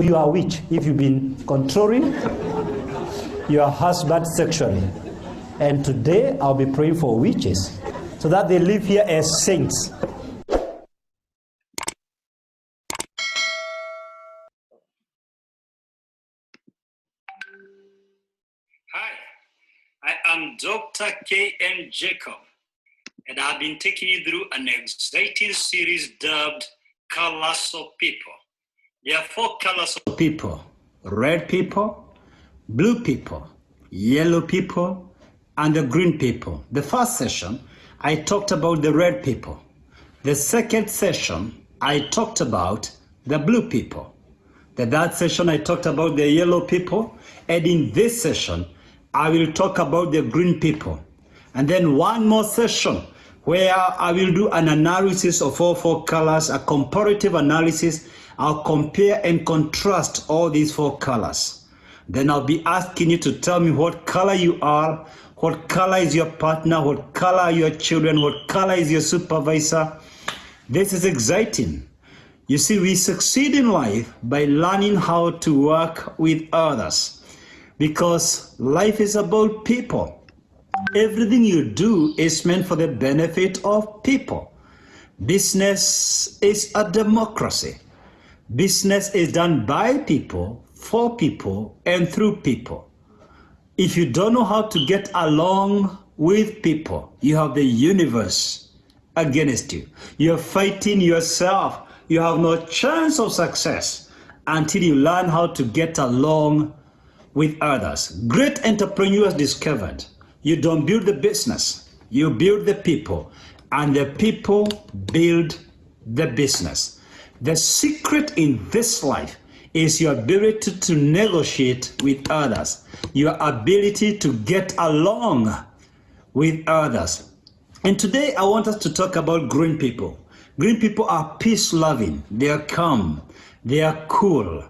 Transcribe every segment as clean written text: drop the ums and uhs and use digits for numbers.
You are a witch if you've been controlling your husband sexually. And today I'll be praying for witches so that they live here as saints. Hi, I am Dr. K.M. Jacob, and I've been taking you through an exciting series dubbed Colors of People. There are 4 colors of people: red people, blue people, yellow people, and the green people. The first session, I talked about the red people. The second session, I talked about the blue people. The third session, I talked about the yellow people. And in this session, I will talk about the green people. And then one more session where I will do an analysis of all 4 colors, a comparative analysis. I'll compare and contrast all these 4 colors. Then I'll be asking you to tell me what color you are, what color is your partner, what color are your children, what color is your supervisor. This is exciting. You see, we succeed in life by learning how to work with others, because life is about people. Everything you do is meant for the benefit of people. Business is a democracy. Business is done by people, for people, and through people. If you don't know how to get along with people, you have the universe against you. You're fighting yourself. You have no chance of success until you learn how to get along with others. Great entrepreneurs discovered you don't build the business, you build the people, and the people build the business. The secret in this life is your ability to negotiate with others, your ability to get along with others. And today I want us to talk about green people. Green people are peace-loving, they are calm, they are cool,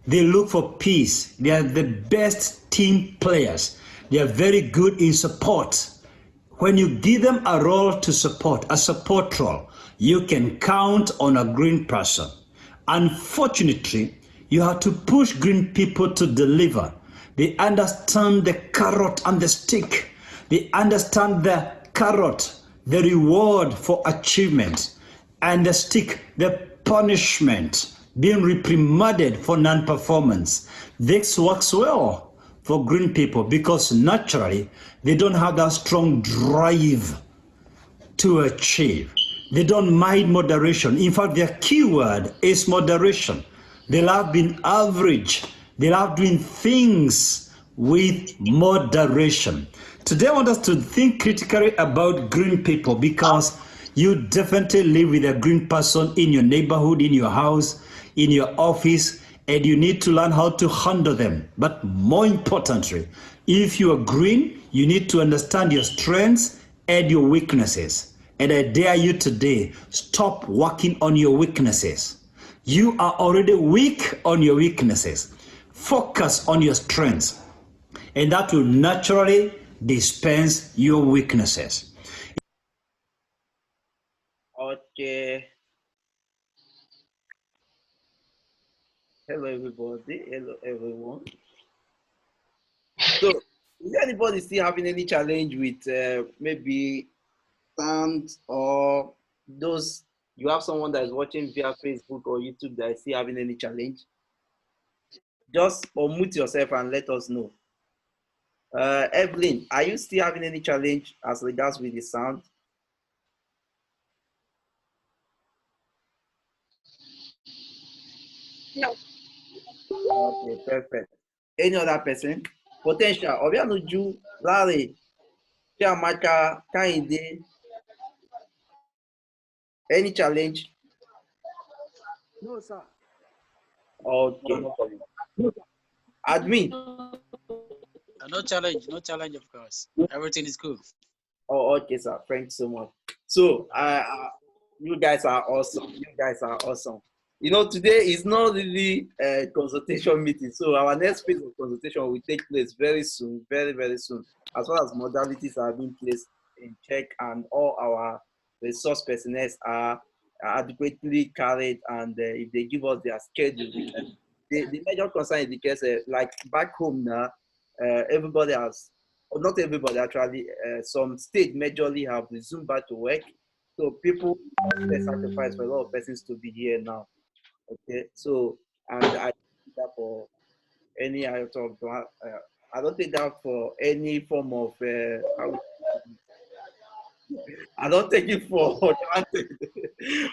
they look for peace, they are the best team players, they are very good in support. When you give them a role to support, a support role, you can count on a green person. Unfortunately, you have to push green people to deliver. They understand the carrot and the stick. They understand the carrot, the reward for achievement, and the stick, the punishment, being reprimanded for non-performance. This works well for green people because naturally they don't have that strong drive to achieve. They don't mind moderation. In fact, their keyword is moderation. They love being average. They love doing things with moderation. Today I want us to think critically about green people, because you definitely live with a green person in your neighborhood, in your house, in your office, and you need to learn how to handle them. But more importantly, if you are green, you need to understand your strengths and your weaknesses. And I dare you today, stop working on your weaknesses. You are already weak on your weaknesses. Focus on your strengths, and that will naturally dispense your weaknesses. Okay. Hello, everybody. Hello, everyone. So, is anybody still having any challenge with maybe sound, or those you have someone that is watching via Facebook or YouTube that is still having any challenge? Just unmute yourself and let us know. Evelyn, are you still having any challenge as regards with the sound? No. Okay, perfect. Any other person? Potential. Obianuju, Larry, Chiamaka, Kainde. Any challenge? No, sir. Okay. No problem. Admin. No challenge, of course. Everything is good. Oh, okay, sir. Thanks so much. So, you guys are awesome. You guys are awesome. You know, today is not really a consultation meeting. So, our next phase of consultation will take place very soon, very, very soon. As well as modalities are being placed in check, and all our resource personnel are adequately carried. And if they give us their schedule, we can the major concern is because like back home now, everybody has, or not everybody actually, some state majorly have resumed back to work. So people have to sacrifice for a lot of persons to be here now. Okay, so and I take that for any I talk. I don't take that for any form of. I don't take it for granted.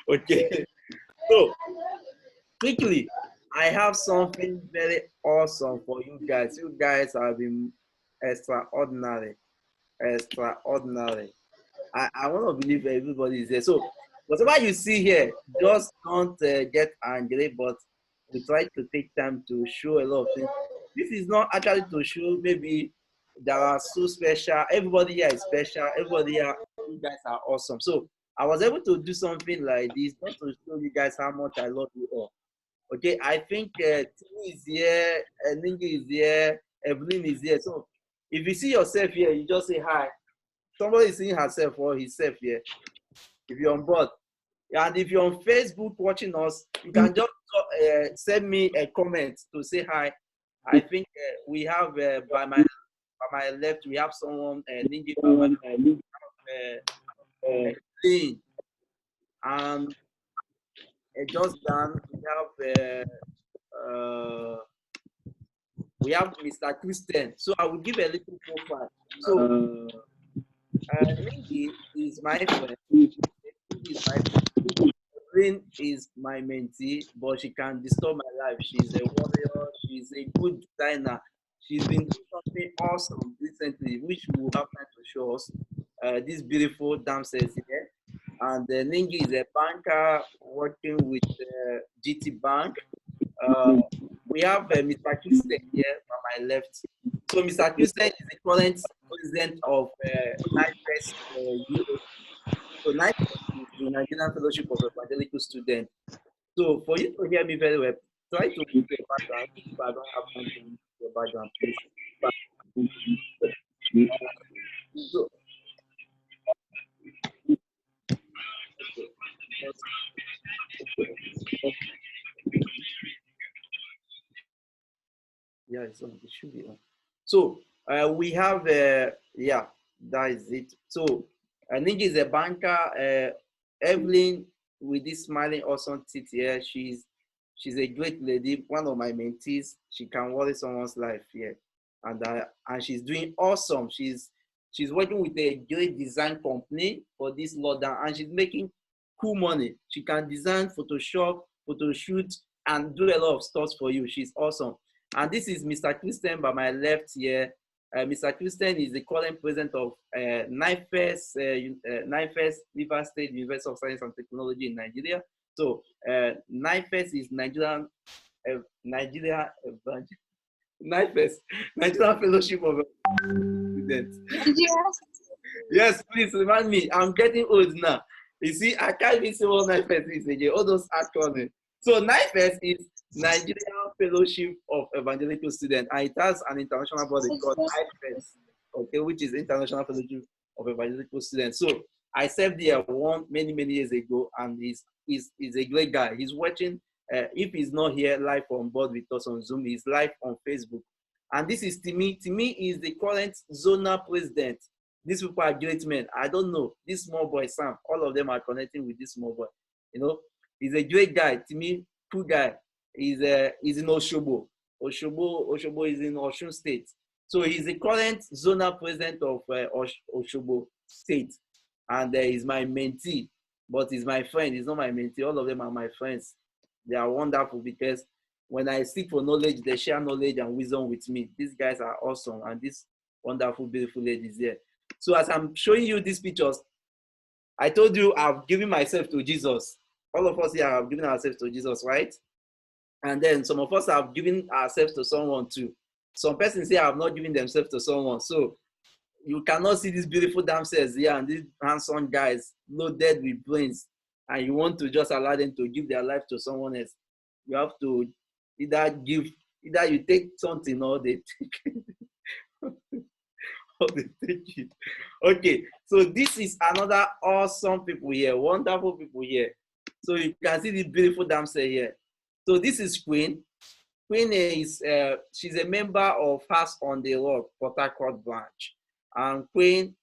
Okay, so quickly, I have something very awesome for you guys. You guys have been extraordinary, extraordinary. I want to believe everybody is here. So whatever you see here, just don't get angry, but we try to take time to show a lot of things. This is not actually to show maybe that are so special. Everybody here is special. Everybody here, you guys are awesome. So I was able to do something like this just to show you guys how much I love you all. Okay, I think Timmy is here, Ningi is here, Evelyn is here. So if you see yourself here, you just say hi. Somebody is seeing herself or himself here. If you're on board, and if you're on Facebook watching us, you can just send me a comment to say hi. I think we have by my left we have someone Ningi by my Evelyn, and just done we have Mr. Christian. So I will give a little profile. So Ningi is my friend. Evelyn is my mentee, but she can disturb my life. She's a warrior. She's a good designer. She's been doing something awesome recently, which we will have time to show us. This beautiful dancers here. And Ningi is a banker working with GT Bank. We have Mr. Christian here on my left. So Mr. Christian is the current president of NIFES So NIFES is the Nigerian Fellowship of Evangelical Students. So for you to hear me very well, try to put your background. If I don't have time to put your background, please. So, yeah, it's on. It should be on. So we have yeah, that is it. So Ningi is a banker. Evelyn with this smiling awesome teeth here. She's a great lady, one of my mentees. She can worry someone's life here, and she's doing awesome. She's working with a great design company for this lockdown, and she's making cool money. She can design, Photoshop, photo shoot, and do a lot of stuff for you. She's awesome. And this is Mr. Christian by my left here. Mr. Christian is the current president of NIFES, River State University of Science and Technology in Nigeria. So NIFES is Nigerian Fellowship of Students. Yes. Yes, please remind me. I'm getting old now. You see, I can't even say what NIFES is again. All those acronyms. So NIFES is Nigerian Fellowship of Evangelical Students, and it has an international body called NIFES, okay, which is International Fellowship of Evangelical Students. So I served there many years ago, and he's a great guy. He's watching. If he's not here live on board with us on Zoom, he's live on Facebook. And this is Timmy. Timmy is the current zonal president. These people are great men. I don't know. This small boy, Sam, all of them are connecting with this small boy. You know, he's a great guy. Timmy, cool guy. He's in Oshobo. Oshobo is in Osun State. So he's the current zonal president of Oshobo State. And he's my mentee, but he's my friend. He's not my mentee. All of them are my friends. They are wonderful because when I seek for knowledge, they share knowledge and wisdom with me. These guys are awesome. And this wonderful, beautiful ladies here. So as I'm showing you these pictures, I told you I've given myself to Jesus. All of us here have given ourselves to Jesus, right? And then some of us have given ourselves to someone too. Some persons here have not given themselves to someone. So you cannot see these beautiful damsels here and these handsome guys loaded with brains, and you want to just allow them to give their life to someone else. You have to either you take something or they take or they take it. Okay, so this is another awesome people here, wonderful people here. So you can see the beautiful damsel here. So this is Queen. Queen is she's a member of House on the Rock, Port Harcourt branch. And Queen,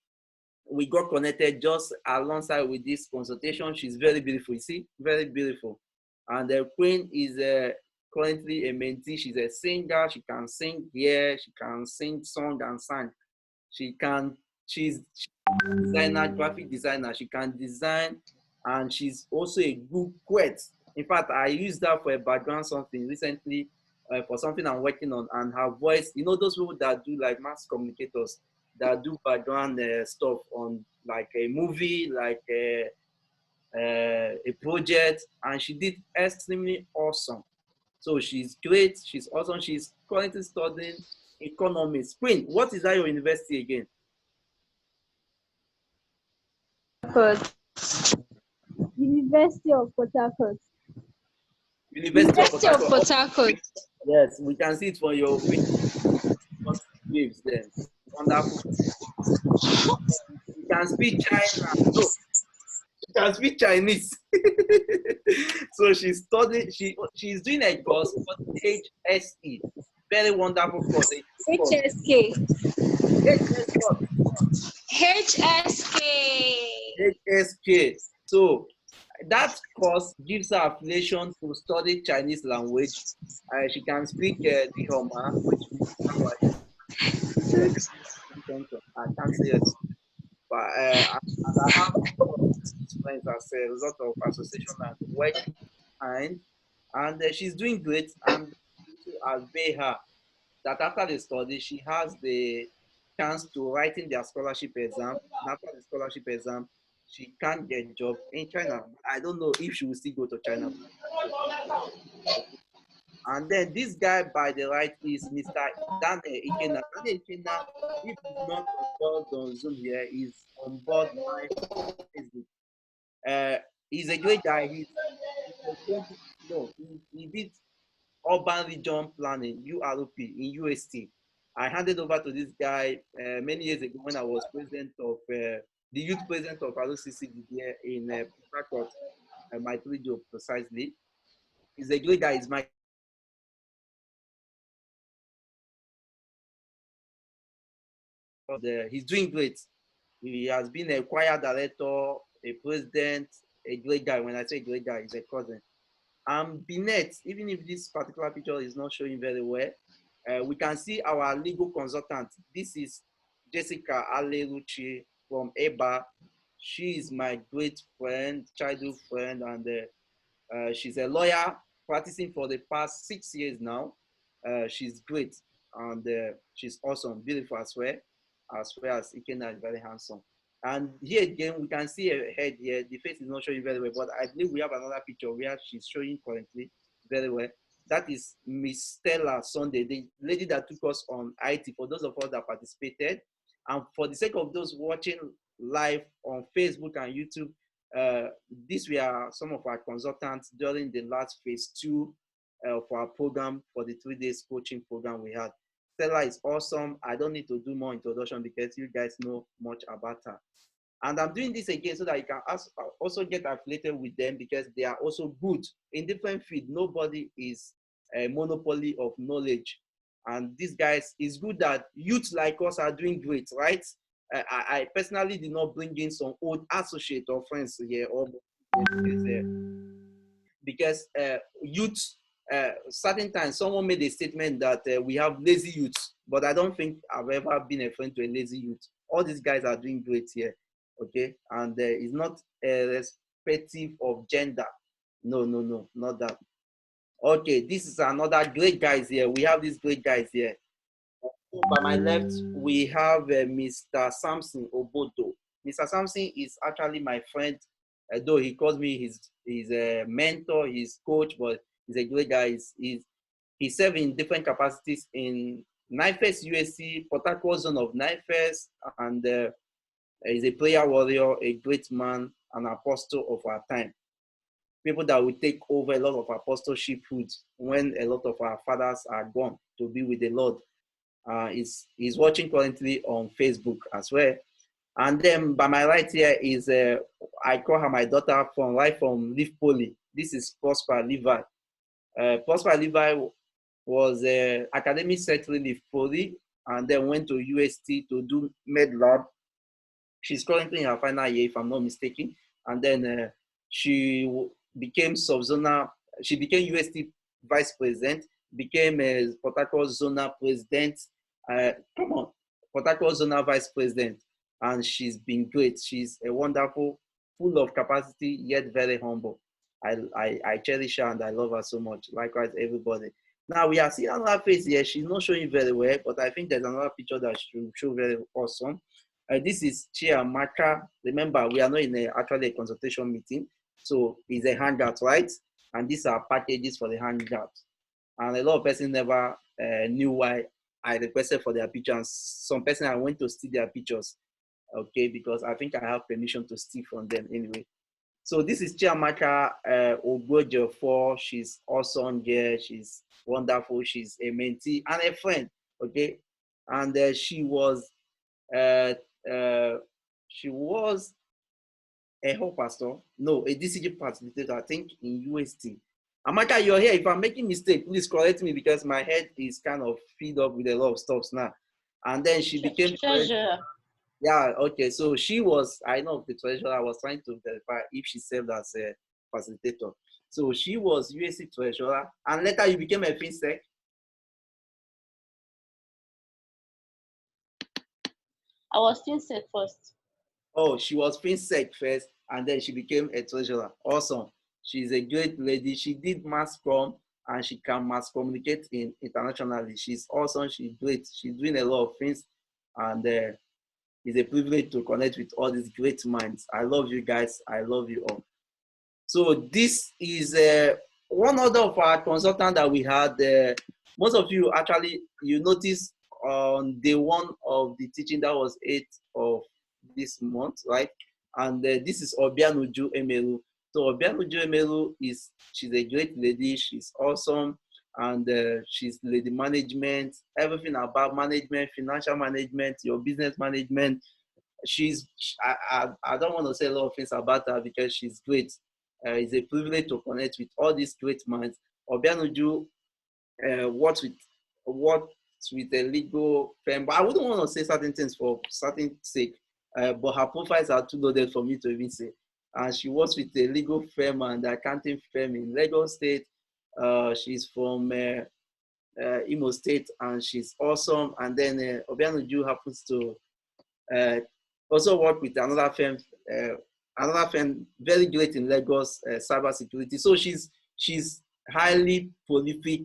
we got connected just alongside with this consultation. She's very beautiful, you see, very beautiful. And the Queen is currently a mentee. She's a singer. She can sing here. She can sing song and sang. She's a designer, graphic designer. She can design, and she's also a good poet. In fact, I used that for a background something recently for something I'm working on, and her voice, you know, those people that do like mass communicators that do background stuff on like a movie, like a project, and she did extremely awesome. So she's great, she's awesome. She's currently studying economics. Queen, what is that your university again? Harcourt. University of Port Harcourt. University of Port Harcourt. Yes, we can see it for your waves there. Wonderful. You can speak China. No, you can speak Chinese. So she's studying, she's doing a course called HSE. Very wonderful course. HSK. HSK. HSK. So that course gives her affiliation to study Chinese language. She can speak the Homa, which I can't say it. But I have friends as a result of association and work, and she's doing great. And to obey her that after the study, she has the chance to write in their scholarship exam. And after the scholarship exam, she can't get a job in China. I don't know if she will still go to China. And then this guy by the right is Mr. Daniel Ikena. Daniel Ikena, if he's not on board on Zoom here, is on board my Facebook. He's a great guy. He did urban region planning, URP, in UST. I handed over to this guy many years ago when I was president of the youth president of ROCC here in Port Harcourt, my 3 job precisely. He's a great guy. He's my he's doing great. He has been a choir director, a president, a great guy. When I say great guy, he's a cousin. Binet, even if this particular picture is not showing very well, we can see our legal consultant. This is Jessica Aleruchi from EBA. She is my great friend, childhood friend, and she's a lawyer practicing for the past 6 years now. She's great, and she's awesome, beautiful as well as Ikena is very handsome. And here again, we can see her head here. The face is not showing very well, but I believe we have another picture where she's showing currently very well. That is Miss Stella Sunday, the lady that took us on IT, for those of us that participated. And for the sake of those watching live on Facebook and YouTube, these were some of our consultants during the last phase 2 of our program for the 3 days coaching program we had. Stella is awesome. I don't need to do more introduction because you guys know much about her. And I'm doing this again so that you can also get affiliated with them because they are also good in different fields. Nobody is a monopoly of knowledge. And these guys, it's good that youth like us are doing great, right? I personally did not bring in some old associate or friends here because youth, certain times someone made a statement that we have lazy youth, but I don't think I've ever been a friend to a lazy youth. All these guys are doing great here, okay? And it's not irrespective of gender. No, not that. Okay, this is another great guys here. We have these great guys here. By my left, we have Mr. Samson Obodo. Mr. Samson is actually my friend, though he calls me his mentor, his coach, but he's a great guy. He served in different capacities in NIFES USC, Port Harcourt zone of NIFES, and he's a prayer warrior, a great man, an apostle of our time. People that will take over a lot of apostleshiphood when a lot of our fathers are gone to be with the Lord. He's watching currently on Facebook as well. And then by my right here is, I call her my daughter from Leaf Poly. This is Prosper Levi. Prosper Levi was academic settled in Poly, and then went to UST to do med lab. She's currently in her final year, if I'm not mistaken. And then she became sub-zonal. She became UST vice president, became a Port Harcourt zonal president. Come on, Port Harcourt zonal vice president. And she's been great. She's a wonderful, full of capacity, yet very humble. I cherish her and I love her so much. Likewise, everybody. Now we are seeing another face here. She's not showing very well, but I think there's another picture that she will show very awesome. This is Chia Maka. Remember, we are not in actually a consultation meeting, so it's a handout, right? And these are packages for the handout. And a lot of persons never knew why I requested for their pictures. Some person I went to steal their pictures, okay, because I think I have permission to steal from them anyway. So this is Chiamaka Ogbojo. She's awesome girl. She's wonderful. She's a mentee and a friend, okay? And she was a whole pastor, no, a DCG facilitator, I think in UST. Amaka, you're here. If I'm making mistake, please correct me because my head is kind of filled up with a lot of stuff now. And then she became treasurer. Yeah, okay. So she was, I know the treasurer. I was trying to verify if she served as a facilitator. So she was USC treasurer, and later you became a FinSec. I was FinSec first. Oh, she was FinSec first, and then she became a treasurer. Awesome. She's a great lady. She did mass comm, and she can mass communicate internationally. She's awesome. She's great. She's doing a lot of things, and it's a privilege to connect with all these great minds. I love you guys. I love you all. So this is one other of our consultants that we had. Most of you actually, you noticed on day one of the teaching, that was 8th of this month, right? And this is Obianuju Emelu. So Obianuju Emelu she's a great lady. She's awesome. And she's lady management, everything about management, financial management, your business management. I don't want to say a lot of things about her because she's great. It's a privilege to connect with all these great minds. Obianuju works with a legal firm, but I wouldn't want to say certain things for certain sake. But her profiles are too loaded for me to even say. And she works with a legal firm and accounting firm in Lagos State. She's from Imo State, and she's awesome. And then Obianuju happens to also work with another firm very great in Lagos, cyber security. So she's highly prolific,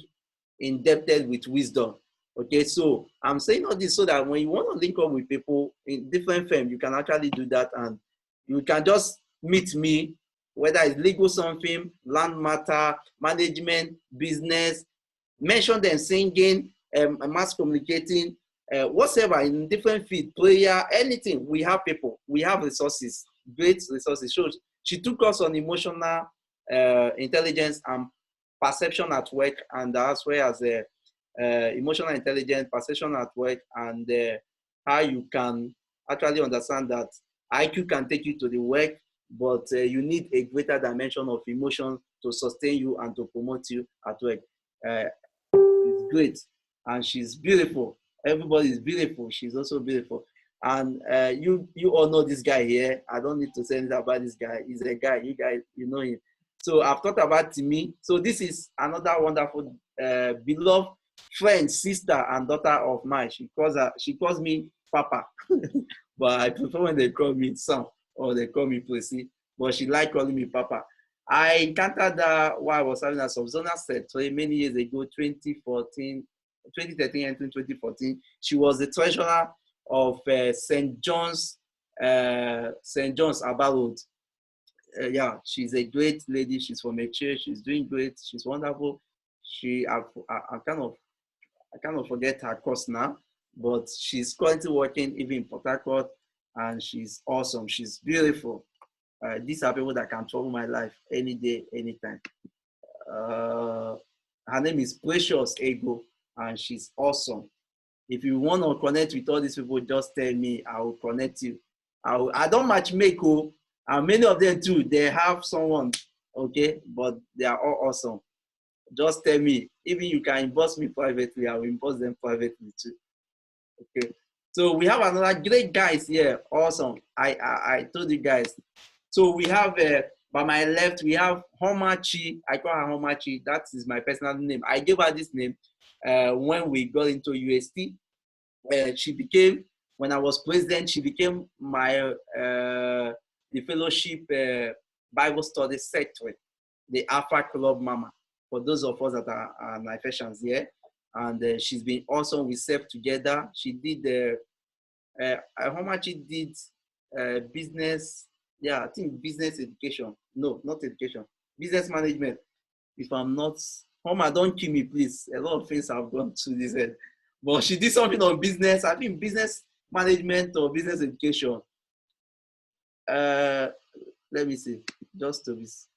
indebted with wisdom. Okay, so I'm saying all this so that when you want to link up with people in different firms, you can actually do that, and you can just meet me, whether it's legal something, land matter, management, business, mention them singing, mass communicating, whatever, in different field, prayer, anything. We have people, we have resources, great resources. So she took us on emotional intelligence and perception at work, and as well as emotional intelligence, perception at work, and how you can actually understand that IQ can take you to the work, but you need a greater dimension of emotion to sustain you and to promote you at work. It's great, and she's beautiful. Everybody is beautiful. She's also beautiful. And you all know this guy here. I don't need to say anything about this guy. He's a guy. You guys, you know him. So I've talked about Timmy. So this is another wonderful, beloved friend, sister, and daughter of mine. She calls me Papa, but I prefer when they call me son or they call me Plessy. But she liked calling me Papa. I encountered her while I was having a sub-zonal set many years ago, 2013 and 2014. She was the treasurer of St. John's Aba Road. Yeah, she's a great lady. She's from a church. She's doing great. She's wonderful. I kind of forget her course now, but she's currently working even in Port Harcourt, and she's awesome. She's beautiful. These are people that can trouble my life any day, anytime. Her name is Precious Ego, and she's awesome. If you want to connect with all these people, just tell me. I will connect you. I don't match make, and many of them too. They have someone, okay, but they are all awesome. just tell me. Even you can inbox me privately, I will inbox them privately too. Okay. So we have another great guys here. Awesome. I told you guys. So we have by my left, we have Homachi. I call her Homachi. That is my personal name. I gave her this name when we got into UST. She became, when I was president, she became my the fellowship Bible study secretary, the Alpha Club Mama. For those of us that are my fashions here, and she's been awesome. We served together. She did how much she did business. Yeah, I think business education. No, not education. Business management. If I'm not, Homa, don't kill me, please. A lot of things have gone through this head. But she did something on business. I think business management or business education. Let me see. Just to this.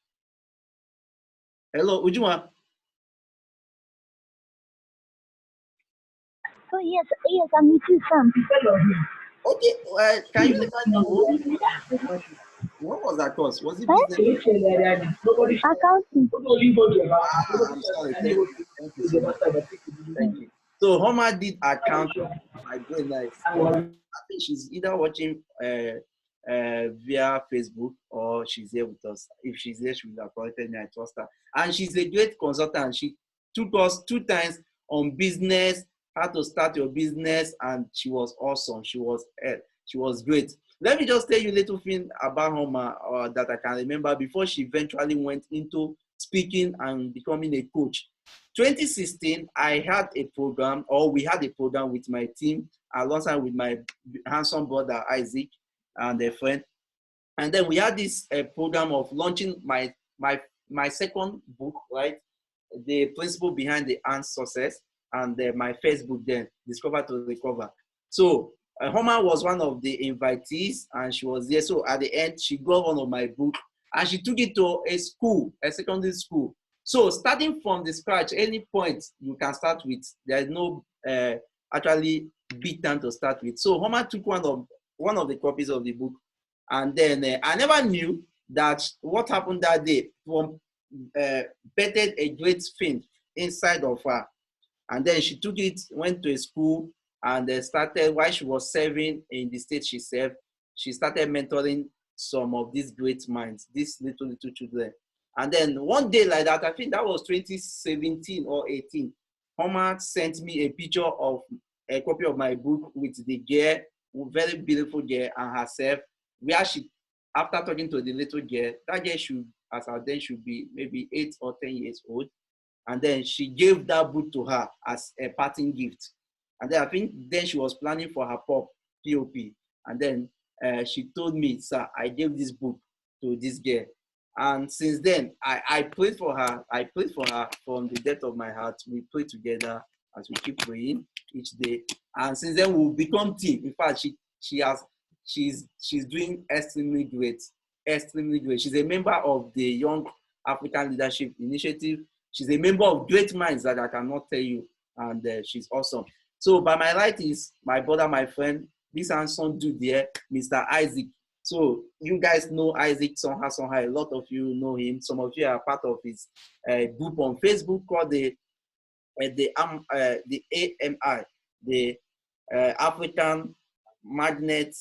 Hello, Ujuma. Oh yes, I'm with you, Sam. Okay, can you let me know what was that course? Was it business? Accounting. I'm sorry. Thank you. Thank you so much. Thank you. So Homa did accounting. My very nice. I think she's either watching via Facebook or she's here with us. If she's here, she will have appointed me. I trust her. And she's a great consultant. She took us 2 times on business, how to start your business, and she was awesome. She was great. Let me just tell you a little thing about Homa that I can remember before she eventually went into speaking and becoming a coach. 2016, I had a program, or we had a program with my team, alongside with my handsome brother Isaac and a friend. And then we had this program of launching my second book, right? The principle behind the ant success, and my first book then, Discover to Recover. So Homa was one of the invitees, and she was there. So at the end, she got one of my books, and she took it to a school, a secondary school. So starting from the scratch, any point you can start with. There is no actually big time to start with. So Homa took one of the copies of the book, and then I never knew that what happened that day from bettered a great thing inside of her. And then she took it, went to a school, and started, while she was serving in the state she served, she started mentoring some of these great minds, these little children. And then one day like that, I think that was 2017 or 18, Homa sent me a picture of a copy of my book with the girl, very beautiful girl, and herself, where she, after talking to the little girl, that girl should, as her then, should be maybe 8 or 10 years old. And then she gave that book to her as a parting gift. And then I think then she was planning for her POP. And then she told me, sir, I gave this book to this girl. And since then, I prayed for her. I prayed for her from the depth of my heart. We pray together as we keep praying each day. And since then, we'll become team. In fact, she's doing extremely great. Extremely great. She's a member of the Young African Leadership Initiative. She's a member of great minds that I cannot tell you. And she's awesome. So by my right is my brother, my friend, this handsome dude there, Mr. Isaac. So you guys know Isaac somehow. A lot of you know him. Some of you are part of his group on Facebook called the AMI, the African Magnet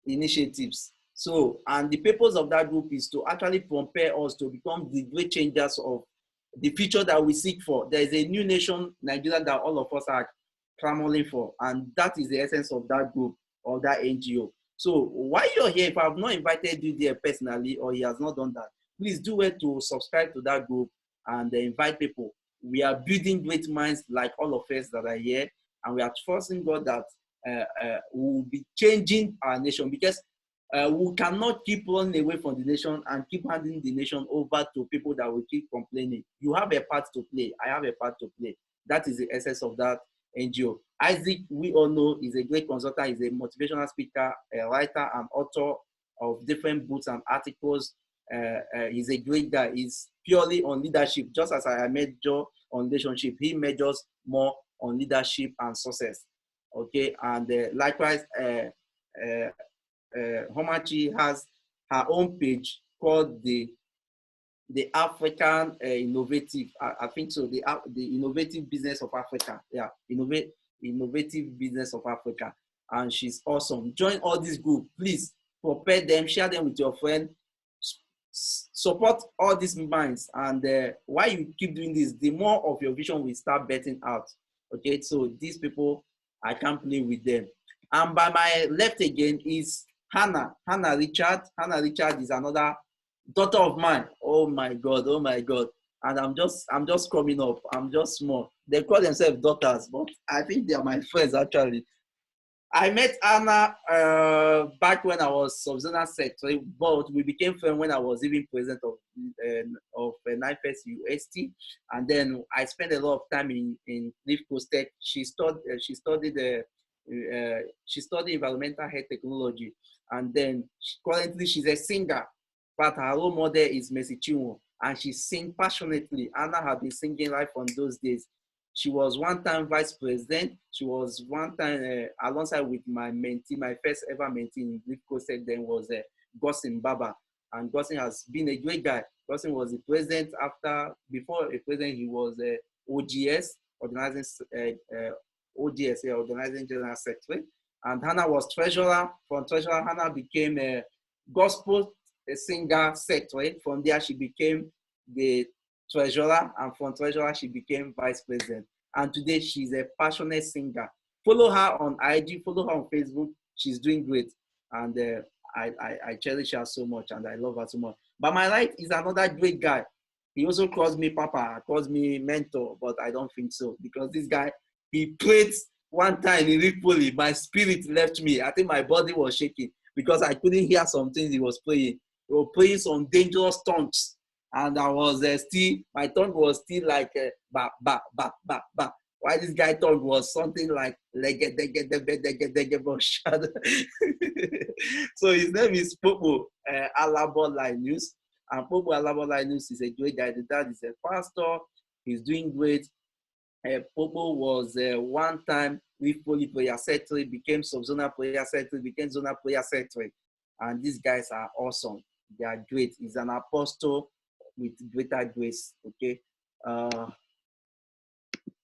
Initiatives. So, and the purpose of that group is to actually prepare us to become the great changers of the future that we seek for. There is a new nation, Nigeria, that all of us are clamoring for, and that is the essence of that group or that NGO. So while you're here, if I have not invited you there personally, or he has not done that, please do well to subscribe to that group and invite people. We are building great minds like all of us that are here, and we are trusting God that we will be changing our nation, because we cannot keep running away from the nation and keep handing the nation over to people that will keep complaining. You have a part to play. I have a part to play. That is the essence of that NGO. Isaac, we all know, is a great consultant. He's a motivational speaker, a writer, and author of different books and articles. He's a great guy. He's purely on leadership. Just as I major on relationship, he majors more on leadership and success. Okay, and likewise, Homachi has her own page called the the African innovative. I think so. The innovative business of Africa. Yeah, innovative business of Africa, and she's awesome. Join all these groups, please. Prepare them, share them with your friend. Support all these minds, and while you keep doing this, the more of your vision will start betting out. Okay, so these people, I can't play with them. And by my left again is Hannah Richard. Hannah Richard is another daughter of mine. Oh my God, oh my God. And I'm just coming up. I'm just small. They call themselves daughters, but I think they are my friends actually. I met Anna back when I was sub-zonal secretary, but we became friends when I was even president of NIFES UST, and then I spent a lot of time in Leaf Coast Tech. She studied environmental health technology, and then currently she's a singer, but her role model is Mercy Chinwo, and she sings passionately. Anna had been singing right from those days. She was one time vice president. She was one time alongside with my mentee, my first ever mentee in Leaf Coast Tech then was Gosin Baba. And Gosin has been a great guy. Gosin was the president before a president, he was OGS, organizing organizing general secretary. And Hannah was treasurer. From treasurer, Hannah became a gospel singer secretary. From there, she became the treasurer, and from treasurer, she became vice president. And today, she's a passionate singer. Follow her on IG, follow her on Facebook. She's doing great. And I cherish her so much, and I love her so much. But my right is another great guy. He also calls me Papa, calls me mentor, but I don't think so, because this guy, he played one time in Ripoli. My spirit left me. I think my body was shaking because I couldn't hear some things he was playing. He was playing some dangerous tongues, and I was my tongue was still like ba ba ba ba ba. Why this guy tongue was something like so his name is Popo Alabo Linus, and Popo Alabo Linus is a great guy. The dad is a pastor. He's doing great. Popo was one time with Poly Prayer Secretary, became sub-zonal prayer secretary, became zonal prayer secretary, and these guys are awesome. They are great. He's an apostle with greater grace. Okay,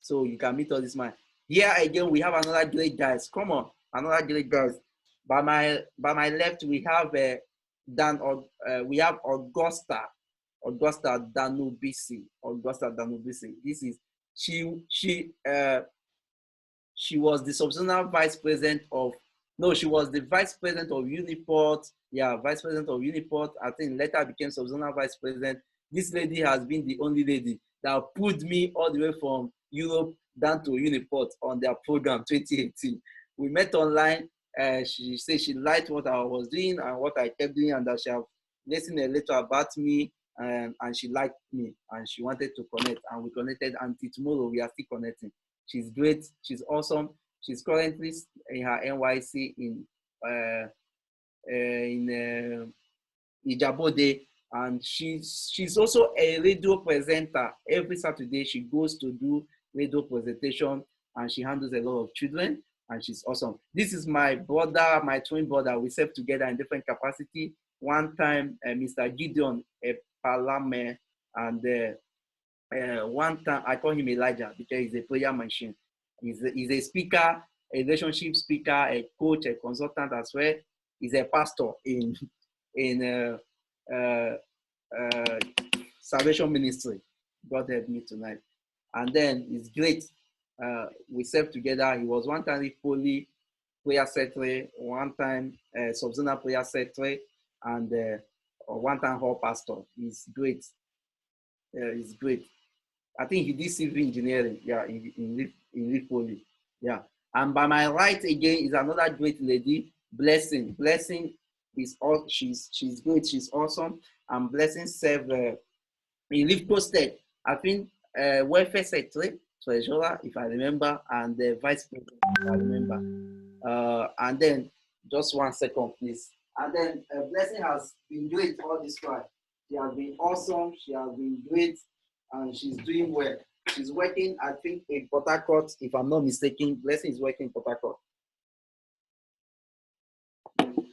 so you can meet all this man. Here again, we have another great guys. Come on, another great guys. By my left, we have we have Augusta Danubisi. This is she was the sub-zonal vice president of, no, she was the vice president of Uniport. Yeah, vice president of Uniport. I think later became sub-zonal vice president. This lady has been the only lady that pulled me all the way from Europe down to Uniport on their program 2018. We met online. She said she liked what I was doing and what I kept doing, and that she had listened a little about me, and she liked me, and she wanted to connect, and we connected. Until tomorrow, we are still connecting. She's great. She's awesome. She's currently in her NYC in Ijabode, and she's also a radio presenter. Every Saturday, she goes to do radio presentation, and she handles a lot of children, and she's awesome. This is my brother, my twin brother. We served together in different capacity. One time, Mr. Gideon Palame, and one time I call him Elijah because he's a prayer machine. He's a speaker, a relationship speaker, a coach, a consultant as well. He's a pastor in Salvation Ministry. God help me tonight. And then it's great. We served together. He was one time Poly prayer secretary, one time sub-zonal prayer secretary, and one time hall pastor. He's great. He's great. I think he did civil engineering. Yeah, in Poly. Yeah. And by my right again is another great lady, Blessing. Blessing is all. She's great. She's awesome. And Blessing served in Leaf Coast Tech. I think welfare secretary, treasurer, if I remember, and the vice president, if I remember. And then just 1 second, please. And then Blessing has been great all this while. She has been awesome. She has been great, and she's doing well. She's working, I think, in Port Harcourt, if I'm not mistaken. Blessing is working in Port Harcourt.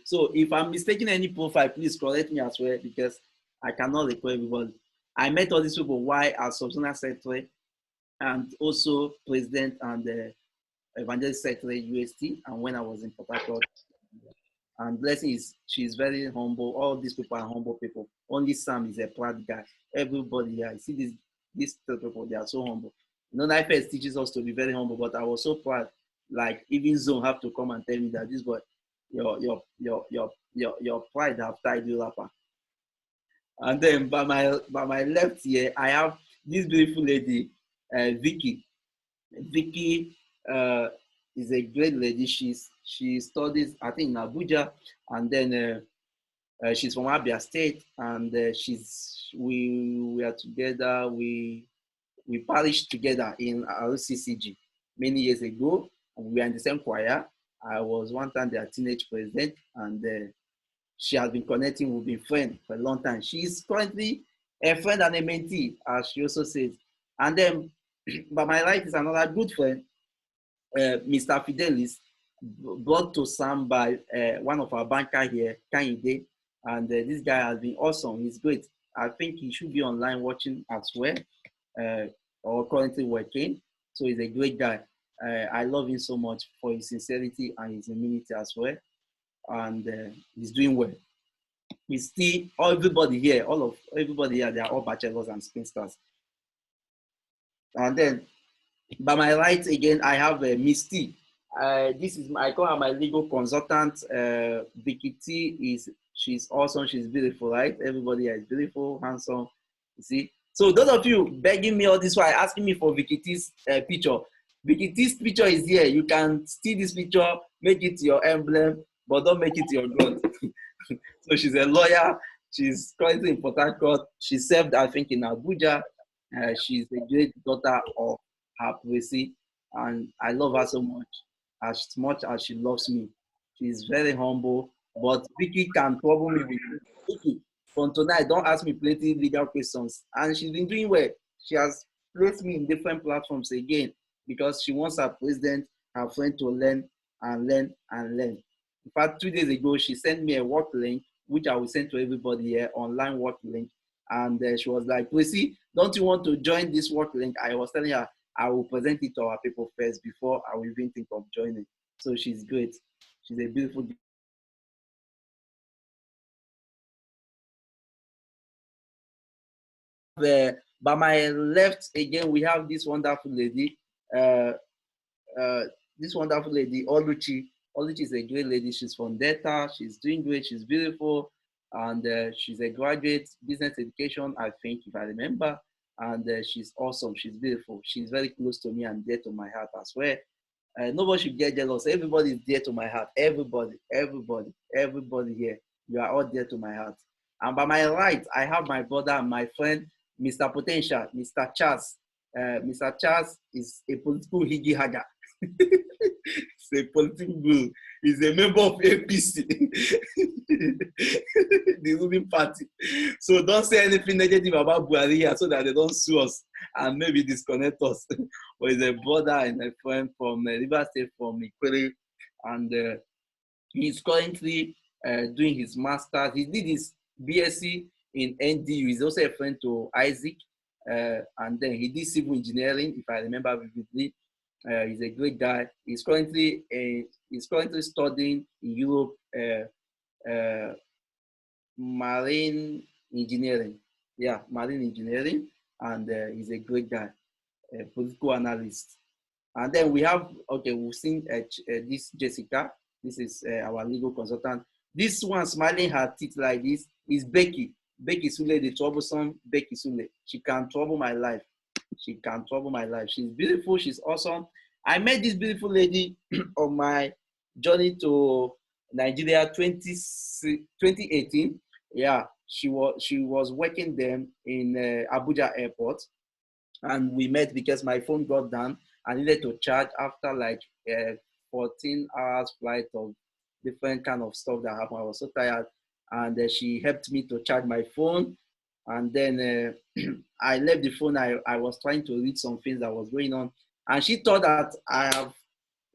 So if I'm mistaking any profile, please correct me as well, because I cannot recall everybody. I met all these people while as subsonal secretary and also president and evangelist secretary UST, and when I was in Port Harcourt. And blessing is she's very humble. All these people are humble people. Only Sam is a proud guy. Everybody here, I see these people, they are so humble. You know, Life teaches us to be very humble, but I was so proud. Like even Zone have to come and tell me that this boy, your pride have tied you up. And then by my left here, I have this beautiful lady, Vicky. Vicky is a great lady. She studies, I think, in Abuja, and then she's from Abia State, and we are together. We parished together in RCCG many years ago, and we are in the same choir. I was one time their teenage president, and she has been connecting. We've been friends for a long time. She's currently a friend and a mentee, as she also says. And then, by my right is another good friend, Mr. Fidelis, brought to Sam by one of our banker here, Kanye, and this guy has been awesome. He's great. I think he should be online watching as well, or currently working. So he's a great guy. I love him so much for his sincerity and his humility as well, and he's doing well. We see everybody here, everybody here, they are all bachelors and spinsters. And then by my right again, I have Misty. This is I call her my legal consultant. Vicky T she's awesome. She's beautiful, right? Everybody here is beautiful, handsome. You see. So those of you begging me all this while asking me for Vicky T's picture. Vicky T's picture is here. You can steal this picture, make it your emblem, but don't make it your god. So she's a lawyer. She's currently in Port Harcourt. She served, I think, in Abuja. She's a great daughter of her Prissy, and I love her so much as she loves me. She's very humble, but Vicky can trouble me with Vicky. From tonight, don't ask me plenty legal questions. And she's been doing well. She has placed me in different platforms again because she wants her president, her friend to learn and learn and learn. In fact, 2 days ago, she sent me a work link, which I will send to everybody here, online work link. And she was like, Prissy, don't you want to join this work link? I was telling her, I will present it to our people first before I will even think of joining. So she's great. She's a beautiful. By my left again, we have this wonderful lady. This wonderful lady, Oluchi. Oluchi is a great lady. She's from Delta. She's doing great. She's beautiful, and she's a graduate business education, I think, if I remember. And she's awesome. She's beautiful. She's very close to me and dear to my heart as well. Nobody should get jealous. Everybody is dear to my heart. Everybody here. You are all dear to my heart. And by my right, I have my brother and my friend, Mr. Potential, Mr. Charles. Mr. Charles is a political higgy hagger. He's a political guru. He's a member of APC, the ruling party. So don't say anything negative about Buhari so that they don't sue us and maybe disconnect us. But he's a brother and a friend from River State, from Ikwere, and he's currently doing his master's. He did his BSc in NDU. He's also a friend to Isaac, and then he did civil engineering, if I remember vividly. He's a great guy. He's currently studying in Europe marine engineering. Yeah, marine engineering, and he's a great guy, a political analyst. And then we have, okay, we've seen this Jessica. This is our legal consultant. This one smiling her teeth like this is Becky. Becky Sule, the troublesome Becky Sule. She can trouble my life. She can trouble my life. She's beautiful. She's awesome. I met this beautiful lady on my journey to Nigeria 2018. Yeah, she was working there in Abuja airport, and we met because my phone got down. I needed to charge after like 14 hours flight of different kind of stuff that happened. I was so tired, and she helped me to charge my phone. And then I left the phone. I was trying to read some things that was going on, and she thought that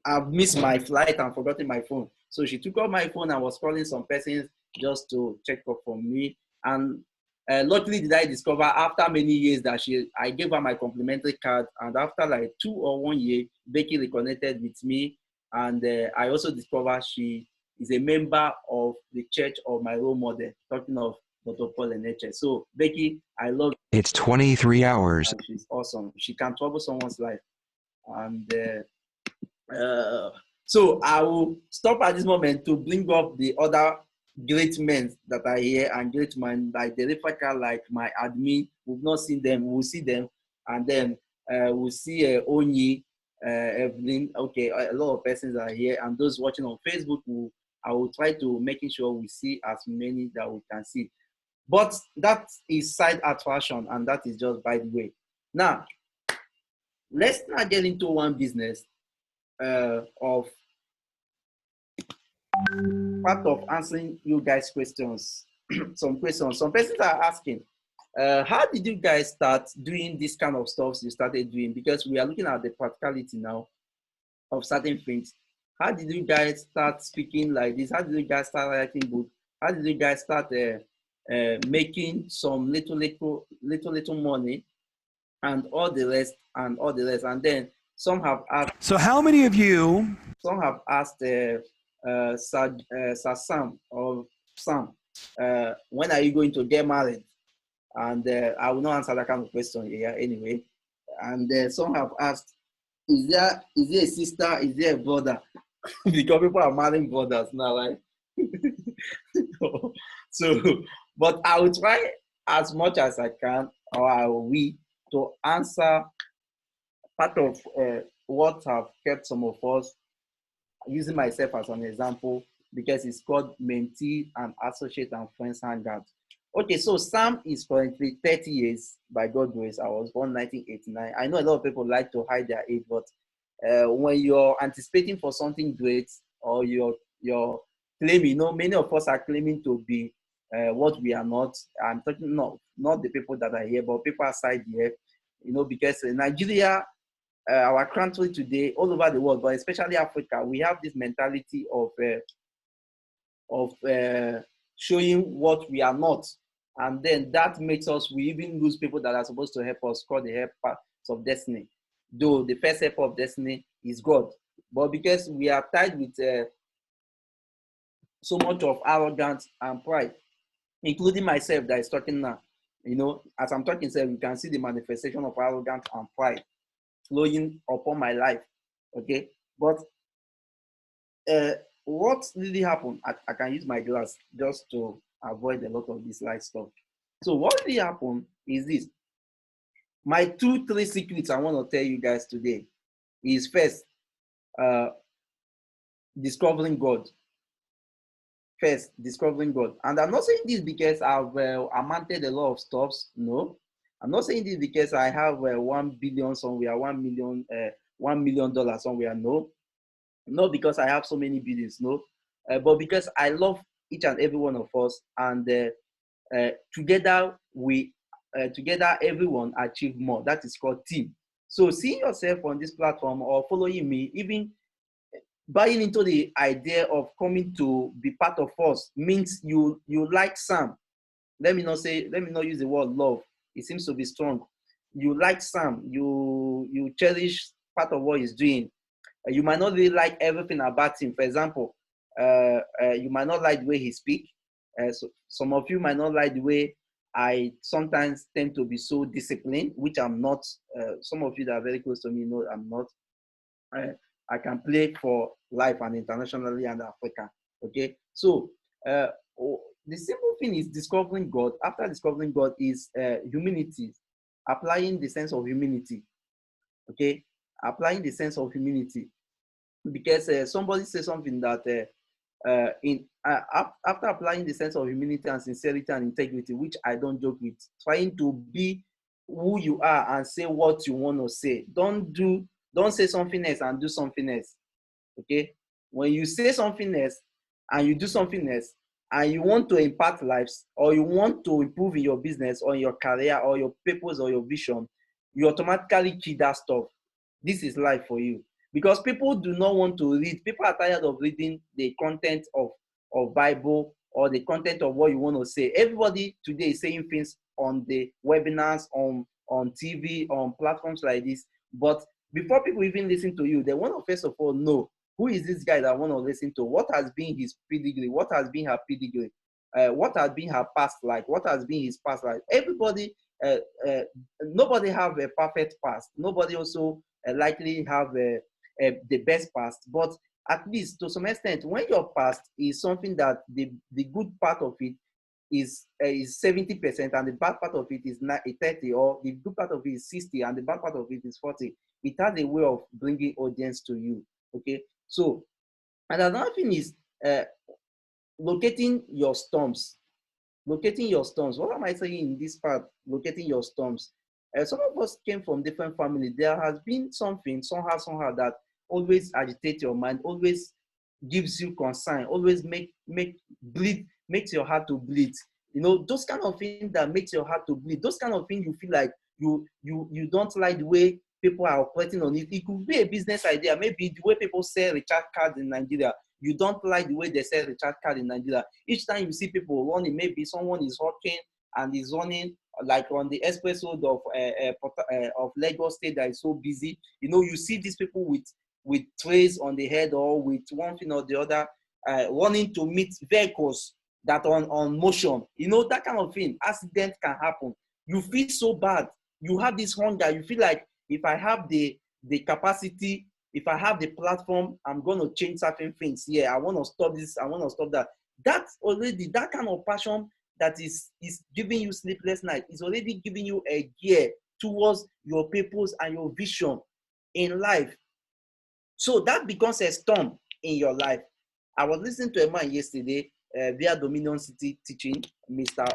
I've missed my flight and forgotten my phone. So she took out my phone and was calling some persons just to check up on me. And Luckily, did I discover after many years that I gave her my complimentary card, and after like 2 or 1 year, Becky reconnected with me, and I also discovered she is a member of the church of my role model, talking of Dr. Paul and Eche. So Becky, I love you. It's 23 hours. She's awesome. She can trouble someone's life. And so I will stop at this moment to bring up the other great men that are here and great men like the Refaka, like my admin. We've not seen them. We'll see them. And then we'll see Onyi, Evelyn. Okay, a lot of persons are here. And those watching on Facebook, I will try to making sure we see as many that we can see. But that is side attraction, and that is just by the way. Now, let's not get into one business of part of answering you guys' questions. Some questions. Some persons are asking, how did you guys start doing this kind of stuff you started doing? Because we are looking at the practicality now of certain things. How did you guys start speaking like this? How did you guys start writing books? How did you guys start making some little money and all the rest? And then some have asked. So how many of you? Some have asked Sir Sam or Sam, when are you going to get married? And I will not answer that kind of question here anyway. And some have asked, is there a sister? Is there a brother? Because people are marrying brothers now, right? So, but I will try as much as I can, or we, to answer part of what have kept some of us, using myself as an example, because it's called mentee and associate and friends hangout. Okay, so Sam is currently 30 years by God's grace. I was born 1989. I know a lot of people like to hide their age, but when you're anticipating for something great, or you're claiming, many of us are claiming to be what we are not. I'm talking not the people that are here, but people outside here, because Nigeria, our country today, all over the world, but especially Africa, we have this mentality of showing what we are not. And then that makes us, we even lose people that are supposed to help us, called the help paths of destiny. Though the first help of destiny is God. But because we are tied with so much of arrogance and pride, including myself that is talking now, as I'm talking, you can see the manifestation of arrogance and pride flowing upon my life. Okay, but what really happened? I can use my glass just to avoid a lot of this light stuff. So what really happened is this. My 2-3 secrets I want to tell you guys today is first, discovering God. First, discovering God. And I'm not saying this because I've amounted a lot of stuffs. No. I'm not saying this because I have 1 billion somewhere, $1 million somewhere. No. Not because I have so many billions. No. But because I love each and every one of us. And together, together everyone achieve more. That is called team. So seeing yourself on this platform or following me, even buying into the idea of coming to be part of us, means you like Sam. Let me not use the word love. It seems to be strong. You like Sam. You cherish part of what he's doing. You might not really like everything about him. For example, you might not like the way he speaks. So some of you might not like the way I sometimes tend to be so disciplined, which I'm not. Some of you that are very close to me know I'm not. I can play for life and internationally and Africa. Okay, so the simple thing is discovering God. After discovering God is humility, applying the sense of humility. Okay, applying the sense of humility, because somebody said something that after applying the sense of humility and sincerity and integrity, which I don't joke with, trying to be who you are and say what you want to say. Don't say something else and do something else. Okay, when you say something else and you do something else, and you want to impact lives, or you want to improve in your business or in your career or your purpose or your vision, you automatically kill that stuff. This is life for you. Because people do not want to read. People are tired of reading the content of Bible or the content of what you want to say. Everybody today is saying things on the webinars, on TV, on platforms like this. But before people even listen to you, they want to first of all know, who is this guy that I want to listen to? What has been his pedigree? What has been her pedigree? What has been her past like? What has been his past like? Everybody, nobody have a perfect past. Nobody also likely have the best past. But at least to some extent, when your past is something that the good part of it is 70% and the bad part of it is 30, or the good part of it is 60 and the bad part of it is 40, it has a way of bringing audience to you. Okay, so, and another thing is locating your storms. Locating your storms. What am I saying in this part? Locating your storms. Some of us came from different families. There has been something somehow that always agitates your mind, always gives you concern, always makes your heart to bleed. You know, those kind of things that makes your heart to bleed. Those kind of things you feel like you don't like the way people are operating on it. It could be a business idea, maybe the way people sell recharge cards in Nigeria. You don't like the way they sell recharge card in Nigeria. Each time you see people running, maybe someone is walking and is running like on the express road of Lagos State that is so busy. You know, you see these people with trays on the head or with one thing or the other, running to meet vehicles that are on motion. You know, that kind of thing. Accident can happen. You feel so bad. You have this hunger. You feel like, if I have the capacity, if I have the platform, I'm going to change certain things. Yeah, I want to stop this. I want to stop that. That's already, that kind of passion that is giving you sleepless night is already giving you a gear towards your purpose and your vision in life. So that becomes a storm in your life. I was listening to a man yesterday via Dominion City teaching, Mr.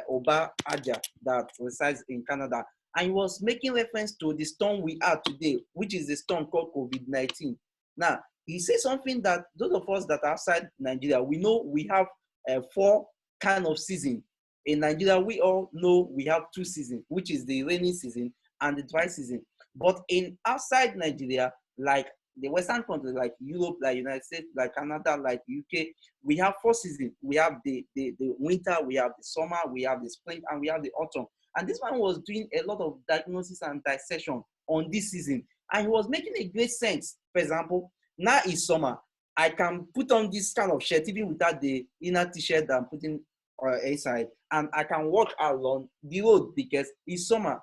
Oba Aja, that resides in Canada. And he was making reference to the storm we are today, which is the storm called COVID-19. Now, he said something that those of us that are outside Nigeria, we know we have 4 kind of season. In Nigeria, we all know we have 2 seasons, which is the rainy season and the dry season. But in outside Nigeria, like the Western countries, like Europe, like United States, like Canada, like UK, we have 4 seasons. We have the winter, we have the summer, we have the spring, and we have the autumn. And this man was doing a lot of diagnosis and dissection on this season. And he was making a great sense. For example, now is summer. I can put on this kind of shirt even without the inner t-shirt that I'm putting inside. And I can walk along the road because it's summer.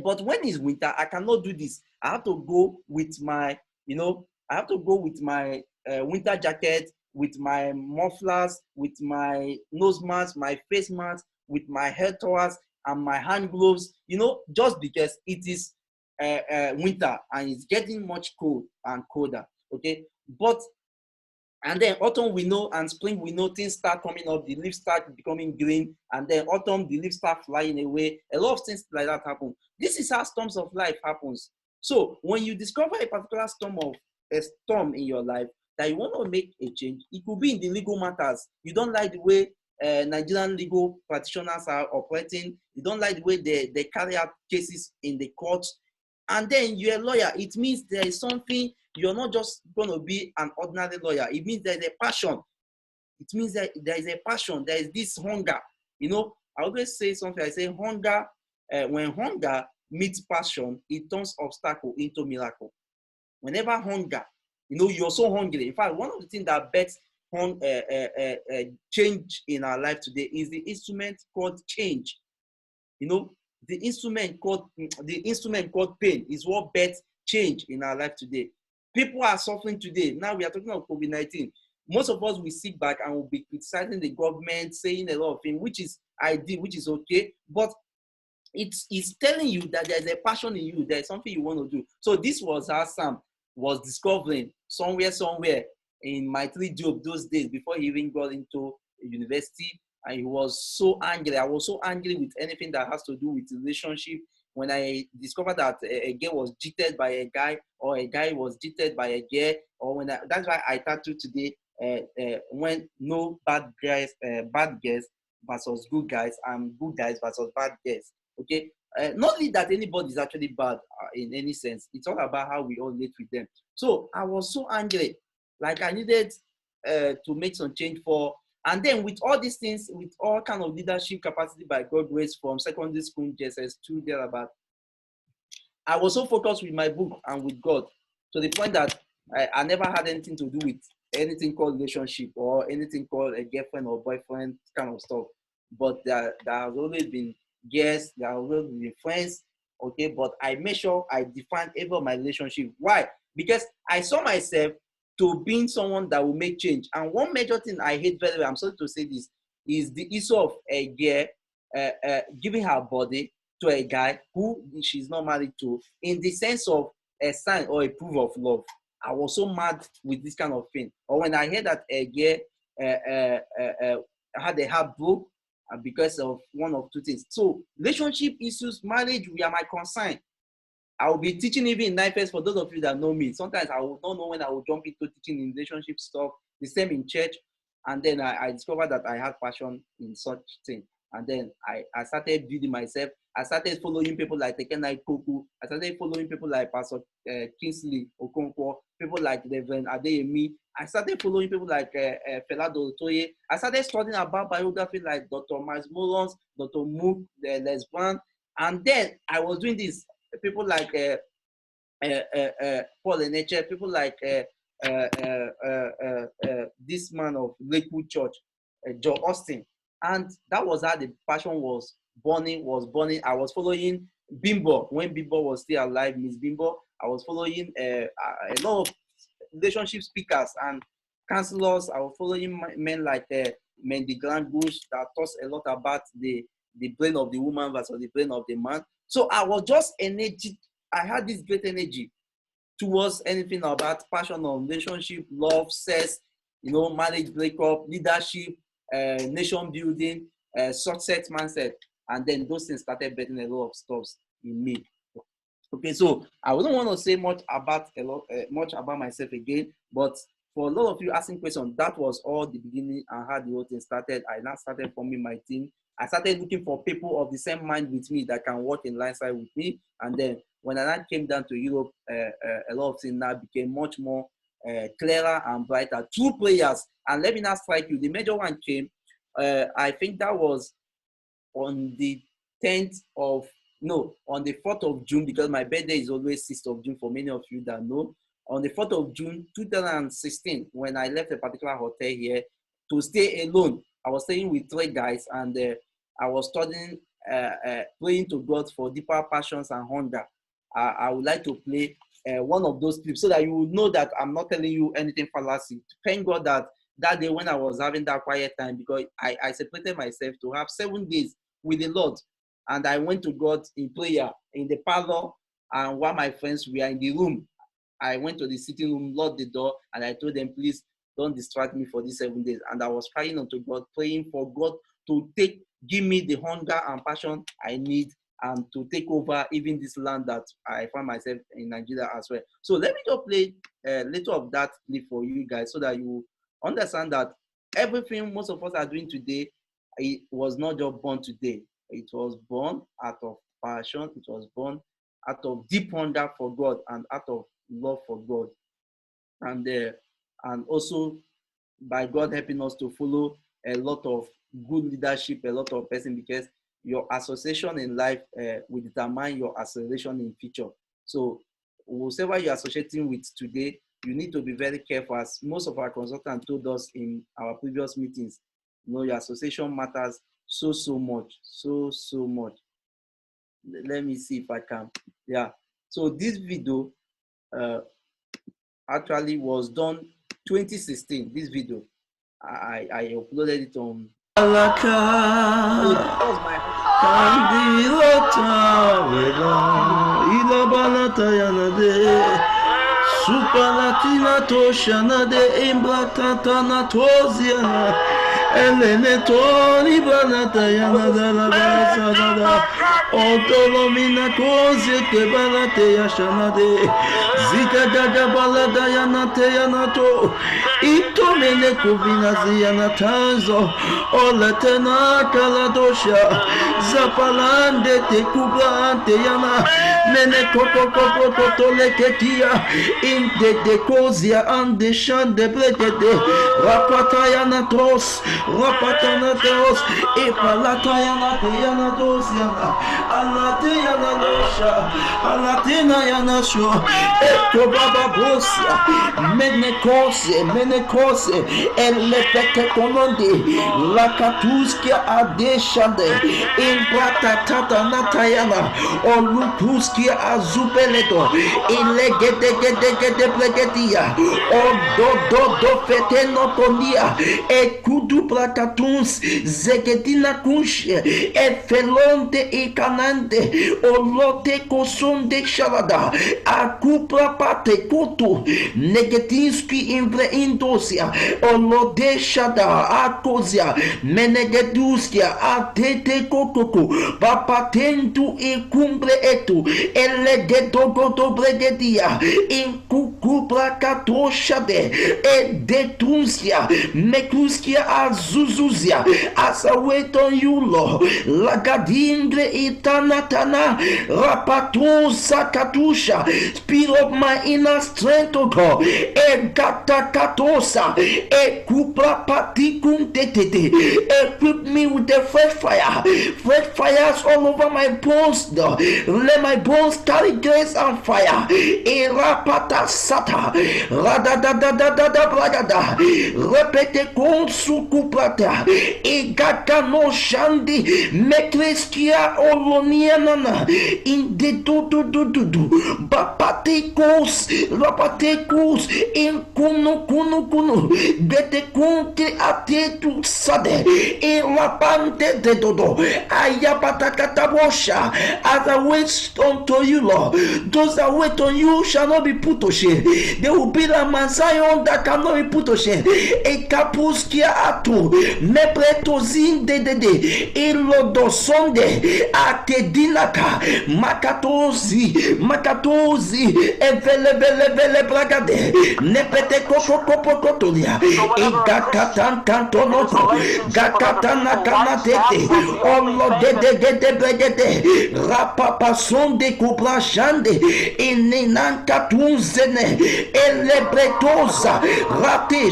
But when it's winter, I cannot do this. I have to go with my, I have to go with my winter jacket, with my mufflers, with my nose mask, my face mask, with my hair towels and my hand gloves, just because it is winter and it's getting much cold and colder, okay? But, and then autumn we know, and spring we know, things start coming up, the leaves start becoming green, and then autumn, the leaves start flying away. A lot of things like that happen. This is how storms of life happens. So when you discover a particular storm in your life that you want to make a change, it could be in the legal matters. You don't like the way Nigerian legal practitioners are operating. You don't like the way they carry out cases in the courts. And then you're a lawyer. It means there is something, you're not just going to be an ordinary lawyer. It means there's a passion. It means that there is a passion. There is this hunger. I always say something. I say hunger, when hunger meets passion, it turns obstacle into miracle. Whenever hunger, you're so hungry. In fact, one of the things that bets change in our life today is the instrument called change. The instrument called pain is what bets change in our life today. People are suffering today. Now we are talking about COVID-19. Most of us will sit back and will be criticizing the government, saying a lot of things, which is ideal, which is okay, but it's telling you that there's a passion in you, there's something you want to do. So this was how Sam was discovering somewhere in my 3 job those days before he even got into university. And he was so angry. I was so angry with anything that has to do with relationship. When I discovered that a girl was cheated by a guy, or a guy was cheated by a girl, or that's why I tattooed today, when no bad girls versus good guys, and good guys versus bad girls. Okay, not only that anybody is actually bad in any sense. It's all about how we all relate with them. So I was so angry, like I needed to make some change for. And then with all these things, with all kind of leadership capacity by God grace from secondary school, JSS2, thereabout, I was so focused with my book and with God to the point that I never had anything to do with anything called relationship or anything called a girlfriend or boyfriend kind of stuff. But there has always been guests, there have always been friends, okay? But I made sure I defined every of my relationship. Why? Because I saw myself to being someone that will make change. And one major thing I hate very well, I'm sorry to say this, is the issue of a girl giving her body to a guy who she's not married to, in the sense of a sign or a proof of love. I was so mad with this kind of thing. Or when I heard that a girl had a heart broke because of one of two things. So relationship issues, marriage, we are my concern. I will be teaching even in 9 for those of you that know me. Sometimes I will not know when I will jump into teaching in relationship stuff. The same in church. And then I discovered that I had passion in such thing. And then I started building myself. I started following people like Tekenai Koku. I started following people like Pastor Kingsley Okonkwo, people like Reverend Adeyemi. I started following people like Fela Dorotoye. I started studying about biography like Dr. Miles Morons, Dr. Mook, Les Brown. And then I was doing this. People like Paul Eneche, people like this man of Lakewood Church, Joe Austin. And that was how the passion was burning. I was following Bimbo when Bimbo was still alive, Miss Bimbo. I was following a lot of relationship speakers and counselors. I was following men like Mendy Grand Bush that taught a lot about the brain of the woman versus the brain of the man. So I was just energy. I had this great energy towards anything about passion on relationship, love, sex, marriage breakup, leadership, nation building, success mindset. And then those things started betting a lot of stuff in me. Okay, so I wouldn't want to say much about myself again, but for a lot of you asking questions, that was all the beginning and how the whole thing started. I now started forming my team. I started looking for people of the same mind with me that can work in line side with me. And then when I came down to Europe, a lot of things now became much more clearer and brighter. 2 players, and let me now strike you. The major one came, I think that was on the 4th of June, because my birthday is always 6th of June for many of you that know. On the 4th of June, 2016, when I left a particular hotel here to stay alone. I was staying with 3 guys, and I was studying, praying to God for deeper passions and hunger. I would like to play one of those clips so that you will know that I'm not telling you anything fallacy. Thank God that day when I was having that quiet time, because I separated myself to have 7 days with the Lord. And I went to God in prayer in the parlor, and while my friends were in the room, I went to the sitting room, locked the door, and I told them, please don't distract me for these 7 days. And I was crying unto God, praying for God to give me the hunger and passion I need, and to take over even this land that I find myself in Nigeria as well. So let me just play a little of that clip for you guys so that you understand that everything most of us are doing today, it was not just born today. It was born out of passion. It was born out of deep hunger for God and out of love for God. And also by God helping us to follow a lot of good leadership, a lot of person, because your association in life will determine your acceleration in future. So whoever you're associating with today, you need to be very careful, as most of our consultants told us in our previous meetings. Your association matters so much. Let me see if I can. Yeah. So this video actually was done 2016. This video, I uploaded it on. Supalatina toshana de emblatana toziana elene toni banata yana dala basada otolomina kozi ke balate yashana de zika gaga balada yana te yana to ito mene kubina ziyana tanzo oletena kaladosha zapalande te kublante yana mene koko tole ketia in de dekozia and de shan de blegede rapataya natos rapatana teos, epalatayana teyana dosiana, alateyana nosha, alatina yana sho, ekobaba bosia, menekose, elepete konondi, lakatuskia adeshande, imbratatata natayana, olutuskia azupeleto, ilegedegedegede plegedia, odododo feteno konia, ekudu plakatuns, zegedina kunshe, efelonte ikanante, olote kosonde shalada, akupra pate kutu, negetinski imbre indosia, olode shada, akozia, menegeduskia, atete kokoko, papatentu ikumbre etu, elegedogodo bregedia, inkuku plakatoshade, edetunsia, mekuskia azuzuzia, as I wait on you, Lord, lagadindre itanatana, rapatu sakatusha, speed up my inner strength, O God, egatakatosa, ekupra patikum tetete, equip me with the fresh fires all over my bones, Lord. Let my bones carry grace and fire, erapata sata, radadadadadada bragada, repete konsukuprata, igakano shandi, mekreskia olonianana, inde dudu, bapatekos, rapatekos, in kunu, bete kunte atetu sade, irapante de dodo, ayapatakataposha, as I wait unto you, Lord, those that wait on you shall not be put to shame. They will be like Mount Zion that cannot be put to shame. E kapuskia atu, mepreto zinde de, ilodosonde, akedinaka, makatozi, evele bragade, nepete kotolia, igakatan kantonoto, gakatana kanatete, olo de begede, rapapasonde kubrashande, ininankatuzene, elebretosa, rate,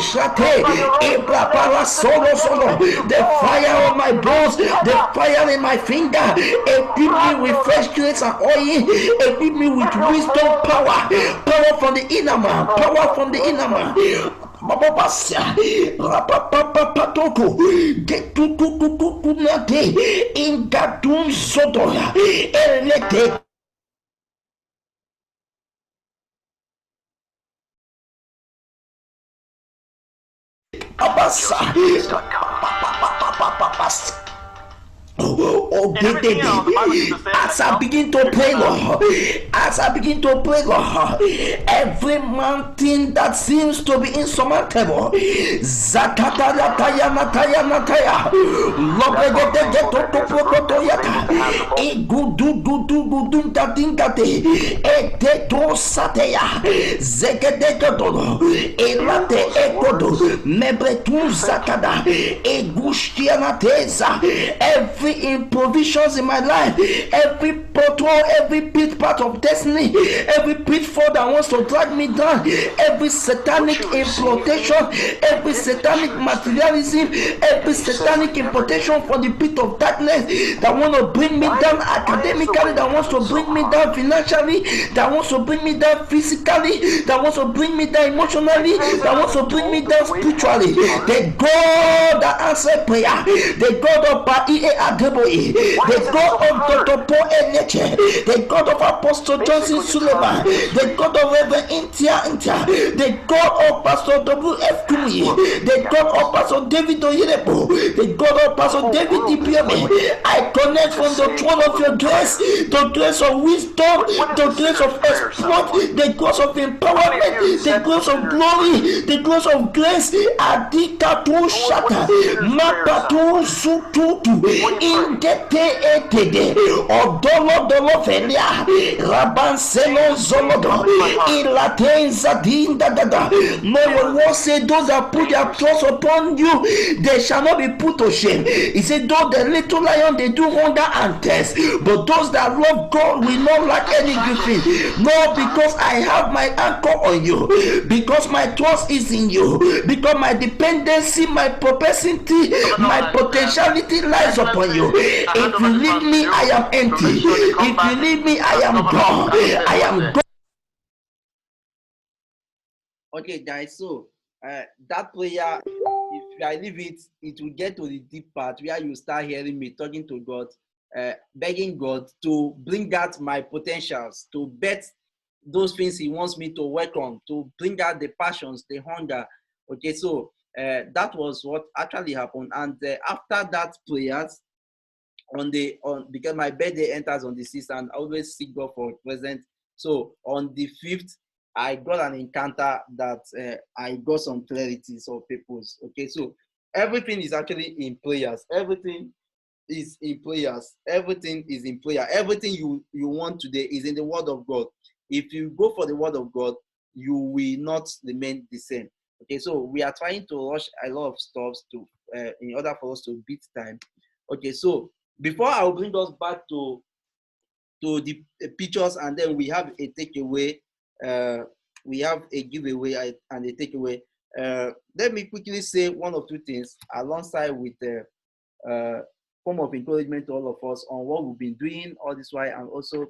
ebrapara solo, the fire of my bones, the fire in my finger, equip me with fresh grace and oil, equip me with wisdom, power from the inner man, Bababasa, rapapapapatoko, getukukukunate, ingadun sodoya, elete. Abasa, as I begin to pray, Lord, every mountain that seems to be insurmountable, Zakataya Nataya, Lobegetoyata, Igudu Tatingate, Eteto Satea, Zegedegodo, Elate Ekodo, Mebretu Zakada, Egustianateza, every improvisions in my life, every portal, every pit part of destiny, every pitfall that wants to drag me down, every satanic imploitation, every satanic materialism, every satanic importation from the pit of darkness that want to bring me down academically, that wants to bring me down financially, that wants to bring me down physically, that wants to bring me down emotionally, that wants to bring me down spiritually. The God that answers prayer, the God of Adeboye, the God of Dr. Paul Eneche, the God of Apostle Johnson Suleiman, the God of Reverend Intia, the God of Pastor W.F. Kumi, the God of Pastor David Oyedepo, the God of Pastor David Ipiame. I connect from the throne of your grace, the grace of wisdom, the grace of exploit, the grace of empowerment, the grace of glory, the grace of grace. Adika tu shata, mapatu sututu. indete etede odolo dolo felia raban selo zolodo ilatenza dinda dada. No, your word said those that put their trust upon you, they shall not be put to shame. He said, though the little lion they do hunger and thirst, but those that love God will not lack any good thing. No, because I have my anchor on you, because my trust is in you, because my dependency, my propensity, my potentiality lies upon you. If you leave me, I am empty. If you leave me, I am gone. I am gone. Okay, guys, so that prayer, if I leave it, it will get to the deep part where you start hearing me talking to God, begging God to bring out my potentials, to bet those things He wants me to work on, to bring out the passions, the hunger. Okay, so that was what actually happened. And after that prayers, because my birthday enters on the 6th, and I always seek God for a present. So on the 5th, I got an encounter that I got some clarity of purpose. Okay, so everything is actually in prayers. Everything is in prayers. Everything is in prayer. Everything you want today is in the Word of God. If you go for the Word of God, you will not remain the same. Okay, so we are trying to rush a lot of stuff to in order for us to beat time. Okay, so before I will bring us back to the pictures, and then we have a takeaway. We have a giveaway and a takeaway. Let me quickly say one or two things alongside with the form of encouragement to all of us on what we've been doing all this while, and also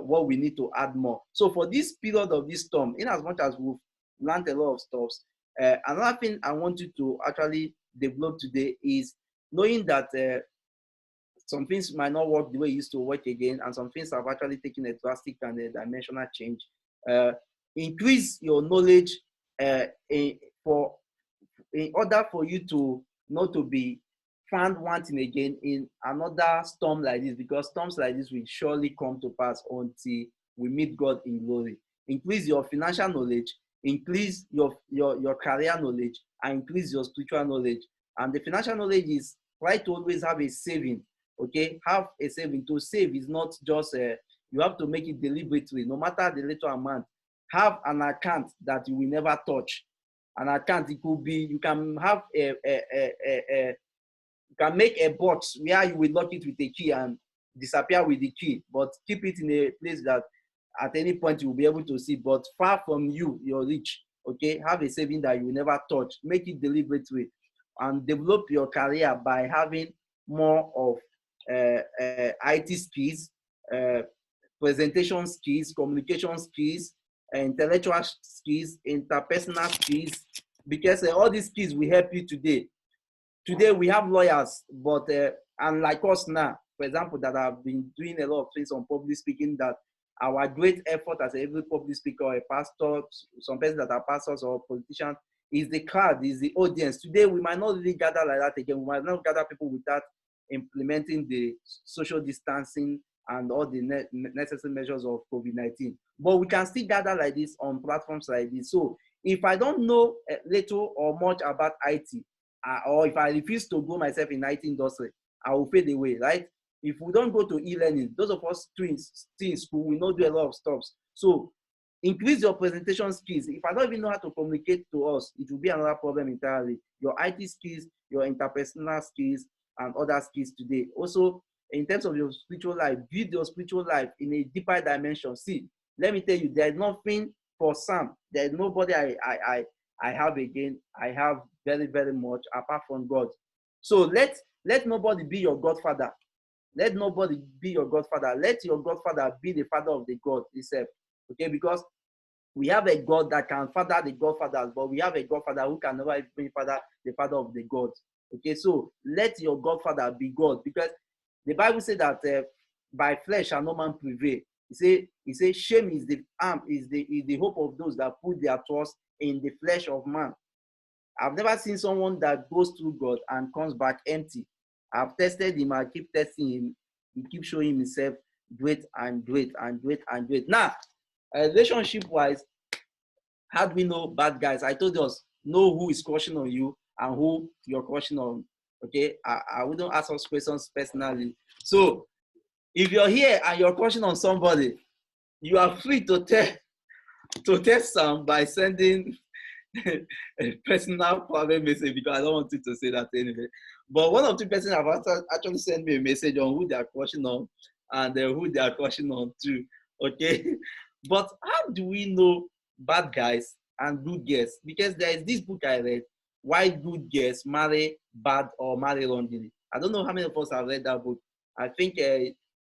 what we need to add more. So for this period of this storm, in as much as we've learned a lot of stuff, another thing I want you to actually develop today is knowing that some things might not work the way it used to work again, and some things have actually taken a drastic and a dimensional change. Increase your knowledge in order for you to not to be found wanting again in another storm like this, because storms like this will surely come to pass until we meet God in glory. Increase your financial knowledge, increase your career knowledge, and increase your spiritual knowledge. And the financial knowledge is try to always have a saving. Okay, have a saving. To save is not just you have to make it deliberately, no matter the little amount. Have an account that you will never touch. An account, it could be, you can have you can make a box where you will lock it with a key and disappear with the key, but keep it in a place that at any point you will be able to see, but far from you, your reach. Okay, have a saving that you will never touch. Make it deliberately, and develop your career by having more of IT skills, presentation skills, communication skills, intellectual skills, interpersonal skills, because all these skills will help you today. Today we have lawyers, but unlike us now, for example, that have been doing a lot of things on public speaking, that our great effort as every public speaker or a pastor, some persons that are pastors or politicians, is the crowd, is the audience. Today we might not really gather like that again. We might not gather people without implementing the social distancing and all the necessary measures of COVID-19. But we can still gather like this on platforms like this. So if I don't know little or much about IT, or if I refuse to go myself in IT industry, I will fade away, right? If we don't go to e-learning, those of us still in school, we not do a lot of stuff. So increase your presentation skills. If I don't even know how to communicate to us, it will be another problem entirely. Your IT skills, your interpersonal skills, and other skills today. Also, in terms of your spiritual life, build your spiritual life in a deeper dimension. See, let me tell you, there's nothing for some. There's nobody I have again. I have very, very much apart from God. So let nobody be your godfather. Let nobody be your godfather. Let your godfather be the father of the God himself. Okay, because we have a God that can father the godfathers, but we have a godfather who can never be the father of the God. Okay, so let your godfather be God, because the Bible says that by flesh shall no man prevail. He say shame is the hope of those that put their trust in the flesh of man. I've never seen someone that goes through God and comes back empty. I've tested him, I keep testing him, he keeps showing himself great and great and great and great. Now, relationship wise, how do we know bad guys? I told us, know who is crushing on you and who you're crushing on. Okay, I wouldn't ask those questions personally. So if you're here and you're crushing on somebody, you are free to tell Sam by sending a personal private message, because I don't want you to say that anyway. But one or two persons have actually sent me a message on who they are crushing on and who they are crushing on too. Okay, but how do we know bad guys and good girls? Because there is this book I read, Why Good Girls Marry Bad or Marry Wrongly. I don't know how many of us have read that book. I think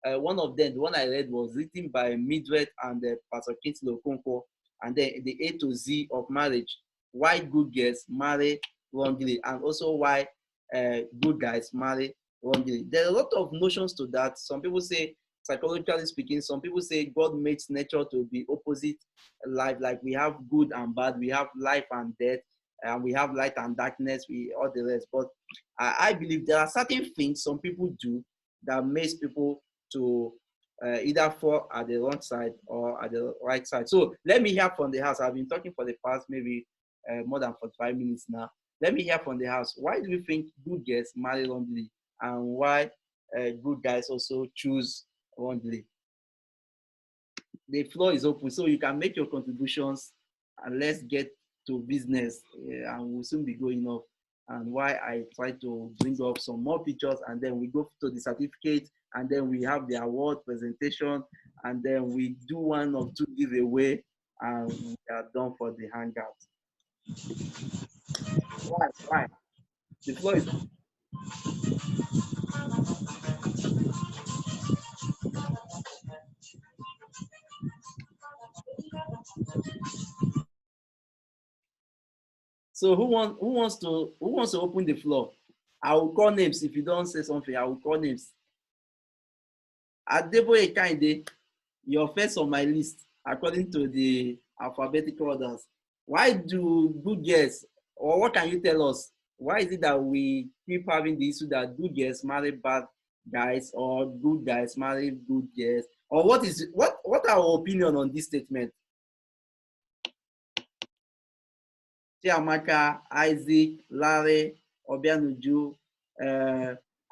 one of them, the one I read, was written by Midred and Pastor Kingsley Okonkwo, and then the A to Z of marriage. Why good girls marry wrongly, and also why good guys marry wrongly. There are a lot of notions to that. Some people say, psychologically speaking, some people say God makes nature to be opposite life. Like we have good and bad, we have life and death, and we have light and darkness, we all the rest. But I believe there are certain things some people do that makes people to either fall at the wrong side or at the right side. So let me hear from the house. I've been talking for the past maybe more than 45 minutes now. Let me hear from the house. Why do you think good girls marry wrongly, and why good guys also choose wrongly? The floor is open, so you can make your contributions, and let's get to business, and we'll soon be going off. And why I try to bring up some more pictures, and then we go to the certificate, and then we have the award presentation, and then we do one or two giveaway, and we are done for the hangout. Why? The floor is open. So who wants to open the floor? I will call names. If you don't say something, I will call names. Adeboye Kainde, you're first on my list according to the alphabetical orders. Why do good girls, or what can you tell us? Why is it that we keep having the issue that good girls marry bad guys, or good guys marry good girls? Or what are our opinion on this statement? Chiamaka, Isaac, Larry, Obianuju,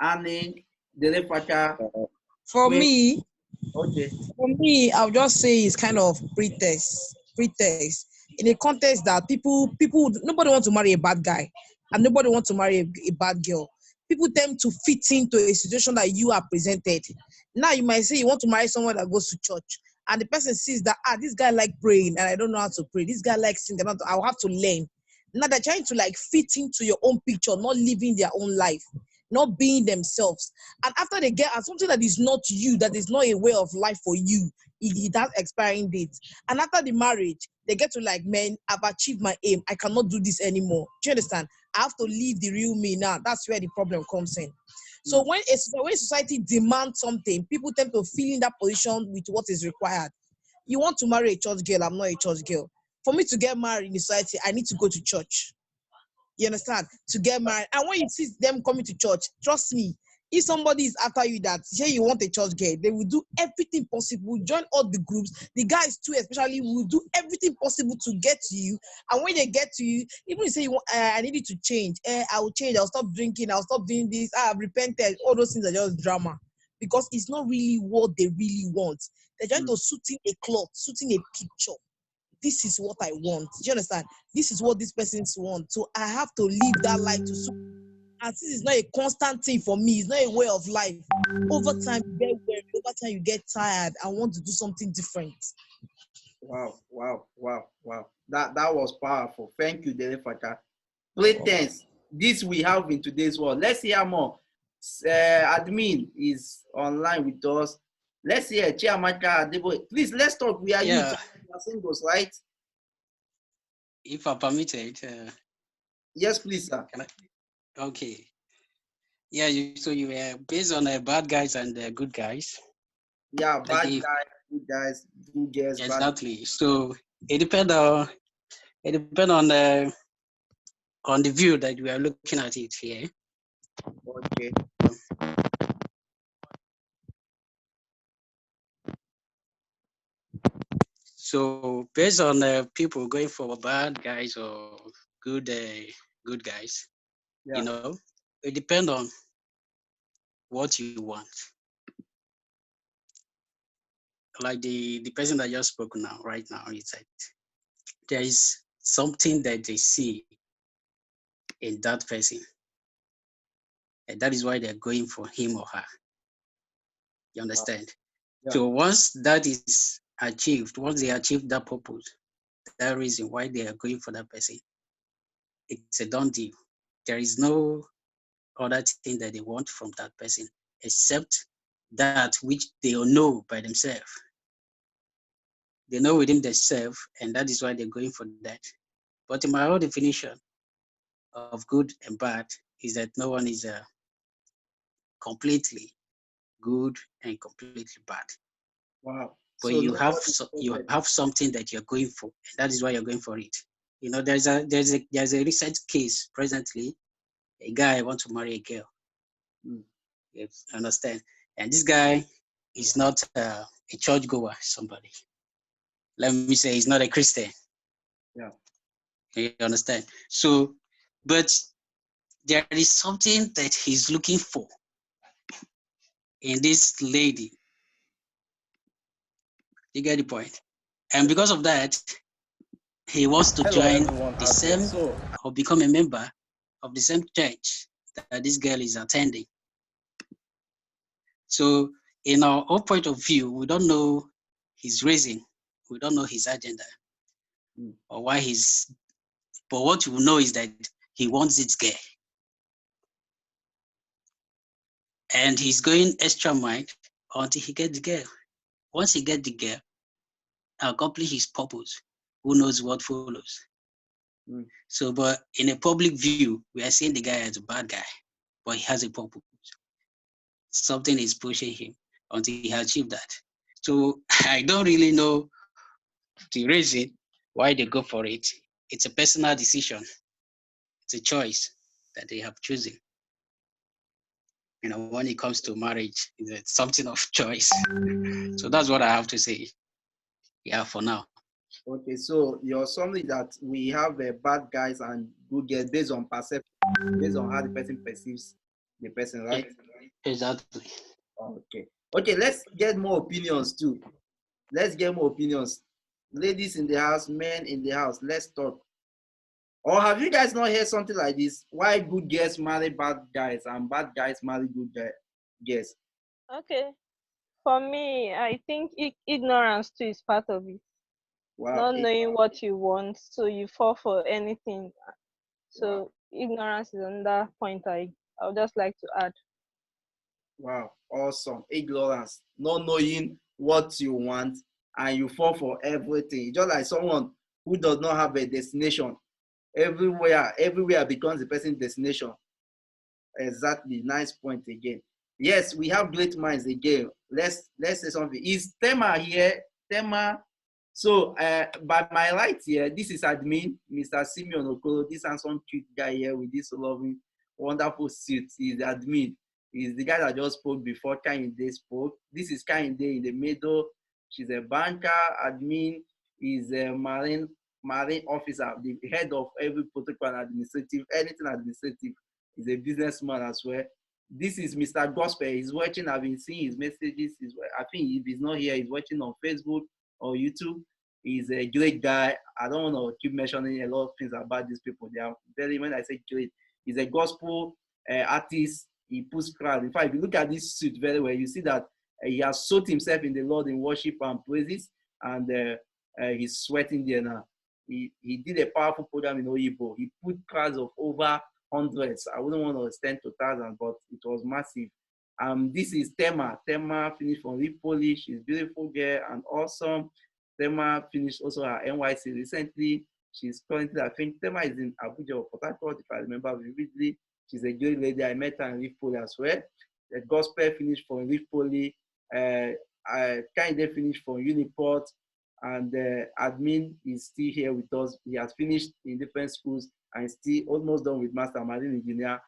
Annie, Delefaka. For me, okay. For me, I'll just say it's kind of pretext. Pretext in a context that nobody wants to marry a bad guy, and nobody wants to marry a bad girl. People tend to fit into a situation that you are presented. Now you might say you want to marry someone that goes to church, and the person sees that this guy like praying and I don't know how to pray. This guy likes singing. I'll have to learn. Now they're trying to like fit into your own picture, not living their own life, not being themselves. And after they get something that is not you, that is not a way of life for you, it has expiring dates. And after the marriage, they get to like, man, I've achieved my aim. I cannot do this anymore. Do you understand? I have to leave the real me now. That's where the problem comes in. So when society demands something, people tend to feel in that position with what is required. You want to marry a church girl, I'm not a church girl. For me to get married in the society, I need to go to church. You understand? To get married. And when you see them coming to church, trust me, if somebody is after you that say you want a church girl, they will do everything possible, join all the groups. The guys too, especially, will do everything possible to get to you. And when they get to you, even if you say you want, I need you to change. I will change. I'll stop drinking. I'll stop doing this. I've repented. All those things are just drama, because it's not really what they really want. They're trying to suit in a cloth, suit in a picture. This is what I want. Do you understand? This is what this person's want. So I have to live that life to suit. And this is not a constant thing for me. It's not a way of life. Over time, you get weary. Over time, you get tired and want to do something different. Wow. That was powerful. Thank you, Delefaka. Pretense. This we have in today's world. Let's hear more. Admin is online with us. Let's hear Chiamaka Adebo. Please, let's talk. We are you singles, right? If I'm permitted. Yes, please, sir. Okay. Yeah, so you were based on bad guys and good guys. Yeah, bad guys, good guys, good girls. Exactly. Bad. So it depends on the view that we are looking at it here. Okay. So based on people going for bad guys or good guys, you know, It depends on what you want. Like the person that just spoke now, right now, is that there is something that they see in that person. And that is why they're going for him or her. You understand? Yeah. So once that is achieved, once they achieve that purpose, that reason why they are going for that person, it's a done deal. There is no other thing that they want from that person except that which they know by themselves. They know within themselves, and that is why they're going for that. But in my own definition of good and bad is that no one is completely good and completely bad. Wow. But So you have nobody you have something that you're going for, and that is why you're going for it. You know, there's a recent case presently. A guy wants to marry a girl. You understand? And this guy is not a church goer. Somebody, let me say, he's not a Christian. Yeah. You understand? So, but there is something that he's looking for in this lady. You get the point? And because of that, he wants to Hello, join everyone the out there. same or become a member of the same church that this girl is attending. So in our own point of view, we don't know his reason, we don't know his agenda, or why but what we know is that he wants this girl. And he's going extra mile until he gets the girl. Once he gets the girl, accomplish his purpose, who knows what follows. So, but in a public view, we are seeing the guy as a bad guy, but he has a purpose. Something is pushing him until he achieved that. So I don't really know the reason why they go for it. It's a personal decision. It's a choice that they have chosen. You know, when it comes to marriage, it's something of choice. So that's what I have to say. Yeah, for now. Okay, so you're something that we have bad guys and good girls based on perception, based on how the person perceives the person, right? Exactly. Okay. Okay, let's get more opinions too. Let's get more opinions. Ladies in the house, men in the house, let's talk. Or have you guys not heard something like this? Why good girls marry bad guys and bad guys marry good girls? Okay. For me, I think ignorance too is part of it. Wow. Not knowing what you want, so you fall for anything. So ignorance is another point I would just like to add. Wow, awesome. Ignorance, not knowing what you want, and you fall for everything. Just like someone who does not have a destination. Everywhere becomes the person's destination. Exactly. Nice point again. Yes, we have great minds again. Let's say something. Is Tema here? Tema. So by my right here, this is admin, Mr. Simeon Okoro. This handsome cute guy here with this loving, wonderful suit. He's the admin. He's the guy that just spoke before Kehinde spoke. This is Kehinde in the middle. She's a banker, admin. He's a marine officer, the head of every protocol and administrative, anything administrative. He's a businessman as well. This is Mr. Gospel. He's watching. I've been seeing his messages. I think if he's not here, he's watching on Facebook or YouTube. He's a great guy. I don't want to keep mentioning a lot of things about these people. They are very, when I say great, he's a gospel artist. He puts crowd. In fact, if you look at this suit very well, you see that he has soaked himself in the Lord in worship and praises, and he's sweating there now. He did a powerful program in Oyibo. He put crowds of over hundreds. I wouldn't want to extend to thousands, but it was massive. This is Tema. Tema finished from Ripoli. She's beautiful girl and awesome. Tema finished also her NYC recently. She's currently, I think Tema is in Abuja or Port Harcourt, if I remember vividly. She's a great lady. I met her in Ripoli as well. The gospel finished from Ripoli. Kehinde finished from Uniport. And admin is still here with us. He has finished in different schools and still almost done with master marine engineer,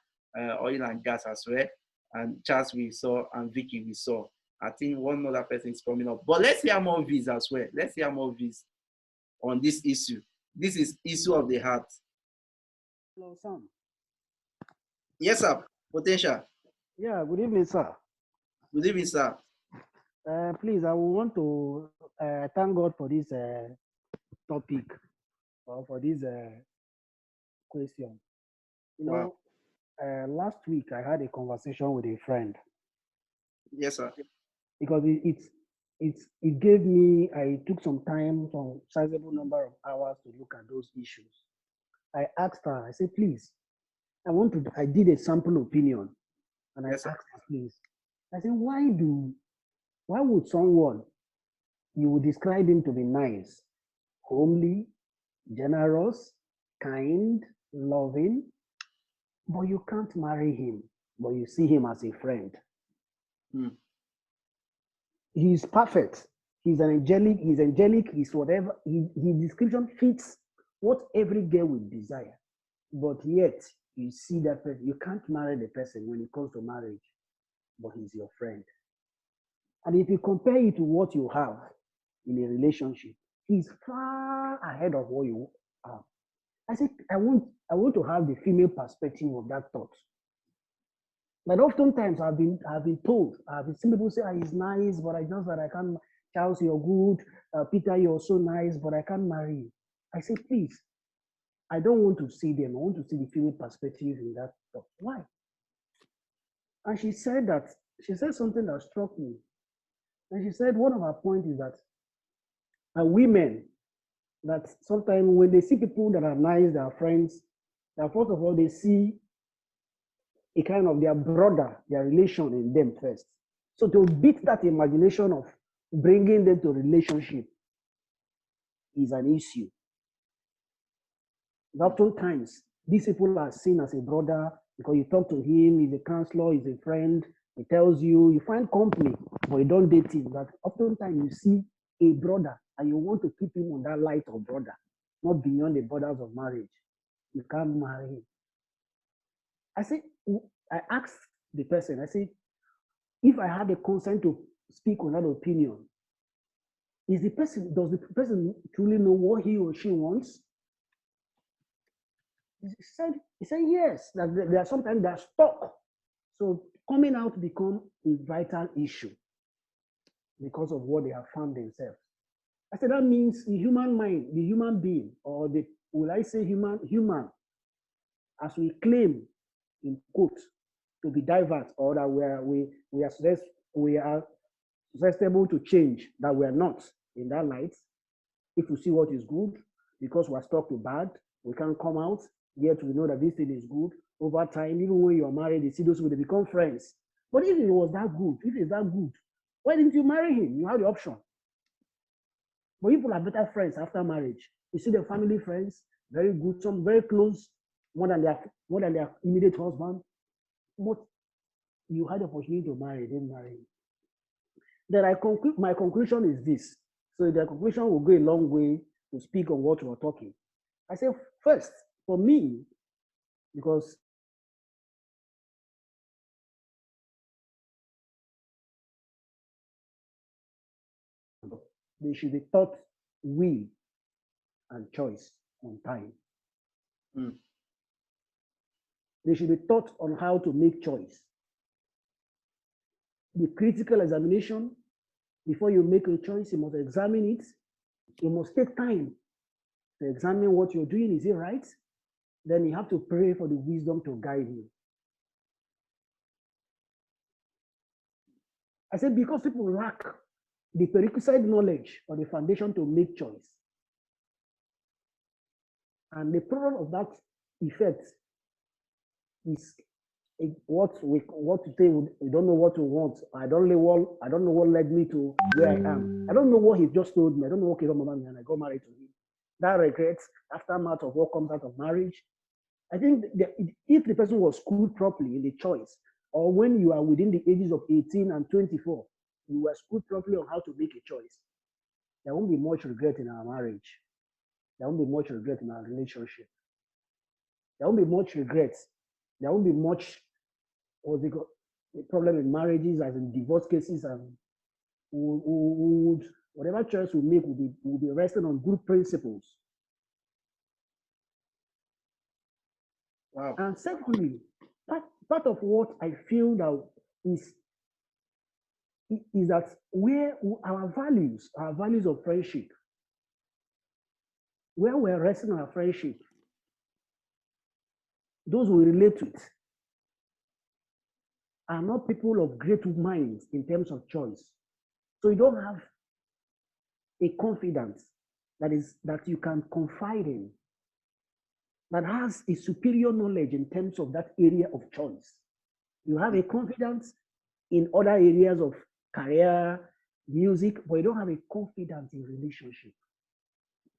oil and gas as well. And Charles we saw and Vicky we saw. I think one other person is coming up. But let's hear more views as well. Let's hear more views on this issue. This is issue of the heart. Hello, Sam. Yes, sir. Potential. Yeah, good evening, sir. Good evening, sir. Please, I want to thank God for this topic or for this question. You Wow. know, last week I had a conversation with a friend Yes, sir. because it gave me, I took some time, some sizable number of hours to look at those issues. I asked her, I said, please, I did a sample opinion and I Yes, sir. asked her, please, I said, why would someone, you would describe him to be nice, homely, generous, kind, loving, but you can't marry him, but you see him as a friend. Hmm. He's perfect. He's angelic, he's whatever. His description fits what every girl would desire. But yet, you see that person, you can't marry the person when it comes to marriage, but he's your friend. And if you compare it to what you have in a relationship, he's far ahead of what you have. I said, I want to have the female perspective of that thought. But oftentimes I've been told, I've seen people say, he's nice, but I just that I can't. Charles, you're good. Peter, you're so nice, but I can't marry you. I say, please, I don't want to see them. I want to see the female perspective in that thought. Why? And she said something that struck me. And she said one of her points is that women, that sometimes when they see people that are nice, their friends, that first of all, they see a kind of their brother, their relation in them first. So to beat that imagination of bringing them to relationship is an issue. Oftentimes, these people are seen as a brother because you talk to him, he's a counselor, he's a friend, he tells you, you find company, but you don't date him. That oftentimes you see a brother and you want to keep him on that light of brother, not beyond the borders of marriage. You can't marry him. I asked the person, I said, if I had the consent to speak on that opinion, does the person truly know what he or she wants? He said yes, that there are sometimes they're stuck. So coming out become a vital issue because of what they have found themselves. I said that means the human mind, the human being, or will I say human, as we claim in quote to be diverse, or that we are susceptible to change, that we are not in that light. If we see what is good, because we're stuck to bad, we can't come out, yet we know that this thing is good. Over time, even when you're married, you see those people, they become friends. But if it was that good, if it's that good, why didn't you marry him? You have the option. But people are better friends after marriage. You see the family friends, very good, some very close, more than their immediate husband. But you had the opportunity to marry, didn't marry him. Then my conclusion is this. So the conclusion will go a long way to speak on what we're talking. I say first, for me, because they should be taught will and choice on time. Mm. They should be taught on how to make choice. The critical examination, before you make a choice, you must examine it. You must take time to examine what you're doing. Is it right? Then you have to pray for the wisdom to guide you. I said, because people lack the prerequisite knowledge or the foundation to make choice. And the problem of that effect is what to say, we don't know what we want. I don't know what led me to where I am. I don't know what he just told me. I don't know what came about me and I got married to him. That regrets, aftermath of what comes out of marriage. I think that if the person was schooled properly in the choice, or when you are within the ages of 18 and 24, you were schooled properly on how to make a choice, there won't be much regret in our marriage. There won't be much regret in our relationship. There won't be much regret. There won't be much the problem in marriages, as in divorce cases, and whatever choice we make will be resting on good principles. Wow. And secondly, part of what I feel that is that where our values of friendship, where we're resting our friendship, those we relate with are not people of great minds in terms of choice. So you don't have a confidence that you can confide in, that has a superior knowledge in terms of that area of choice. You have a confidence in other areas of career, music, but you don't have a confidence in relationship,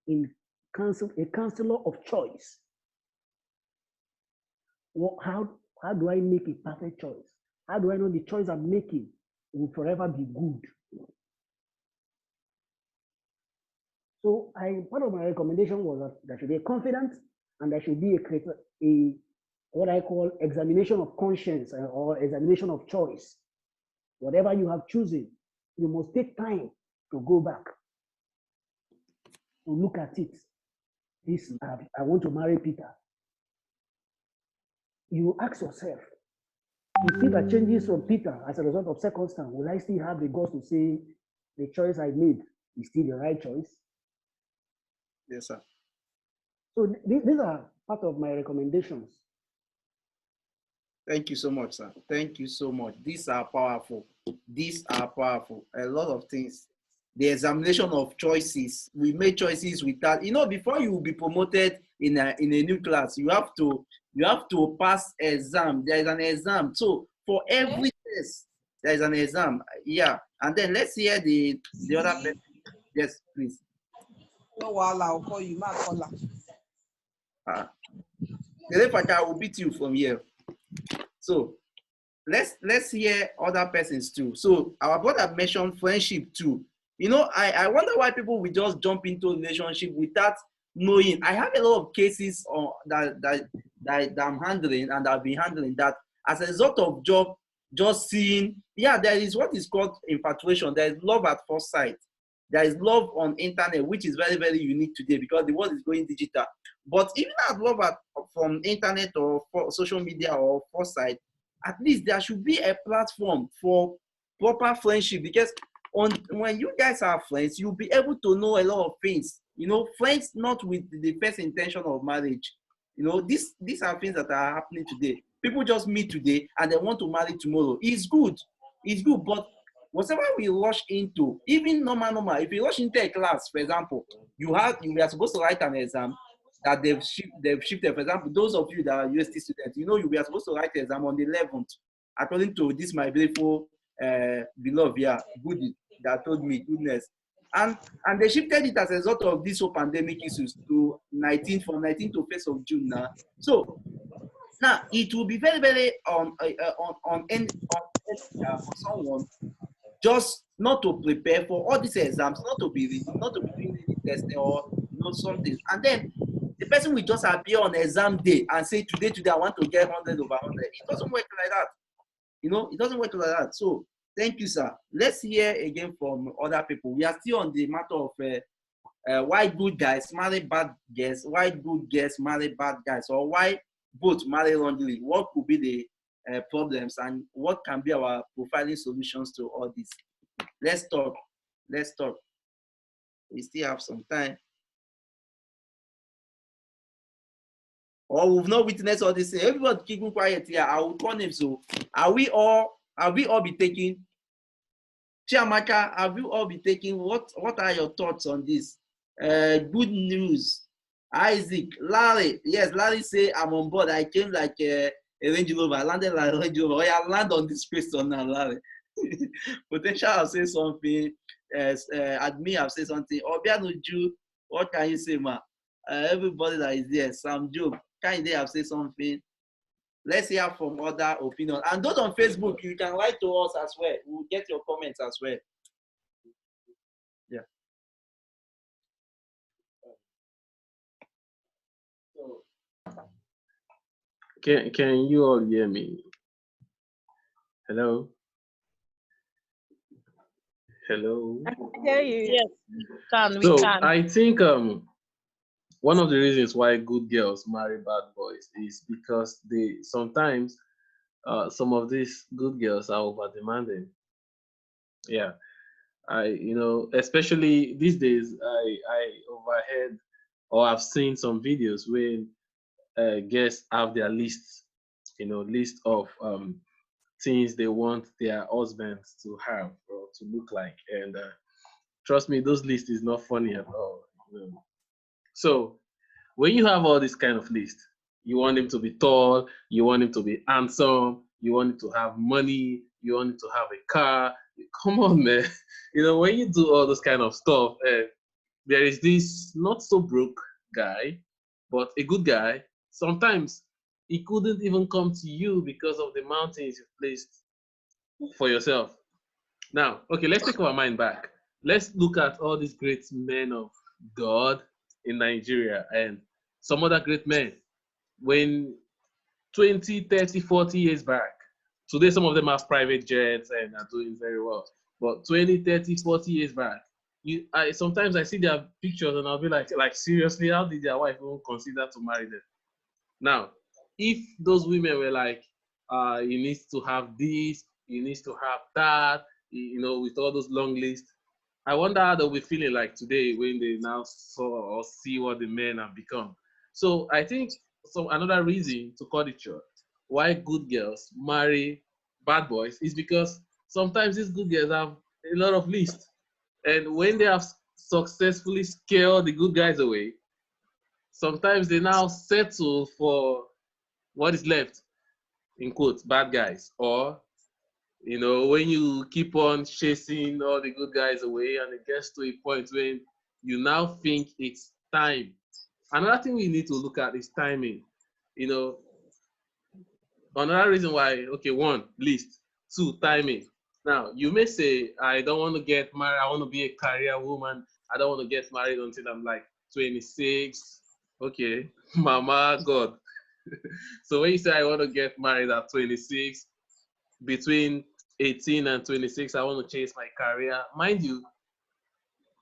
in a counselor of choice. How do I make a perfect choice? How do I know the choice I'm making will forever be good? So part of my recommendation was that there should be a confidence, and there should be a what I call examination of conscience or examination of choice. Whatever you have chosen, you must take time to go back, to look at it. I want to marry Peter. You ask yourself, if Peter changes from Peter as a result of circumstance, will I still have the guts to say the choice I made is still the right choice? Yes, sir. So these are part of my recommendations. Thank you so much, sir. Thank you so much. These are powerful. These are powerful. A lot of things. The examination of choices. We made choices without, before you will be promoted in a new class, you have to pass exam. There is an exam. So for every test, there is an exam. Yeah. And then let's hear the other person. Yes, please. No, I'll call you. Ma, call her. I will beat you from here. So let's hear other persons too. So our brother mentioned friendship too. I wonder why people will just jump into a relationship without knowing. I have a lot of cases that I'm handling, and I've been handling, that as a result of just seeing, there is what is called infatuation. There is love at first sight. There is love on internet, which is very, very unique today because the world is going digital. But even as love from internet or social media or foresight, at least there should be a platform for proper friendship, because when you guys are friends, you'll be able to know a lot of things. Friends not with the first intention of marriage. These are things that are happening today. People just meet today and they want to marry tomorrow. It's good, but whatever we rush into, even normal, if you rush into a class, for example, you are supposed to write an exam that they've shifted. For example, those of you that are UST students, you are supposed to write the exam on the 11th, according to this my beautiful beloved Goody that told me, goodness. And they shifted it as a result of this whole pandemic issues to from 19th to 1st of June now. So now it will be very, very on for someone just not to prepare for all these exams, not to be reading, not to be doing any testing or something. And then the person will just appear on exam day and say, today I want to get 100 over 100. It doesn't work like that. It doesn't work like that. So thank you, sir. Let's hear again from other people. We are still on the matter of why good guys marry bad girls, why good girls marry bad guys, or why both marry wrongly. What could be the problems, and what can be our profiling solutions to all this? Let's talk. We still have some time. Or we've not witnessed all this. Everybody keeping quiet here. I will call names. So have we all be taking? Chiamaka, have you all be taking? What are your thoughts on this? Good news. Isaac, Larry. Yes, Larry say I'm on board. I came like a Range Rover. I landed like a Range Rover. I land on this question now, Larry. Potential, I'll say something. Admin, I'll say something. Obianuju, what can you say, ma? Everybody that is there, Sam Job, can they have say something? Let's hear from other opinions. And those on Facebook, you can write to us as well. We'll get your comments as well. Yeah. Can you all hear me? Hello? Hello? I can hear you. Yes, we can. I think one of the reasons why good girls marry bad boys is because they sometimes some of these good girls are over demanding. Yeah, especially these days, I overheard or I've seen some videos where guests have their lists, list of things they want their husbands to have or to look like, and trust me, those lists is not funny at all. So when you have all this kind of list, you want him to be tall, you want him to be handsome, you want him to have money, you want him to have a car. Come on, man. When you do all those kind of stuff, there is this not so broke guy, but a good guy. Sometimes he couldn't even come to you because of the mountains you placed for yourself. Now, okay, let's take our mind back. Let's look at all these great men of God in Nigeria and some other great men. When 20, 30, 40 years back, today some of them have private jets and are doing very well. But 20, 30, 40 years back, sometimes I see their pictures and I'll be like seriously, how did their wife even consider to marry them? Now, if those women were like, you need to have this, you need to have that, with all those long lists, I wonder how they'll be feeling like today when they now saw or see what the men have become. So I think another reason, to cut it short, why good girls marry bad boys is because sometimes these good girls have a lot of lists. And when they have successfully scared the good guys away, sometimes they now settle for what is left, in quotes, bad guys. Or, when you keep on chasing all the good guys away and it gets to a point when you now think it's time. Another thing we need to look at is timing. Another reason why, okay, one, list. Two, timing. Now, you may say, I don't want to get married. I want to be a career woman. I don't want to get married until I'm like 26. Okay, mama, God. So when you say I want to get married at 26, between 18 and 26, I want to chase my career. Mind you,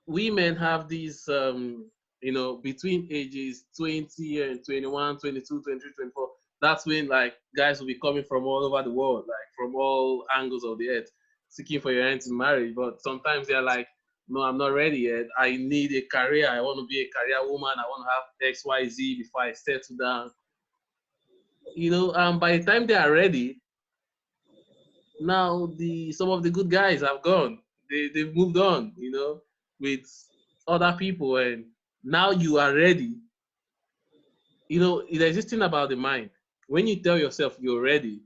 women have these, between ages 20 and 21, 22, 23, 24. That's when like guys will be coming from all over the world, like from all angles of the earth, seeking for your hand in marriage. But sometimes they're like, no, I'm not ready yet. I need a career. I want to be a career woman. I want to have X, Y, Z before I settle down. By the time they are ready, now some of the good guys have gone. They've moved on, with other people, and now you are ready. There's this thing about the mind. When you tell yourself you're ready,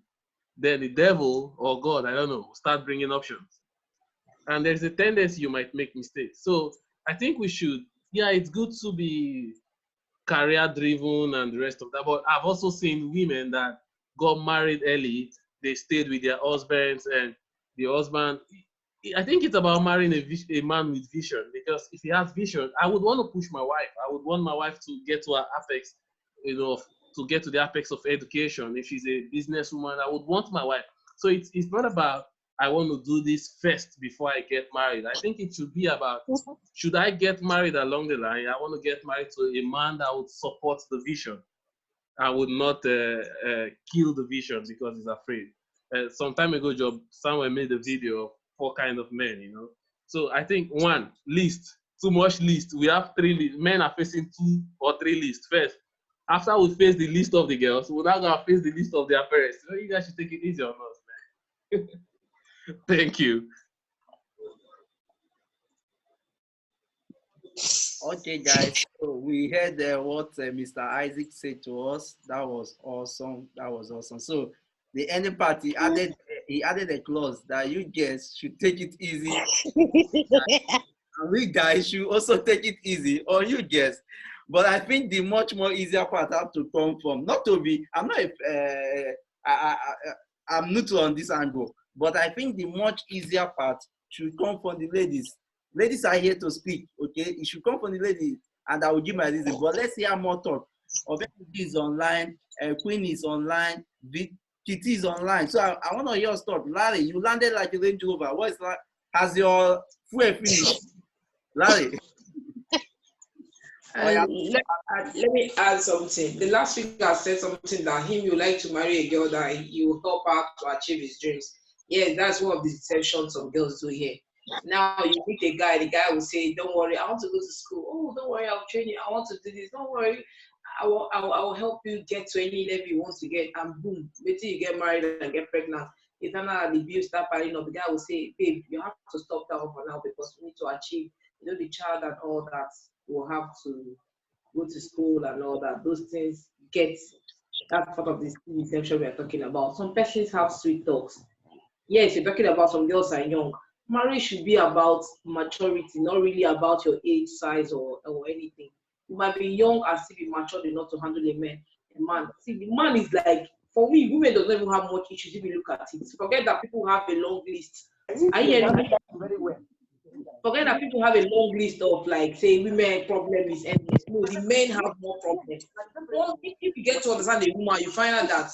then the devil or God, I don't know, start bringing options. And there's a tendency you might make mistakes. So I think we should, it's good to be career driven and the rest of that. But I've also seen women that got married early. They stayed with their husbands, and the husband, I think it's about marrying a man with vision, because if he has vision, I would want to push my wife. I would want my wife to get to her apex, to get to the apex of education. If she's a businesswoman, I would want my wife. So it's not about, I want to do this first before I get married. I think it should be about, should I get married along the line? I want to get married to a man that would support the vision. I would not kill the vision because he's afraid. Some time ago, someone made a video of 4 kinds of men, So I think, one, list, too much list. We have 3 lists. Men are facing 2 or 3 lists first. After we face the list of the girls, we're now going to face the list of their parents. You guys should take it easy on us, man. Thank you. Okay, guys. So we heard what Mr. Isaac said to us. That was awesome. That was awesome. So the ending part, he added a clause that you guys should take it easy. And we guys should also take it easy on you guys. But I think the much more easier part have to come from, not to be, I'm not, I'm neutral on this angle, but I think the much easier part should come from the ladies. Ladies are here to speak, okay? It should come from the ladies, and I will give my reason. But let's hear more talk. Obviously, is online, Queen is online, Kitty is online. So I want to hear your stuff. Larry, you landed like a Range Rover. What is that? Has your fuel finished? Larry. Let me add something. The last speaker said something that him you like to marry a girl that you will help her to achieve his dreams. Yeah, that's one of the deceptions some girls do here. Now you meet a guy, the guy will say, "Don't worry, I want to go to school. Oh, don't worry, I'll train you. I want to do this. Don't worry, I will help you get to any level you want to get." And boom, wait till you get married and get pregnant. If not, the bills start piling up. The guy will say, "Babe, you have to stop that for now because we need to achieve, the child and all that. Will have to go to school and all that." Those things get, that's part of this deception we are talking about. Some persons have sweet talks. Yes, you're talking about some girls are young. Marriage should be about maturity, not really about your age, size, or anything. You might be young and still be matured enough to handle a man. See, the man is like, for me, women don't even have much issues if you look at it. Forget that people have a long list. Are you hearing me? Very well. Forget that people have a long list of, like, say, women problem is endless. No, the men have more problems. Well, if you get to understand the woman, you find out that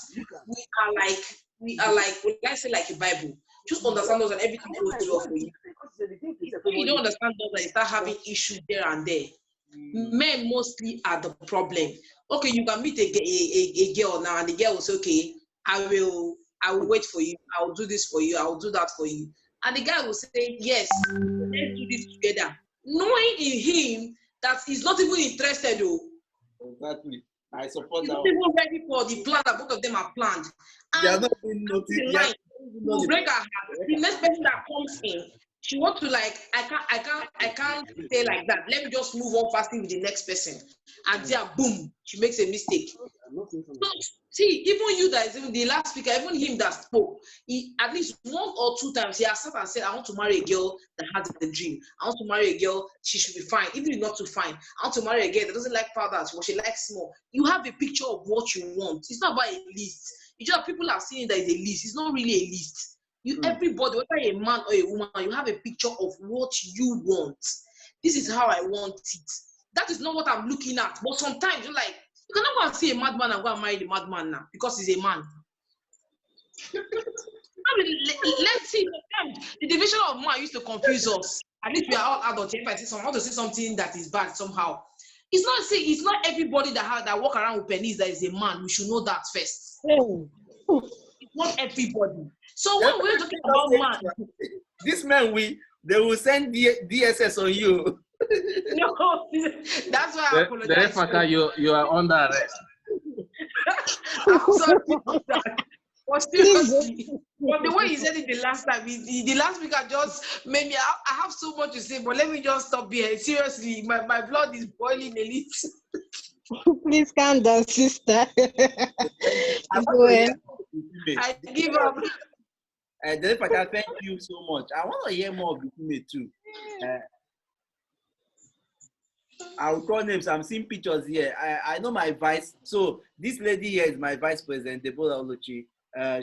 we are like, let's say, like a Bible. Just understand us and everything goes well for you. If you don't understand us and you start having issues there and there, men mostly are the problem. Okay, you can meet a girl now and the girl will say, "Okay, I will wait for you. I will do this for you. I will do that for you." And the guy will say, "Yes, let's do this together." Knowing in him that he's not even interested though. Exactly. I support He's that. not even ready for the plan that both of them are planned. And will break her heart. The next person that comes in, she wants to, like, I can't stay like that. Let me just move on fastly with the next person. And there, boom, she makes a mistake. So, see, even you that is even the last speaker, even him that spoke, he at least 1 or 2 times he has sat and said, "I want to marry a girl that has a dream. I want to marry a girl, she should be fine, even if not too fine. I want to marry a girl that doesn't like powders, but she likes small." You have a picture of what you want. It's not about a list. You just, people are seeing that it's a list. It's not really a list. Everybody, whether a man or a woman, you have a picture of what you want. This is how I want it. That is not what I'm looking at. But sometimes you're like, you cannot go and see a madman and go and marry the madman now because he's a man. Let's see. The division of man used to confuse us. At least we are all adults. If I want to see something that is bad somehow, it's not everybody that walk around with pennies that is a man. We should know that first. It's not everybody. So when we're talking about man, this man, they will send DSS on you. No, that's why I apologize. The you are under arrest. I'm sorry about that. But seriously, but the way he said it the last time, the last week I just made me, I have so much to say, but let me just stop here. Seriously, my blood is boiling a little. Please calm down, sister. I give up. Delefaka, thank you so much. I want to hear more of the too. I'll call names. I'm seeing pictures here. I know my vice. So this lady here is my vice president, Deborah Oluchi.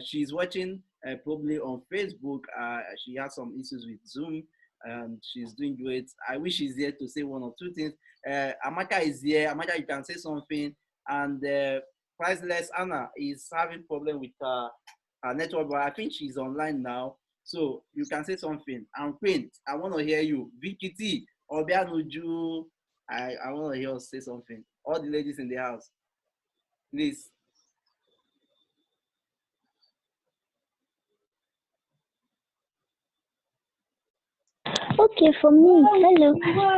She's watching probably on Facebook. She has some issues with Zoom, and she's doing great. I wish she's here to say 1 or 2 things. Amaka is here. Amaka, you can say something. And Priceless Anna is having problem with her network, but I think she's online now. So you can say something. And Queen, I want to hear you. Vicky T, Obianuju, I want to hear us say something. All the ladies in the house, please. Okay, for me, hello,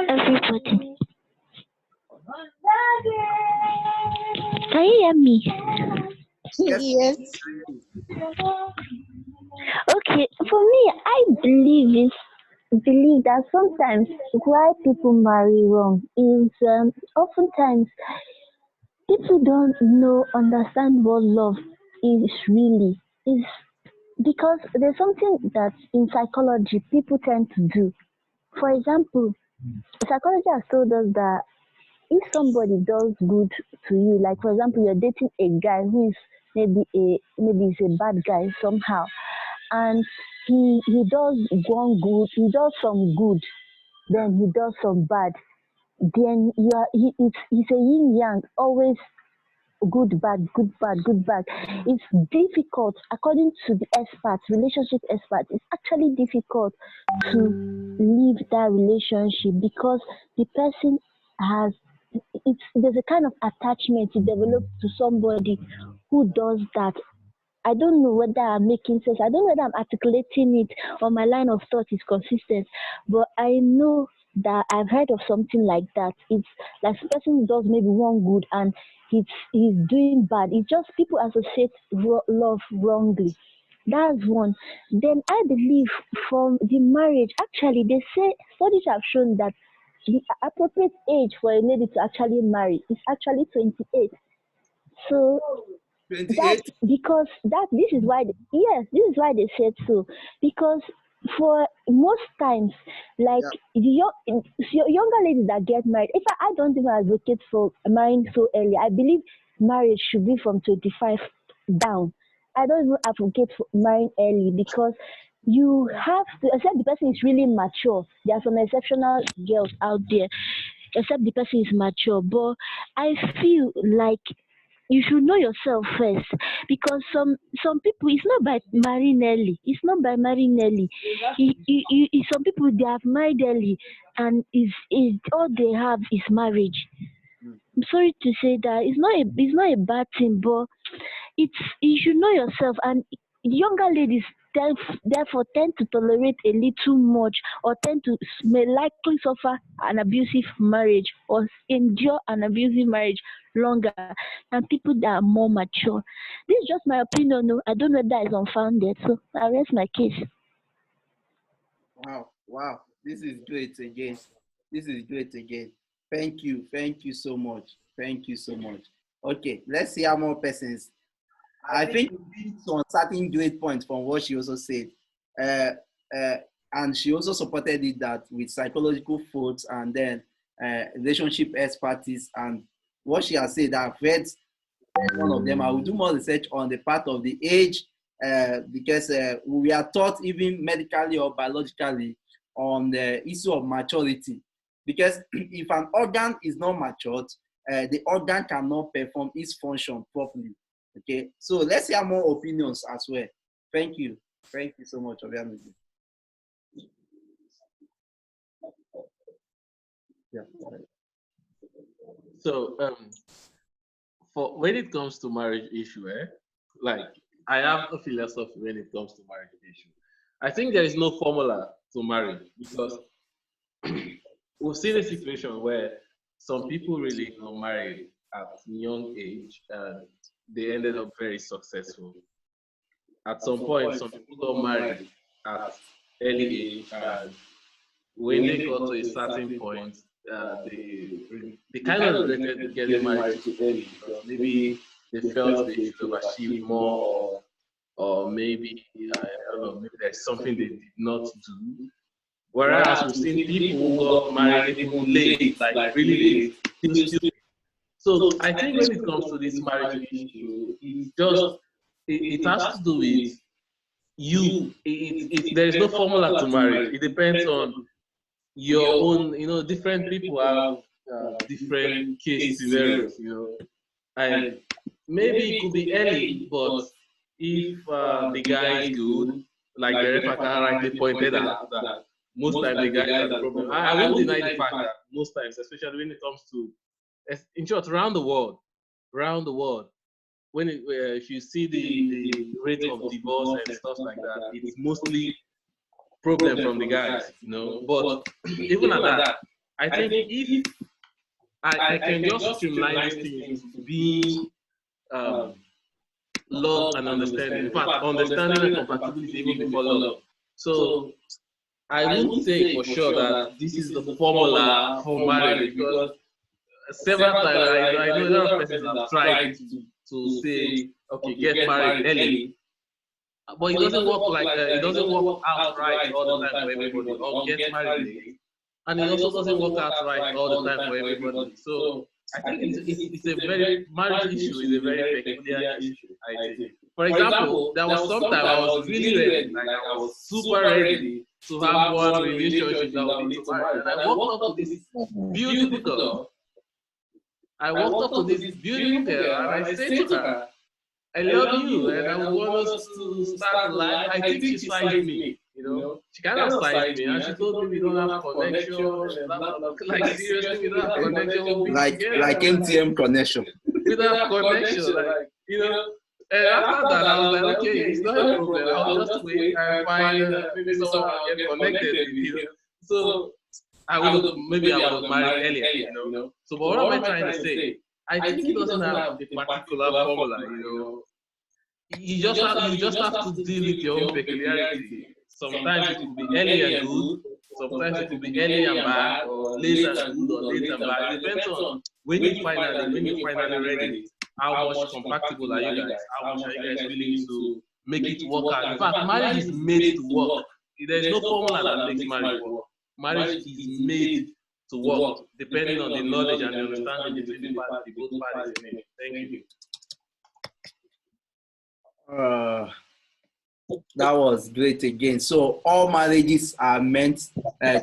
everybody. Can you hear me? Yes. Okay, for me, I believe that sometimes why people marry wrong is oftentimes people don't understand what love is really. Is because there's something that in psychology people tend to do. For example, psychology has told us that if somebody does good to you, like for example, you're dating a guy who is maybe he's a bad guy somehow, and he does one good, he does some good, then he does some bad, then he's a yin yang, always good bad, good bad, good bad. It's difficult, according to the experts, relationship experts. It's actually difficult to leave that relationship because the person has there's a kind of attachment you develop to somebody who does that. I don't know whether I'm making sense. I don't know whether I'm articulating it or my line of thought is consistent, but I know that I've heard of something like that. It's like the person does maybe one good and he's doing bad. It's just people associate love wrongly. That's one. Then I believe from the marriage, actually, they say studies have shown that the appropriate age for a lady to actually marry is actually 28. So that's 28. because that this is why yes, this is why they said so. Because for most times, like Yeah. younger ladies that get married, if I don't even advocate for marrying so early. I believe marriage should be from 25 down. I don't even advocate for marrying early because you have to, except the person is really mature. There are some exceptional girls out there, except the person is mature. But I feel like you should know yourself first because some people it's not by marrying early. It's not by marrying early. Some people they have married early and is all they have is marriage. Mm. I'm sorry to say that it's not a bad thing, but it's you should know yourself and younger ladies therefore tend to tolerate a little much or tend to may likely suffer an abusive marriage or endure an abusive marriage longer than people that are more mature. This is just my opinion. No, I don't know if that is unfounded, so I rest my case. Wow, wow. This is great again. This is great again. Thank you so much. Thank you so much. Okay, let's see how more persons. I think we did some certain great points from what she also said. Uh, uh, and she also supported it that with psychological folks and then relationship expertise. And what she has said, I've read one of them. I will do more research on the part of the age because we are taught even medically or biologically on the issue of maturity. Because if an organ is not matured, the organ cannot perform its function properly. Okay, so let's hear more opinions as well. Thank you so much, Obianuju. Yeah. So for when it comes to marriage issue, like I have a philosophy when it comes to marriage issue. I think there is no formula to marriage because we've seen a situation where some people really got married at young age and they ended up very successful. At some point, some people got married at early age, and when they got to a certain point, they kind of regretted getting married too early because maybe they felt they should have achieved more, or maybe I don't know, maybe there's something they did not do. Whereas we've seen people who got married even late, like really late. So I think when it comes to this marriage issue, it has to do with you. There is no formula to marriage. It depends on your own. Different people have different case scenarios. And maybe it could be early, but if the guy is good, like the referee rightly pointed out, that most times the guys are the problem. I won't deny the fact that most times, especially when it comes to, in short, around the world, if you see the rate of divorce and stuff like that, it's mostly problem from the guys, But even at that, I think if I can just streamline these things to being love and understanding. In fact, understanding and compatibility even before love. So I won't say for sure that this is the formula for marriage because several times I know a lot of persons have tried to say, okay, get married early, but it doesn't work it doesn't work out right all the time for everybody, or get married late, and it also doesn't work out right all the time for everybody. So I think it's a very marriage issue is a very peculiar issue. I think. For example, there was some time I was really ready, like I was super ready to have one relationship that would lead to marriage, and I walked up to this beautiful girl. I walked up to this beautiful girl and I said to her, I love you and I want us to start life. I think she sized me, She kind of sized me and she told me we don't have connection and blah blah blah. Like seriously, we don't have connection. We'll be together. Like MTM connection. We don't have connection, And after that, I was like, okay, it's not a problem. I'll just wait and find maybe someone I'll get connected with. So I would have married earlier. So, but what am I trying to say? I think it doesn't have a particular formula. You just have to deal with your own peculiarity. Sometimes it could be early and good. Sometimes it could be early and bad, or late and good, or late and bad. It depends on when you finally ready. How much compatible are you guys? How much are you guys willing to make it work out? In fact, marriage is made to work. There's no formula that makes marriage work. Marriage is made to work, depending on the knowledge and the understanding between both parties in it. Thank you. That was great again. So all marriages are meant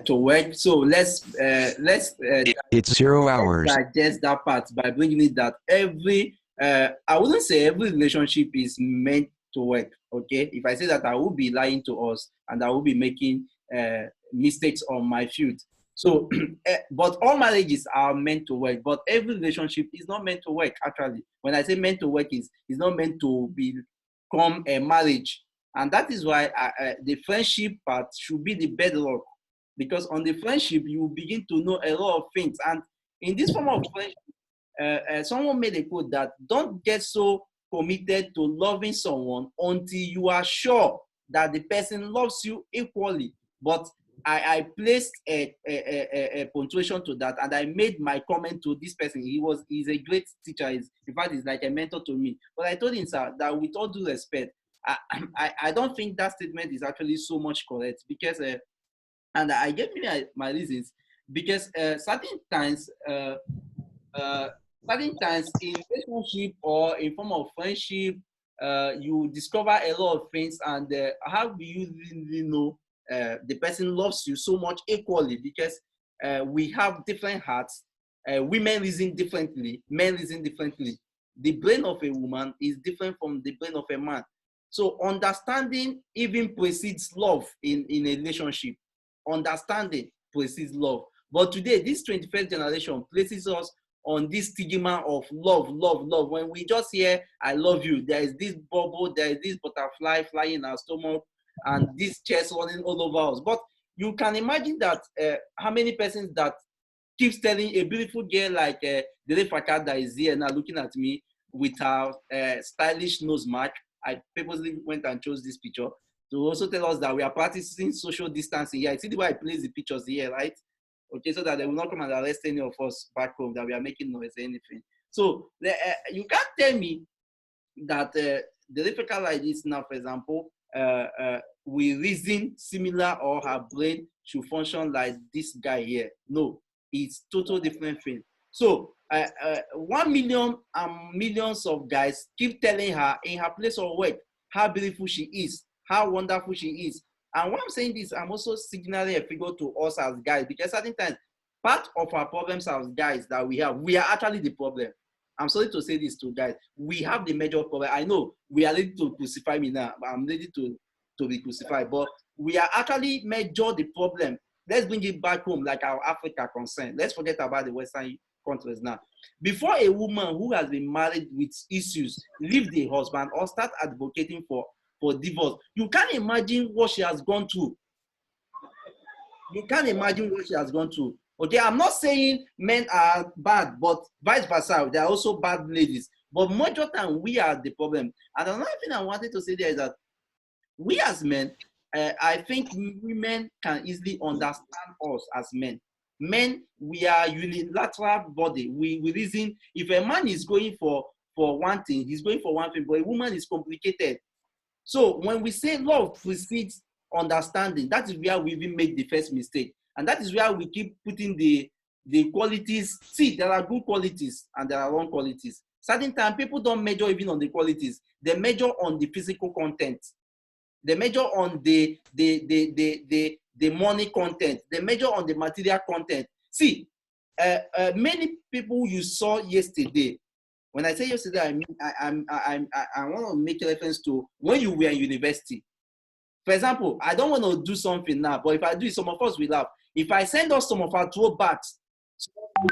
to work. So let's it's 0 hours. digest that part by bringing it that I wouldn't say every relationship is meant to work. Okay, if I say that, I will be lying to us and I will be making mistakes on my field. So, but all marriages are meant to work. But every relationship is not meant to work. Actually, when I say meant to work, is not meant to become a marriage. And that is why the friendship part should be the bedrock, because on the friendship, you begin to know a lot of things. And in this form of friendship, someone made a quote that don't get so committed to loving someone until you are sure that the person loves you equally. But I placed a punctuation to that, and I made my comment to this person. He's a great teacher. In fact, he's like a mentor to me. But I told him, sir, that with all due respect, I don't think that statement is actually so much correct, because and I gave me my reasons, because certain times in relationship or in form of friendship, you discover a lot of things, and how do you really know the person loves you so much equally? Because we have different hearts. Women reason differently, men reason differently. The brain of a woman is different from the brain of a man. So understanding even precedes love in a relationship. Understanding precedes love. But today, this 21st generation places us on this stigma of love. When we just hear, I love you, there is this bubble, there is this butterfly flying in our stomach, and this chest running all over us. But you can imagine that how many persons that keeps telling a beautiful girl like Dele Fakad that is here now looking at me with her stylish nose mark. I purposely went and chose this picture to also tell us that we are practicing social distancing here. I see the way I place the pictures here, right? Okay, so that they will not come and arrest any of us back home that we are making noise or anything. So you can't tell me that the difficult like this now, for example, we reason similar, or her brain should function like this guy here. No, it's total different thing. So 1 million and millions of guys keep telling her in her place of work how beautiful she is, how wonderful she is. And when I'm saying this, I'm also signaling a figure to us as guys, because certain times, part of our problems as guys that we are actually the problem. I'm sorry to say this to guys. We have the major problem. I know we are ready to crucify me now. I'm ready to be crucified, but we are actually major the problem. Let's bring it back home, like our Africa concern. Let's forget about the Western countries now. Before a woman who has been married with issues leave the husband or start advocating for divorce, you can't imagine what she has gone through. You can't imagine what she has gone through. Okay, I'm not saying men are bad, but vice versa, there are also bad ladies. But much of the time, we are the problem. And another thing I wanted to say there is that we as men, I think women can easily understand us as men. Men, we are unilateral body. We reason, if a man is going for one thing, he's going for one thing, but a woman is complicated. So when we say love precedes understanding, that is where we even make the first mistake. And that is where we keep putting the qualities. See, there are good qualities and there are wrong qualities. Certain times, people don't measure even on the qualities. They measure on the physical content. They measure on the money content. They measure on the material content. See, many people you saw yesterday. When I say yesterday, I mean I want to make a reference to when you were in university. For example, I don't want to do something now, but if I do it, some of us will laugh. If I send us some of our throwbacks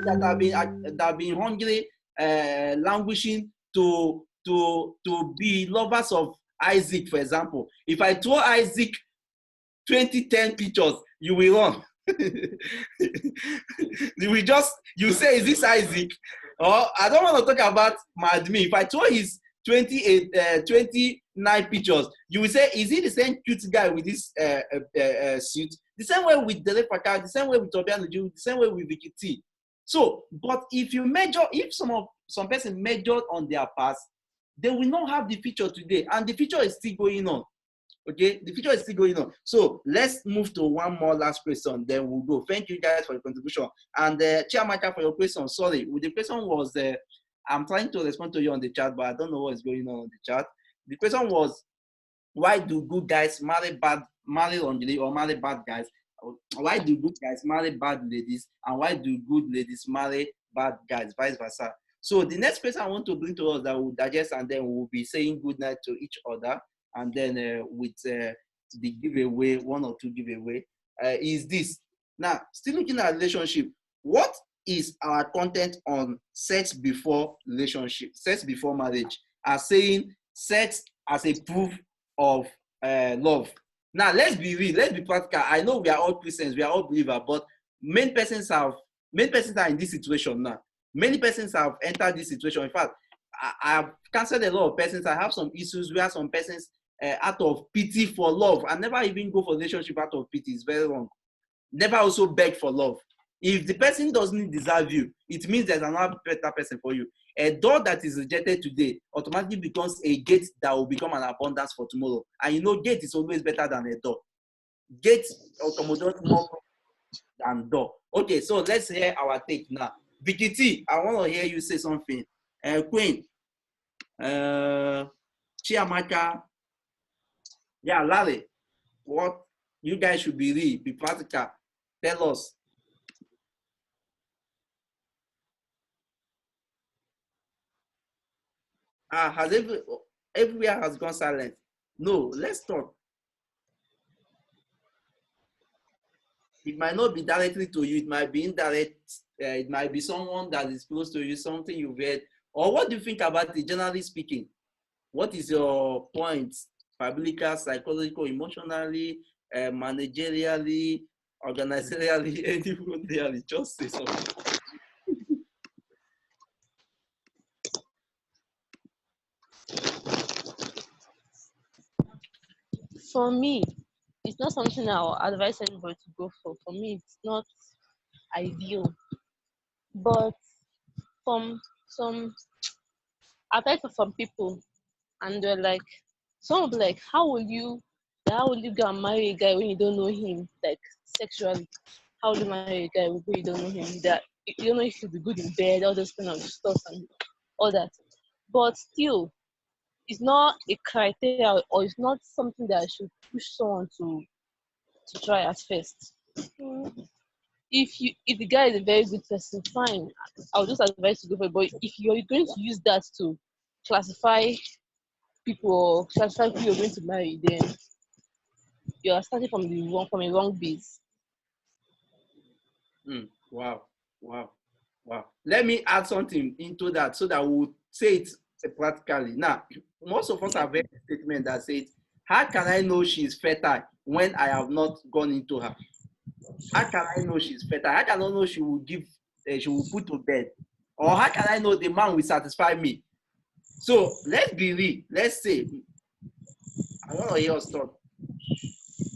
that have been hungry, languishing to be lovers of Isaac, for example. If I throw Isaac 2010 pictures, you will run. You say, is this Isaac? Or I don't want to talk about my admin. If I throw his 29 pictures, you will say, is he the same cute guy with this suit? The same way with Dele Fakar, the same way with Tobiano Ju, the same way with Vicky T. So, but if you measure, if some person measured on their past, they will not have the future today, and the future is still going on. Okay, the future is still going on. So let's move to one more last question, then we'll go. Thank you guys for your contribution. And Chiamaka, for your question, sorry, the question was, I'm trying to respond to you on the chat, but I don't know what's going on the chat. The question was, why do good guys marry lingerie or marry bad guys? Why do good guys marry bad ladies, and why do good ladies marry bad guys, vice versa? So the next person I want to bring to us that we'll digest, and then we'll be saying good night to each other, and then with the giveaway, one or two giveaway, is this. Now, still looking at relationship, what is our content on sex before relationship, sex before marriage, as saying sex as a proof of love? Now, let's be real, let's be practical. I know we are all Christians, we are all believers, but many persons are in this situation now. Many persons have entered this situation. In fact, I have counseled a lot of persons. I have some issues where some persons, out of pity for love, and never even go for relationship out of pity. It's very wrong. Never also beg for love. If the person doesn't deserve you, it means there's another better person for you. A door that is rejected today automatically becomes a gate that will become an abundance for tomorrow. And you know, gate is always better than a door. Gate accommodates more than door. Okay, so let's hear our take now. Vicky T, I want to hear you say something. Queen, Chiamaka, yeah, Larry, what you guys should be real, be practical. Tell us. Has everywhere has gone silent? No, let's talk. It might not be directly to you, it might be indirect, it might be someone that is close to you, something you've read. Or what do you think about it, generally speaking? What is your point? Biblical, psychological, emotionally, managerially, organizationally, anywhere, just say something. For me, it's not something I'll advise anybody to go for. For me, it's not ideal. But from some, I've heard from some people, and they're like, some will be like, how will you go and marry a guy when you don't know him, like sexually? How will you marry a guy when you don't know him? That you don't know if he'll be good in bed, all those kind of stuff and all that. But still, it's not a criteria, or it's not something that I should push someone to try at first. If the guy is a very good person, fine. I'll just advise to go for it. But if you're going to use that to classify people or classify who you're going to marry, then you're starting from a wrong base. Wow. Let me add something into that so that we'll say it practically. Now, most of us have read a statement that says, how can I know she's fertile when I have not gone into her? How can I know she's fertile? How can I know she will put to bed? Or how can I know the man will satisfy me? So let's be real. Let's say, I want to hear your thought.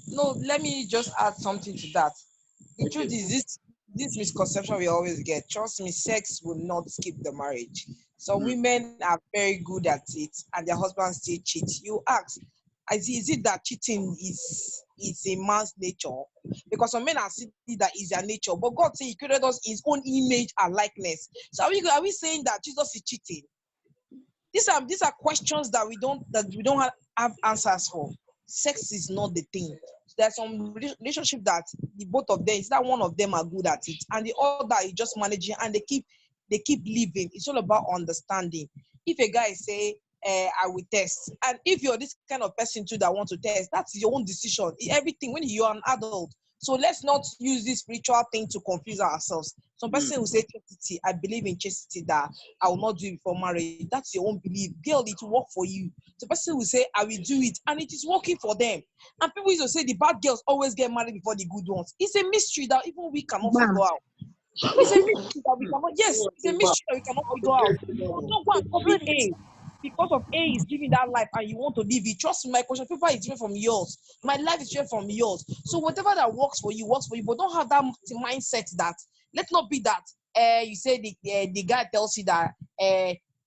No, let me just add something to that. The truth is this misconception we always get. Trust me, sex will not skip the marriage. Some women are very good at it and their husbands still cheat. You ask, is it that cheating is a man's nature? Because some men are saying that is their nature, but God said He created us in His own image and likeness. So are we saying that Jesus is cheating? These are questions that we don't have answers for. Sex is not the thing. There's some relationship that the both of them, it's that one of them are good at it, and the other is just managing, and they keep living. It's all about understanding. If a guy say, I will test. And if you're this kind of person too that want to test, that's your own decision. Everything when you're an adult. So let's not use this spiritual thing to confuse ourselves. Some person will say chastity. I believe in chastity that I will not do it before marriage. That's your own belief. Girl, it will work for you. The person will say, I will do it, and it is working for them. And people used to say the bad girls always get married before the good ones. It's a mystery that even we cannot figure out. It's a mystery that we cannot, yes, it's a mystery that we cannot figure out. So don't go and copy A. Because of A is living that life and you want to live it. Trust me, my question paper is different from yours. My life is different from yours. So whatever that works for you, but don't have that mindset that, let's not be that, you say the guy tells you that,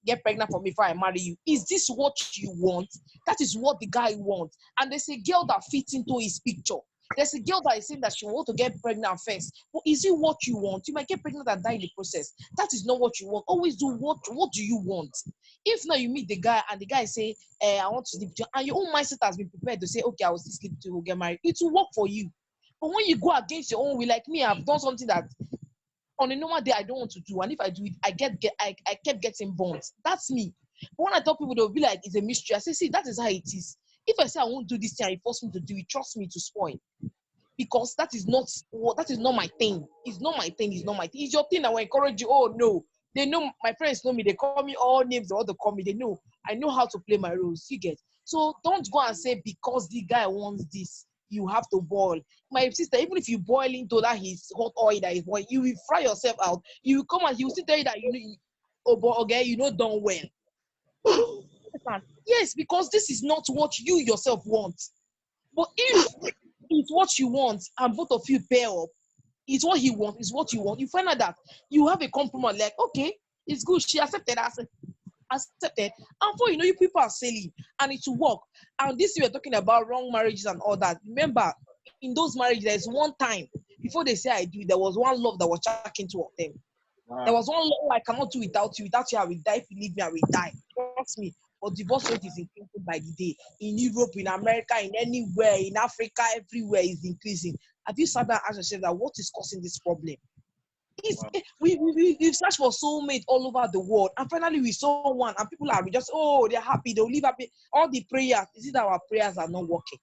get pregnant for me before I marry you. Is this what you want? That is what the guy wants. And there's a girl that fits into his picture. There's a girl that is saying that she wants to get pregnant first. But is it what you want? You might get pregnant and die in the process. That is not what you want. Always do what do you want? If now you meet the guy and the guy say, I want to sleep with you, and your own mindset has been prepared to say, okay, I will still sleep with you, we'll get married. It will work for you. But when you go against your own will, like me, I've done something that on a normal day I don't want to do, and if I do it, I kept getting burnt. That's me. But when I tell people, they'll be like, it's a mystery. I say, see, that is how it is. If I say I won't do this thing and you force me to do it, trust me, to spoil. Because that is not my thing. It's not my thing. It's not my thing. It's your thing. I will encourage you. Oh no, they know, my friends know me. They call me all names. They want to call me. They know I know how to play my roles. You get. So don't go and say because the guy wants this, you have to boil. My sister, even if you boil into that his hot oil that is boiling, you will fry yourself out. You will come and he will still tell you that you know, oh but okay, you know done well. Yes, because this is not what you yourself want. But if it's what you want and both of you pair up, it's what he wants, it's what you want, you find out that you have a compromise, like, okay, it's good, she accepted, accepted, and for you know, you people are sailing and it will work. And this we are talking about wrong marriages and all that. Remember, in those marriages, there's one time before they say I do, there was one love that was checking two of them. Wow. There was one love I cannot do without you. Without you, I will die. If you leave me, I will die. Trust me. But divorce rate is increasing by the day. In Europe, in America, in anywhere, in Africa, everywhere is increasing. Have you sat down and asked yourself that what is causing this problem? Wow. We've searched for soulmate all over the world, and finally we saw one, and people are just, oh, they're happy, they'll live happy. All the prayers, is it that our prayers are not working?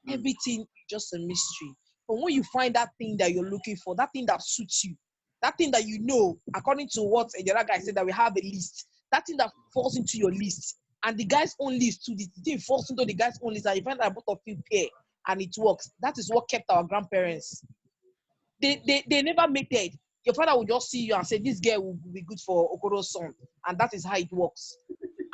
Everything is just a mystery. But when you find that thing that you're looking for, that thing that suits you, that thing that you know, according to what the other guy said, that we have a list, that thing that falls into your list, and the guy's own list too, the thing falls into the guy's own list, and you find that both of you pair, and it works. That is what kept our grandparents. They never mated. Your father will just see you and say, this girl will be good for Okoro's son, and that is how it works.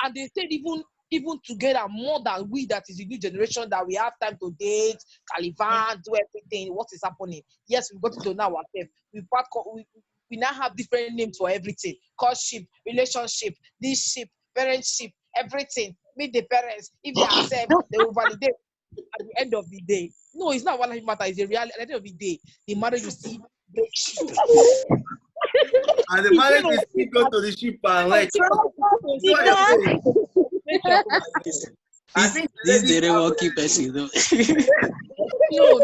And they said even together more than we, that is the new generation, that we have time to date, Caliban, do everything. What is happening? Yes, we've got to know ourselves. We now have different names for everything. Courtship, relationship, this ship, parentship, everything. Meet the parents. If they accept, they will validate at the end of the day. No, it's not one matter. It's a reality. At the end of the day, the marriage you see. And the marriage will still go to the ship and like. I think this is the working person though. No,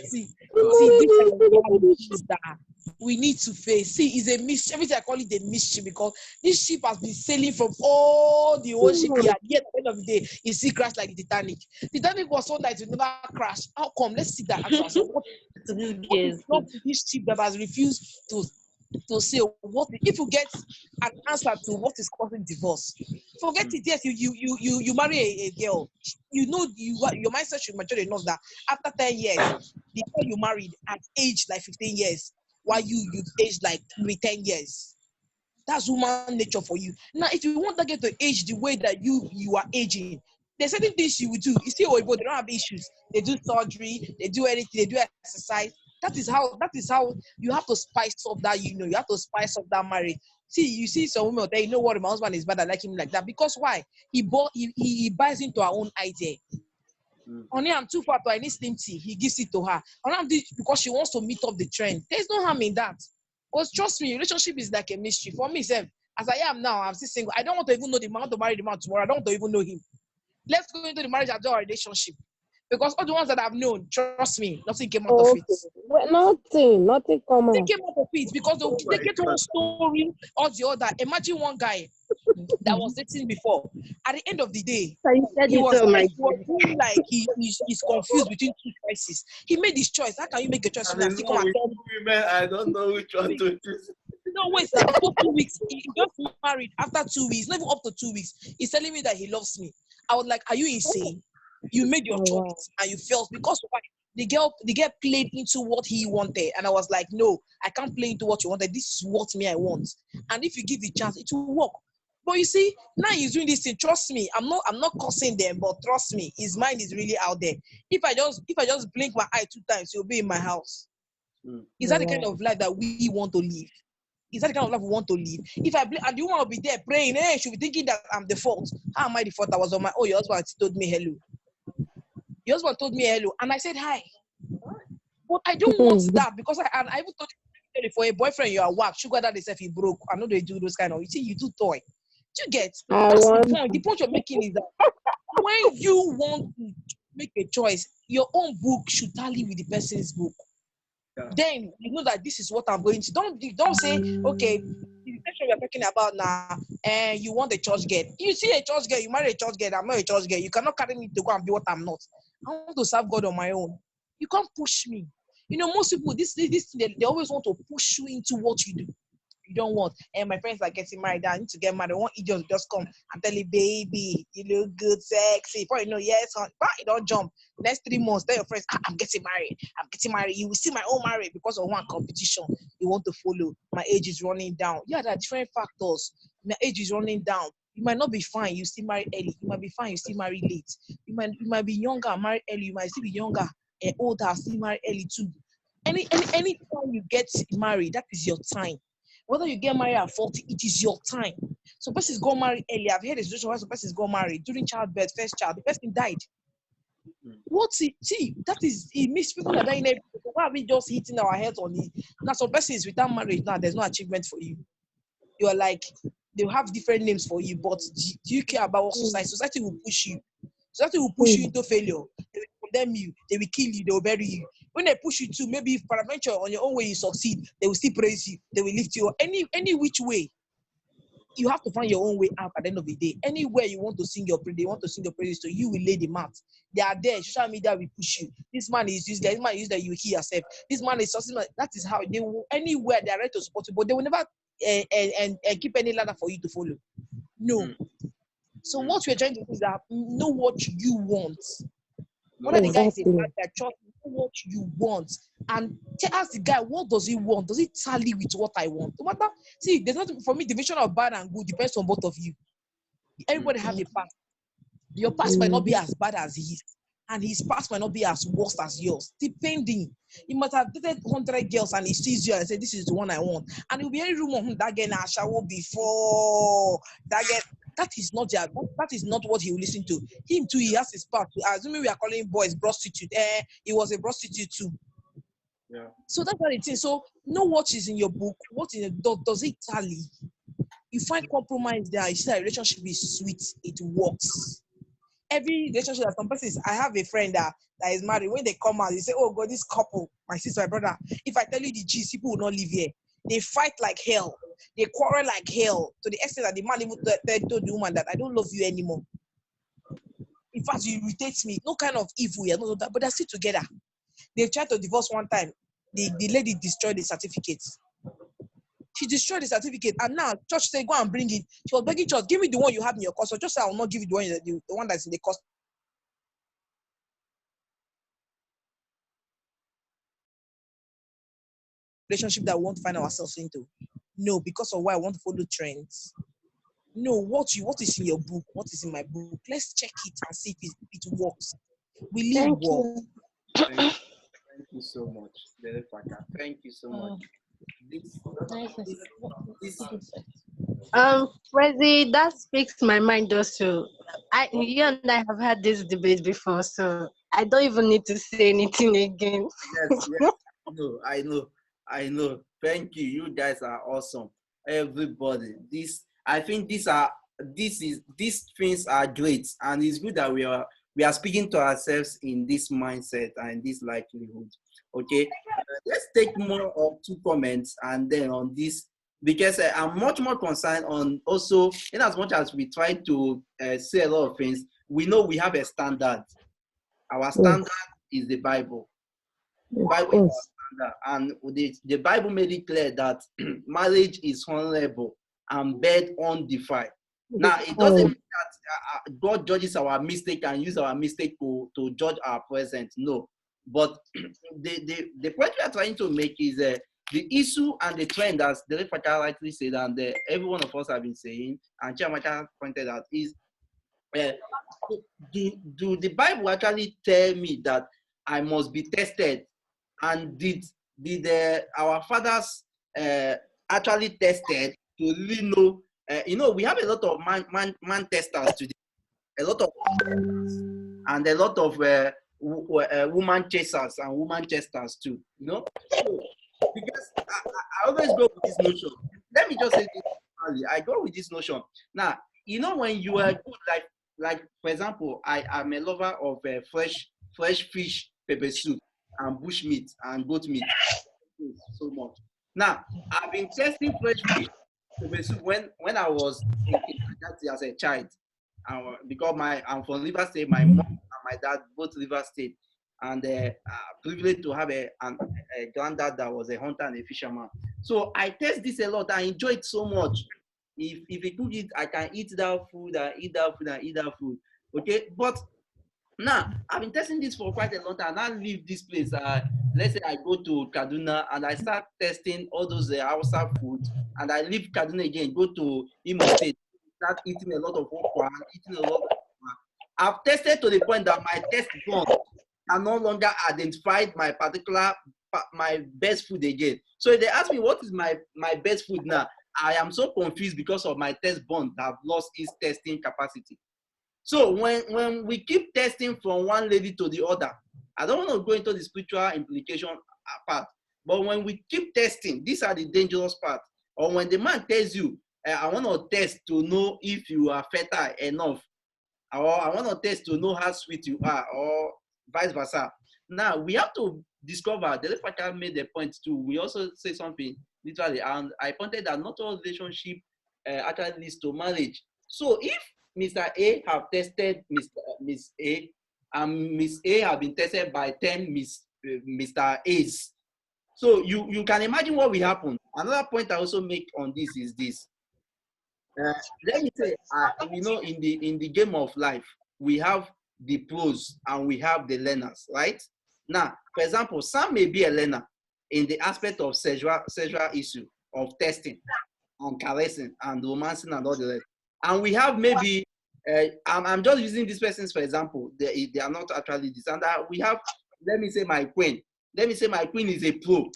see, this is that we need to face. See, it's a mystery. Everything I call it a mystery because this ship has been sailing from all the ocean here. Yet at the end of the day, it still crashed like the Titanic. Titanic was one that it will never crash. How come? Let's see that. What is not this ship that has refused to say what if you get an answer to what is causing divorce? Forget it. Yes, you marry a girl. You know your mindset should mature enough that after 10 years, the girl you married at age like 15 years, while you've aged like maybe 10 years. That's human nature for you. Now, if you want to get to age the way that you are aging, there's certain things you will do. You see, they don't have issues. They do surgery, they do anything, they do exercise. That is how you have to spice up that, you have to spice up that marriage. See, you see some women there, you know what, my husband is bad, I like him like that. Because why? He buys into our own idea. Only I'm too fat, I need slim tea. He gives it to her. Because she wants to meet up the trend. There's no harm in that. Because trust me, relationship is like a mystery. For me, as I am now, I'm still single. I don't want to even know the man to marry the man tomorrow. I don't want to even know him. Let's go into the marriage and do our relationship. Because all the ones that I've known, trust me, nothing came out of Okay. it. Well, nothing come They out. came out of it because Oh they my get God. one story or the other. Imagine one guy that was dating before. At the end of the day, So you said he it was all, my like, he was dear. doing like he's confused between two choices. He made his choice. How can you make a choice I'm and in still love come and with tell me? women. I don't know which one to choose. No, wait, now before 2 weeks, he just married after 2 weeks, not even up to 2 weeks. He's telling me that he loves me. I was like, are you insane? You made your Oh, wow. choice and you failed because why? The girl played into what he wanted, and I was like, no, I can't play into what you wanted. This is what me I want, and if you give the chance, it will work. But you see, now he's doing this thing. Trust me, I'm not cursing them, but trust me, his mind is really out there. If I just blink my eye 2 times, he'll be in my house. Is that the kind of life that we want to live? Is that the kind of life we want to live? If I blink, and the woman will be there praying, hey, she'll be thinking that I'm the fault. How am I the fault? I was on my your husband told me hello. Your husband told me hello, and I said hi. But I don't want that because I even told you for a boyfriend you are whack, sugar daddy self he broke. I know they do those kind of. You see, you do toy. Do you get? That's the point. The point you're making is that when you want to make a choice, your own book should tally with the person's book. Yeah. Then you know that this is what I'm going to. Don't say, okay, the situation we're talking about now, and you want a church girl. You see a church girl, you marry a church girl, I'm not a church girl. You cannot carry me to go and be what I'm not. I want to serve God on my own. You can't push me. You know, most people, they always want to push you into what you do. You don't want. And my friends are getting married. I need to get married. One idiot just come and tell you, baby, you look good, sexy. Before you know, yes, honey. But you don't jump. Next 3 months, tell your friends, I'm getting married. I'm getting married. You will see my own marriage because of one competition you want to follow. My age is running down. Yeah, there are different factors. My age is running down. You might not be fine. You still marry early. You might be fine. You still marry late. You might be younger, marry early. You might still be younger and older, still marry early too. Any time you get married, that is your time. Whether you get married at 40, it is your time. Some persons got married early. I've heard a situation where some persons got married during childbirth, first child, the person died. What's it? See, that is, it makes people are dying. Why are we just hitting our heads on it? Now, some persons without marriage, now there's no achievement for you. You are like, they'll have different names for you, but do you care about what society? Society will push you. Society will push you into failure. They will condemn you. They will kill you. They will bury you. When they push you to, maybe if peradventure on your own way you succeed, they will still praise you. They will lift you up. Any which way. You have to find your own way out at the end of the day. Anywhere you want to sing your praise, they want to sing your praises to you, will lay the mat. They are there. Social media will push you. This man is this guy. This man is that you hear yourself. This man is something. That is how they will. Anywhere they are ready to support you, but they will never keep any ladder for you to follow. No. So what we're trying to do is that know what you want. Whether the guy is a bad guy, trust me, know what you want. And ask the guy, what does he want? Does it tally with what I want? No matter, see, there's nothing for me, the vision of bad and good depends on both of you. Everybody have a past. Your past might not be as bad as his, and his past might not be as worse as yours, depending. He might have dated 100 girls and he sees you and say, this is the one I want. And he'll be any rumor, that girl now shower before, that girl. That is not what he will listen to. Him too, he has his part. Assuming we are calling boys prostitute. He was a prostitute too. Yeah. So that's what it is. So know what is in your book. What in does it tally? You find compromise there. You see that relationship is sweet. It works. Every relationship that some persons, I have a friend that is married. When they come out, they say, "Oh God, this couple, my sister, my brother." If I tell you the gist, people will not live here. They fight like hell. They quarrel like hell to the extent that the man even told the woman that I don't love you anymore. In fact, you irritate me. No kind of evil, yeah, no, but they're still together. They tried to divorce one time. The lady destroyed the certificate. She destroyed the certificate, and now church said, "Go and bring it." She was begging church, "Give me the one you have in your custody." So just say, "I will not give you the one that's in the custody." Relationship that we want to find ourselves into. No, because of why I want to follow trends. No, what is in your book? What is in my book? Let's check it and see if it works. Will it work? Thank you so much, Derefaka. Thank you so much. Prezi, that speaks my mind also. You and I have had this debate before, so I don't even need to say anything again. Yes. No, I know. Thank you. You guys are awesome. Everybody. I think these things are great, and it's good that we we are speaking to ourselves in this mindset and this likelihood. Okay, let's take more of 2 comments and then on this, because I'm much more concerned on also, in as much as we try to say a lot of things, we know we have a standard. Our standard is the Bible. The Bible is our standard, and the Bible made it clear that marriage is honorable and bed undefiled. Now, it doesn't mean that God judges our mistake and use our mistake to judge our present. No. But the point we are trying to make is the issue and the trend, as Derek Fakar rightly said, and every one of us have been saying, and Chiamaka pointed out, is do the Bible actually tell me that I must be tested? And did our fathers actually tested to really know? We have a lot of man testers today, a lot of and a lot of woman chasers and woman chasters too. So, because I always go with this notion. Let me just say this early. I go with this notion. Now, when you are good, like for example, I am a lover of fresh fish, pepper soup, and bush meat and goat meat so much. Now, I've been testing fresh fish, pepper soup when I was in kindergarten as a child. Because I'm from River State, my mom and my dad both River State, and privileged to have a granddad that was a hunter and a fisherman. So I test this a lot. I enjoy it so much. If I cook it, I can eat that food, and eat that food, and eat that food. Okay, but now I've been testing this for quite a long time. I leave this place. Let's say I go to Kaduna and I start testing all those Hausa food, and I leave Kaduna again, go to Imo State, start eating a lot of okra, eating a lot of I've tested to the point that my test bond can no longer identify my best food again. So if they ask me what is my best food now, I am so confused because of my test bond that I've lost its testing capacity. So when we keep testing from one lady to the other, I don't want to go into the spiritual implication part, but when we keep testing, these are the dangerous part. Or when the man tells you, I want to test to know if you are fertile enough, or I want to test to know how sweet you are, or vice versa. Now, we have to discover, the Fakar made the point too, we also say something literally, and I pointed that not all relationship actually leads to marriage. So if Mr. A have tested Miss A, and Miss A have been tested by 10 Mr. A's, so you can imagine what will happen. Another point I also make on this is this. Let me say, in the game of life, we have the pros and we have the learners, right? Now, for example, Sam may be a learner in the aspect of sexual issue, of testing and caressing and romancing and all the rest. And we have maybe, I'm just using these persons for example, they are not actually this. And we have, let me say my queen. Let me say my queen is a pro.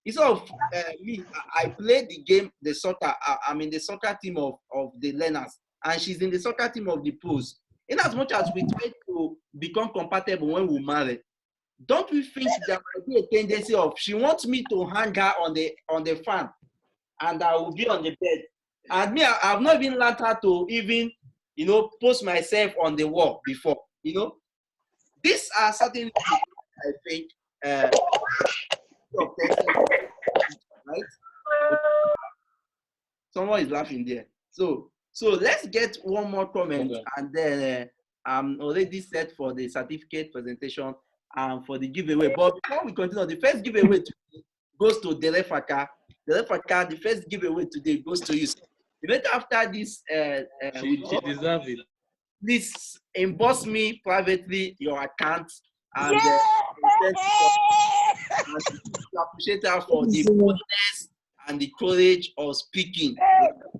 Instead of me, I play the game, the soccer. I'm in the soccer team of the learners, and she's in the soccer team of the pros. In as much as we try to become compatible when we marry, don't we think there might be a tendency of she wants me to hang her on the fan, and I will be on the bed. And me, I've not even learned how to even, post myself on the wall before. These are certain things I think. Of testing, right? Someone is laughing there. So let's get one more comment, okay. And then I'm already set for the certificate presentation and for the giveaway. But before we continue, the first giveaway today goes to Derek Fakar. Derek Fakar, the first giveaway today goes to you. Even after this, she deserves it. Please inbox me privately your account and appreciate her for the boldness and the courage of speaking.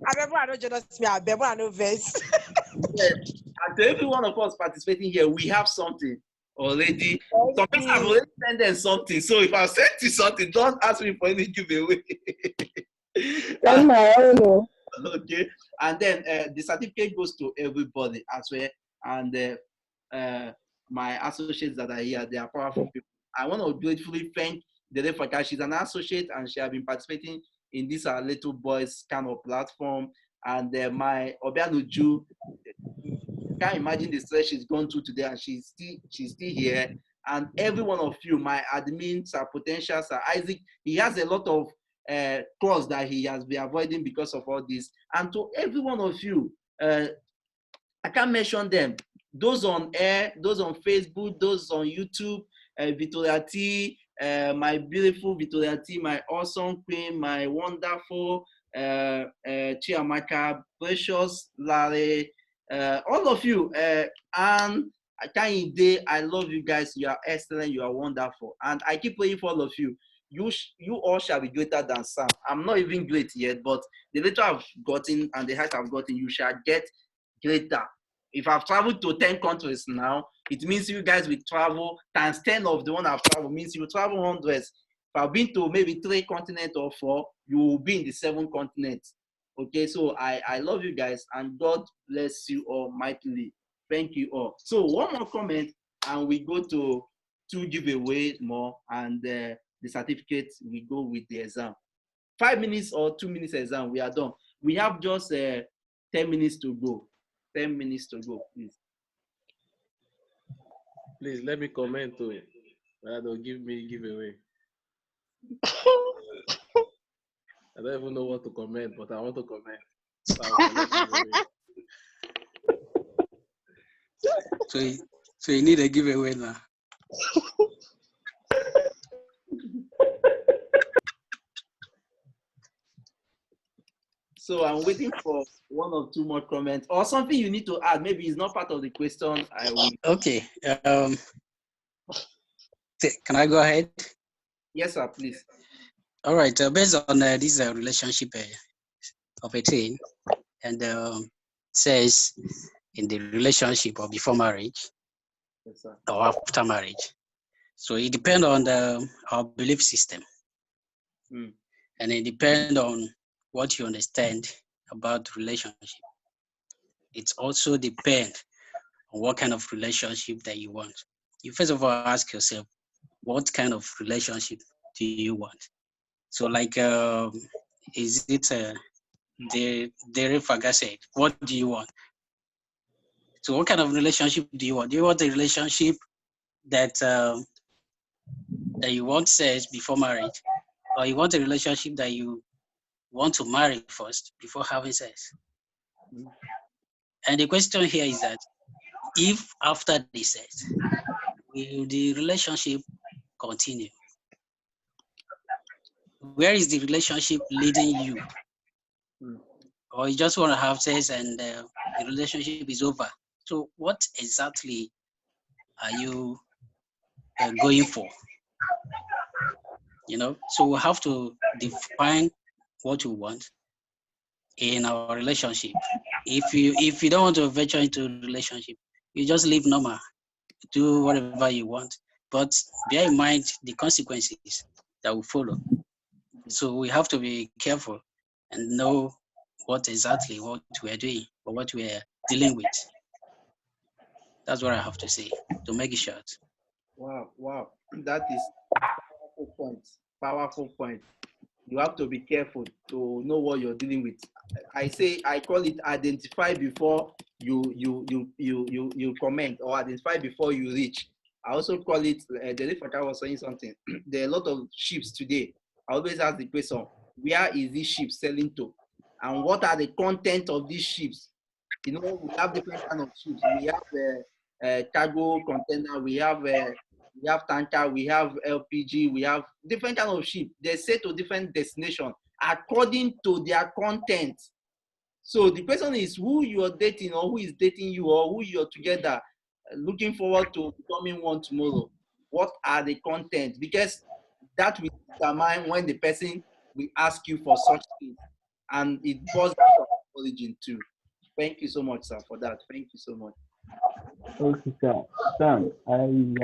I don't just me. I know verse. And to every one of us participating here, we have something already. Some people have already sent them something. So if I sent you something, don't ask me for any giveaway. Okay. And then the certificate goes to everybody as well. And my associates that are here, they are powerful people. I want to gratefully thank Derek Fakar. She's an associate and she has been participating in this little boys kind of platform. And my Obianuju, can't imagine the stress she's gone through today, and she's still here. And every one of you, my admins, Sir Potential, Sir Isaac, he has a lot of calls that he has been avoiding because of all this. And to every one of you, I can't mention them. Those on air, those on Facebook, those on YouTube, Victoria T, my beautiful Victoria T, my awesome queen, my wonderful Chiamaka, Precious, Larry, all of you. And I love you guys. You are excellent. You are wonderful. And I keep praying for all of you. You all shall be greater than Sam. I'm not even great yet, but the little I've gotten and the height I've gotten, you shall get greater. If I've traveled to 10 countries now, it means you guys will travel times 10 of the one I've traveled, means you will travel hundreds. If I've been to maybe 3 continents or 4, you will be in the 7 continents. Okay, so I love you guys, and God bless you all mightily. Thank you all. So one more comment, and we go to 2 giveaways more, and the certificate, we go with the exam. 5 minutes or 2 minutes exam, we are done. We have just 10 minutes to go. 10 minutes to go, please. Please let me comment to it. Don't give me giveaway. I don't even know what to comment, but I want to comment. So you need a giveaway now. So I'm waiting for 1 or 2 more comments or something you need to add. Maybe it's not part of the question. I will. Okay. Can I go ahead? Yes, sir, please. All right. Based on this relationship of a teen, and says in the relationship or before marriage, yes, sir, or after marriage. So it depends on our belief system. And it depends on what you understand about relationship. It also depends on what kind of relationship that you want. You first of all ask yourself, what kind of relationship do you want? So like, is it the Faga said, what do you want? So what kind of relationship do you want? Do you want a relationship that that you want sex before marriage, or you want a relationship that you want to marry first before having sex? And the question here is that if after the sex, will the relationship continue? Where is the relationship leading you? Or you just want to have sex and the relationship is over? So what exactly are you going for? You know, so we have to define what you want in our relationship. If you don't want to venture into a relationship, you just live normal, do whatever you want, but bear in mind the consequences that will follow. So we have to be careful and know what exactly what we're doing or what we're dealing with. That's what I have to say to make it short. Wow, that is powerful point. Powerful point. You have to be careful to know what you're dealing with. I call it identify before you comment, or identify before you reach. I also call it, the Faka was saying something. There are a lot of ships today. I always ask the question, where is this ship selling to? And what are the content of these ships? You know, we have different kind of ships. We have cargo container, we have tanker, we have LPG, we have different kind of ship. They say to different destination according to their content. So the question is, who you are dating, or who is dating you, or who you're together, looking forward to becoming one tomorrow. What are the content? Because that will determine when the person will ask you for such things, and it boils down to origin too. Thank you so much, sir, for that. Thank you so much. Okay, sir. Sam, I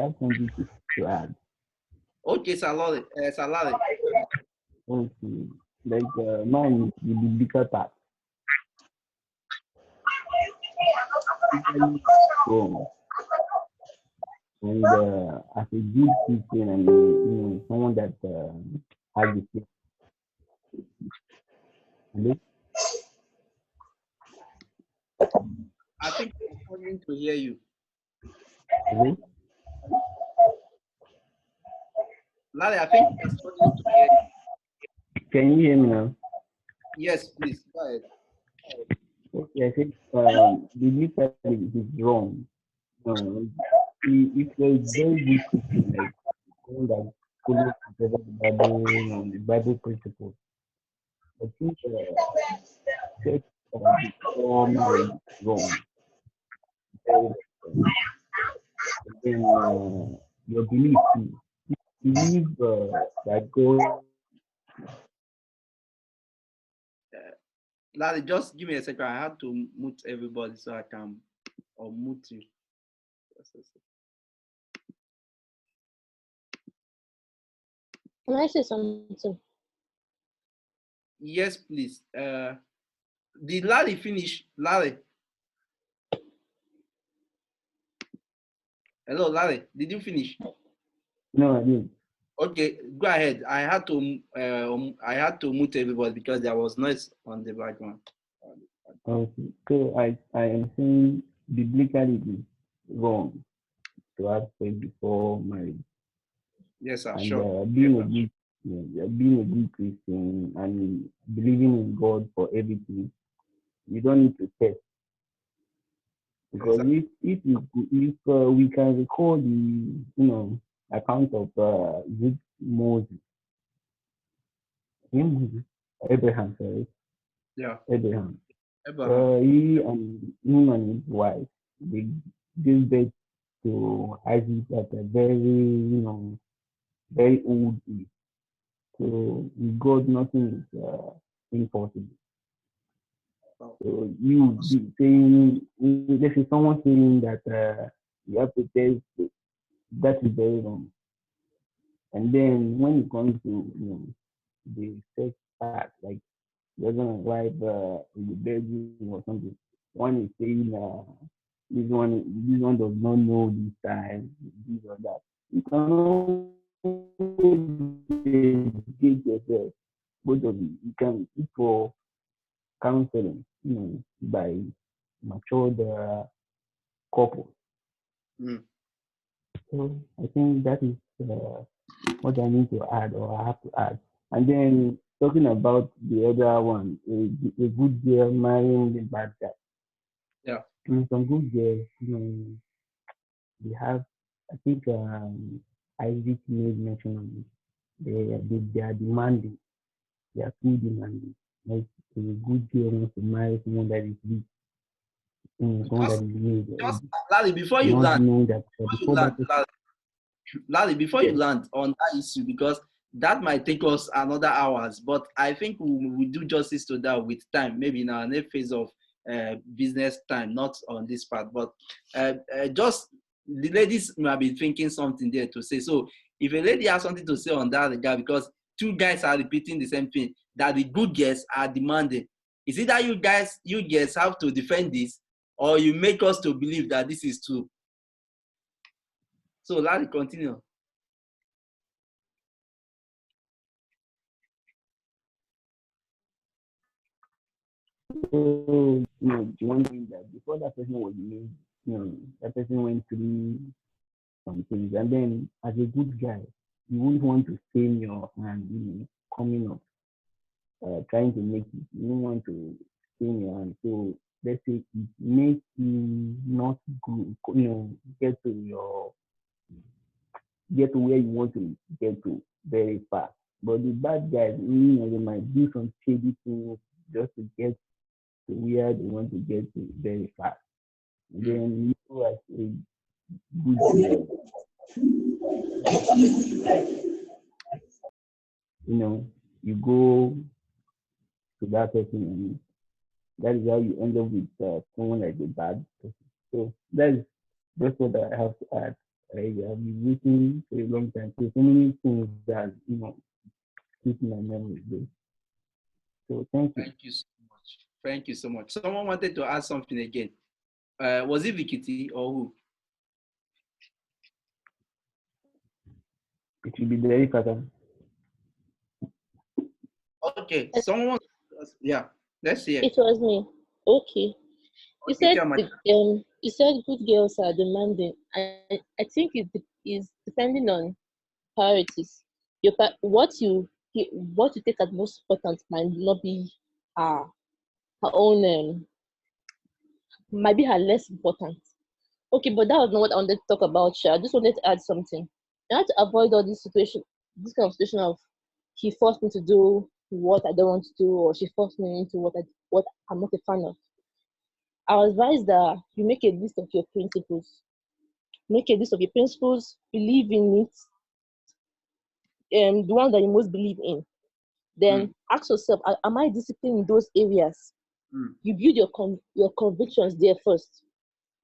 have something to add. Okay, Salari. Okay, like mine is the biblical part. And as a good Christian and someone that has the faith. I think struggling to hear you. Larry, I think we're struggling to hear you. Can you hear me now? Yes, please. Go ahead. Okay, I said biblically it is wrong. If there is very good Christian, like one that follows whatever the Bible, the Bible principles, I think sex before marriage is wrong. Very wrong. And then your belief, you believe that God. Larry, just give me a second. I had to mute everybody so I can unmute you. Can I say something? Yes, please. Did Larry finish? Larry? Hello, Larry. Did you finish? No, I didn't. Okay, go ahead. I had to mute everybody because there was noise on the background. Okay, so I am saying biblically it is wrong to have sex before marriage. Yes, sir. And Sure. being a good Christian and believing in God for everything, you don't need to test. Because if we can recall the account of Moses, Abraham, sorry. Yeah. Abraham. He and him and his wife, they gave birth to Isaac at a very very old age. So with God, nothing is impossible. So you saying, this is someone saying that you have to test, that is very wrong. And then when it comes to the sex part, like you're gonna wipe in the bedroom or something, one is saying this one does not know this time, this or that. You can educate yourself, both of you. You can look for counseling, by matured couples. So I think that is what I need to add, or I have to add. And then talking about the other one, a good girl marrying the bad guy. Yeah. Some good girls, they have, I think Isaac made mention of it. They are demanding. They are too demanding. Like a good girl wants to marry someone that is weak. Someone that is weak. Just Larry, before you land, Larry, before you land on that issue, because that might take us another hours, but I think we will do justice to that with time, maybe in our next phase of business time, not on this part, but just the ladies might be thinking something there to say. So if a lady has something to say on that regard, because two guys are repeating the same thing, that the good girls are demanding, is it that you guys have to defend this, or you make us to believe that this is true? So Larry, continue. So, one thing that before that person was made, that person went through some things. And then as a good guy, you wouldn't want to stain your hand, coming up, trying to make it. You don't want to stain your hand. So let's say it makes you not go, get to where you want to get to very fast. But the bad guys, they might do some shady things just to get to where they want to get to very fast. And then you as a good girl, you go to that person, and that is how you end up with someone like a bad person. So that is just what I have to add. I have been waiting for a long time. So many things that keep my memory good. So thank you. Thank you so much. Thank you so much. Someone wanted to add something again. Was it Vikiti or who? It will be very fast. Okay, someone. Yeah, let's see. It was me. Okay. You Okay, said Chiamaka. you said good girls are demanding. I think is depending on priorities. What you take as most important might not be her her own might be her less important. Okay, but that was not what I wanted to talk about. Sha. I just wanted to add something. I had to avoid all this kind of situation of he forced me to do what I don't want to do, or she forced me into what I'm not a fan of. I advise that you make a list of your principles. Make a list of your principles, believe in it, the one that you most believe in. Then ask yourself, am I disciplined in those areas? You build your convictions there first.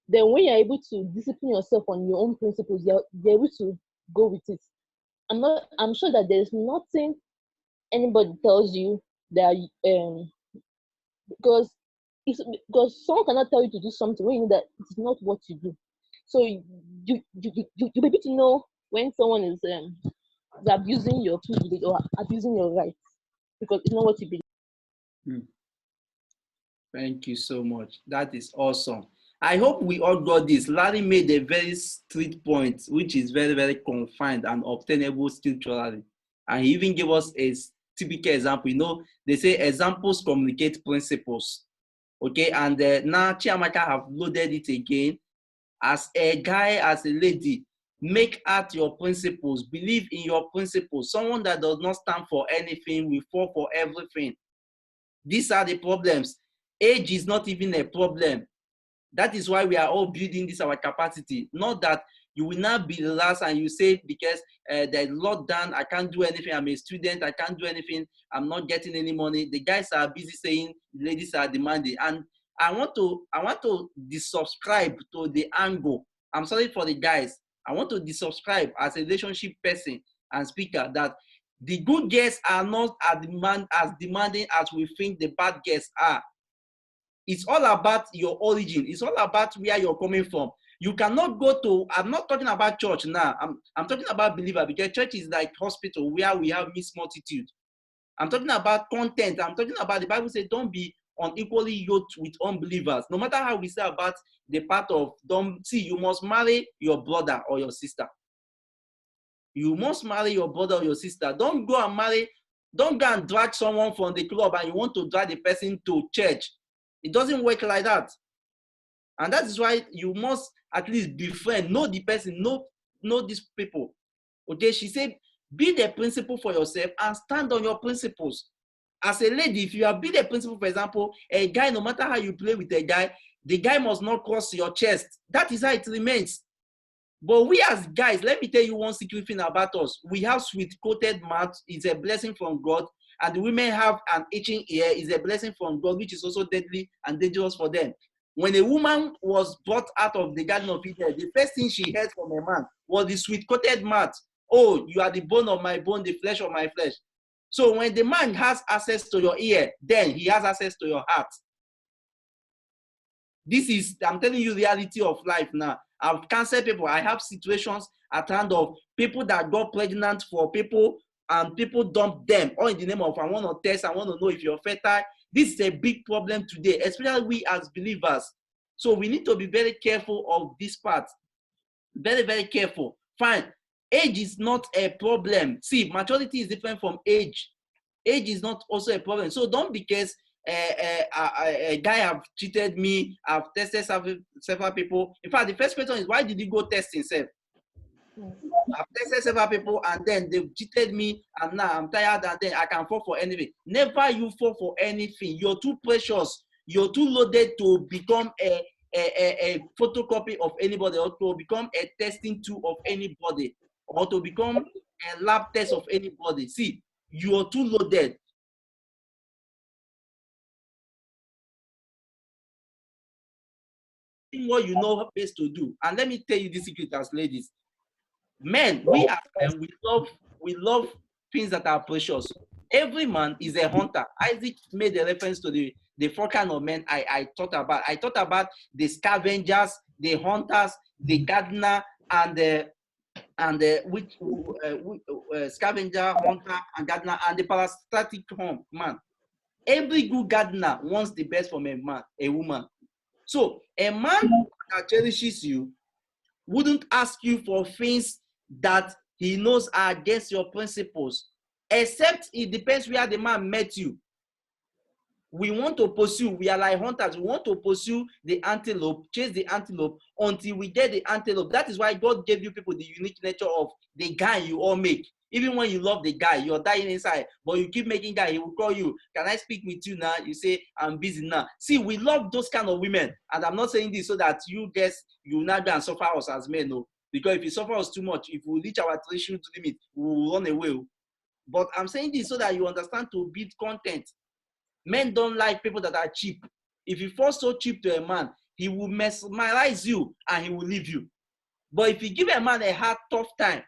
Then when you're able to discipline yourself on your own principles, you're able to go with it. I'm sure that there's nothing anybody tells you that because because someone cannot tell you to do something when you know that it's not what you do. So you be able to know when someone is abusing your privilege or abusing your rights because it's not what you believe. Thank you so much. That is awesome. I hope we all got this. Larry made a very strict point, which is very, very confined and obtainable scripturally. And he even gave us a typical example. You know, they say examples communicate principles. Okay, and now Chiamaka have loaded it again. As a guy, as a lady, make out your principles. Believe in your principles. Someone that does not stand for anything will fall for everything. These are the problems. Age is not even a problem. That is why we are all building this our capacity. Not that you will not be relaxed and you say because there's lockdown, I can't do anything. I'm a student, I can't do anything. I'm not getting any money. The guys are busy saying ladies are demanding, and I want to desubscribe to the angle. I'm sorry for the guys. I want to desubscribe as a relationship person and speaker that the good girls are not as demanding as we think the bad girls are. It's all about your origin. It's all about where you're coming from. You cannot go to, I'm not talking about church now. I'm talking about believer because church is like hospital where we have mixed multitude. I'm talking about content. I'm talking about the Bible says don't be unequally yoked with unbelievers. No matter how we say about the part of don't see, you must marry your brother or your sister. You must marry your brother or your sister. Don't go and drag someone from the club and you want to drag the person to church. It doesn't work like that. And that is why you must at least befriend, know the person, know these people. Okay, she said, be the principle for yourself and stand on your principles. As a lady, if you have been a principle, for example, a guy, no matter how you play with a guy, the guy must not cross your chest. That is how it remains. But we as guys, let me tell you one secret thing about us. We have sweet-coated mouth. It's a blessing from God. And the women have an itching ear. It's a blessing from God, which is also deadly and dangerous for them. When a woman was brought out of the Garden of Eden, the first thing she heard from a man was the sweet-coated mouth. Oh, you are the bone of my bone, the flesh of my flesh. So when the man has access to your ear, then he has access to your heart. This is, I'm telling you, reality of life now. I've counseled people. I have situations at hand of people that got pregnant for people and people dump them all in the name of I want to test, I want to know if you're fertile. This is a big problem today, especially we as believers. So we need to be very careful of this part. Very, very careful. Fine. Age is not a problem. See, maturity is different from age. Age is not also a problem. So don't because a guy have cheated me, I've tested several people. In fact, the first question is, why did you go test himself? I've tested several people and then they've cheated me and now I'm tired and then I can fall for anything. Never you fall for anything. You're too precious. You're too loaded to become a photocopy of anybody or to become a testing tool of anybody or to become a lab test of anybody. See, you're too loaded. What you know best to do. And let me tell you this secret as ladies. Men, we love things that are precious. Every man is a hunter. Isaac made a reference to the four kind of men I thought about. I thought about the scavengers, the hunters, the gardener, and the scavenger, hunter, and gardener, and the parasitic man. Every good gardener wants the best from a woman. So a man that cherishes you wouldn't ask you for things that he knows are against your principles, except it depends where the man met you. We want to pursue, we are like hunters, we want to pursue the antelope, chase the antelope until we get the antelope. That is why God gave you people the unique nature of the guy you all make. Even when you love the guy, you're dying inside, but you keep making guy, he will call you, can I speak with you now? You say, I'm busy now. See, we love those kind of women. And I'm not saying this so that you guys, you not go and suffer us as men, no. Because if you suffer us too much, if we reach our threshold limit, we will run away. But I'm saying this so that you understand to build content. Men don't like people that are cheap. If you fall so cheap to a man, he will mesmerize you and he will leave you. But if you give a man a hard, tough time,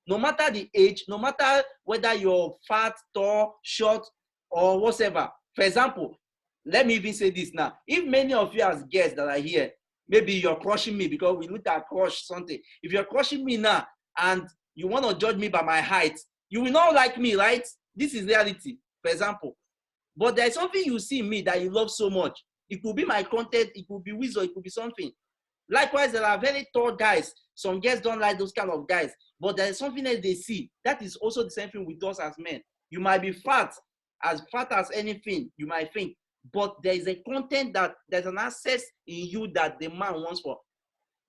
no matter the age, no matter whether you're fat, tall, short, or whatever. For example, let me even say this now. If many of you as guests that are here, maybe you're crushing me because we look at crush something. If you're crushing me now and you want to judge me by my height, you will not like me, right? This is reality, for example. But there's something you see in me that you love so much. It could be my content, it could be wisdom, it could be something. Likewise, there are very tall guys. Some girls don't like those kind of guys. But there is something that they see. That is also the same thing with us as men. You might be fat as anything, you might think. But there is a content that there's an access in you that the man wants for.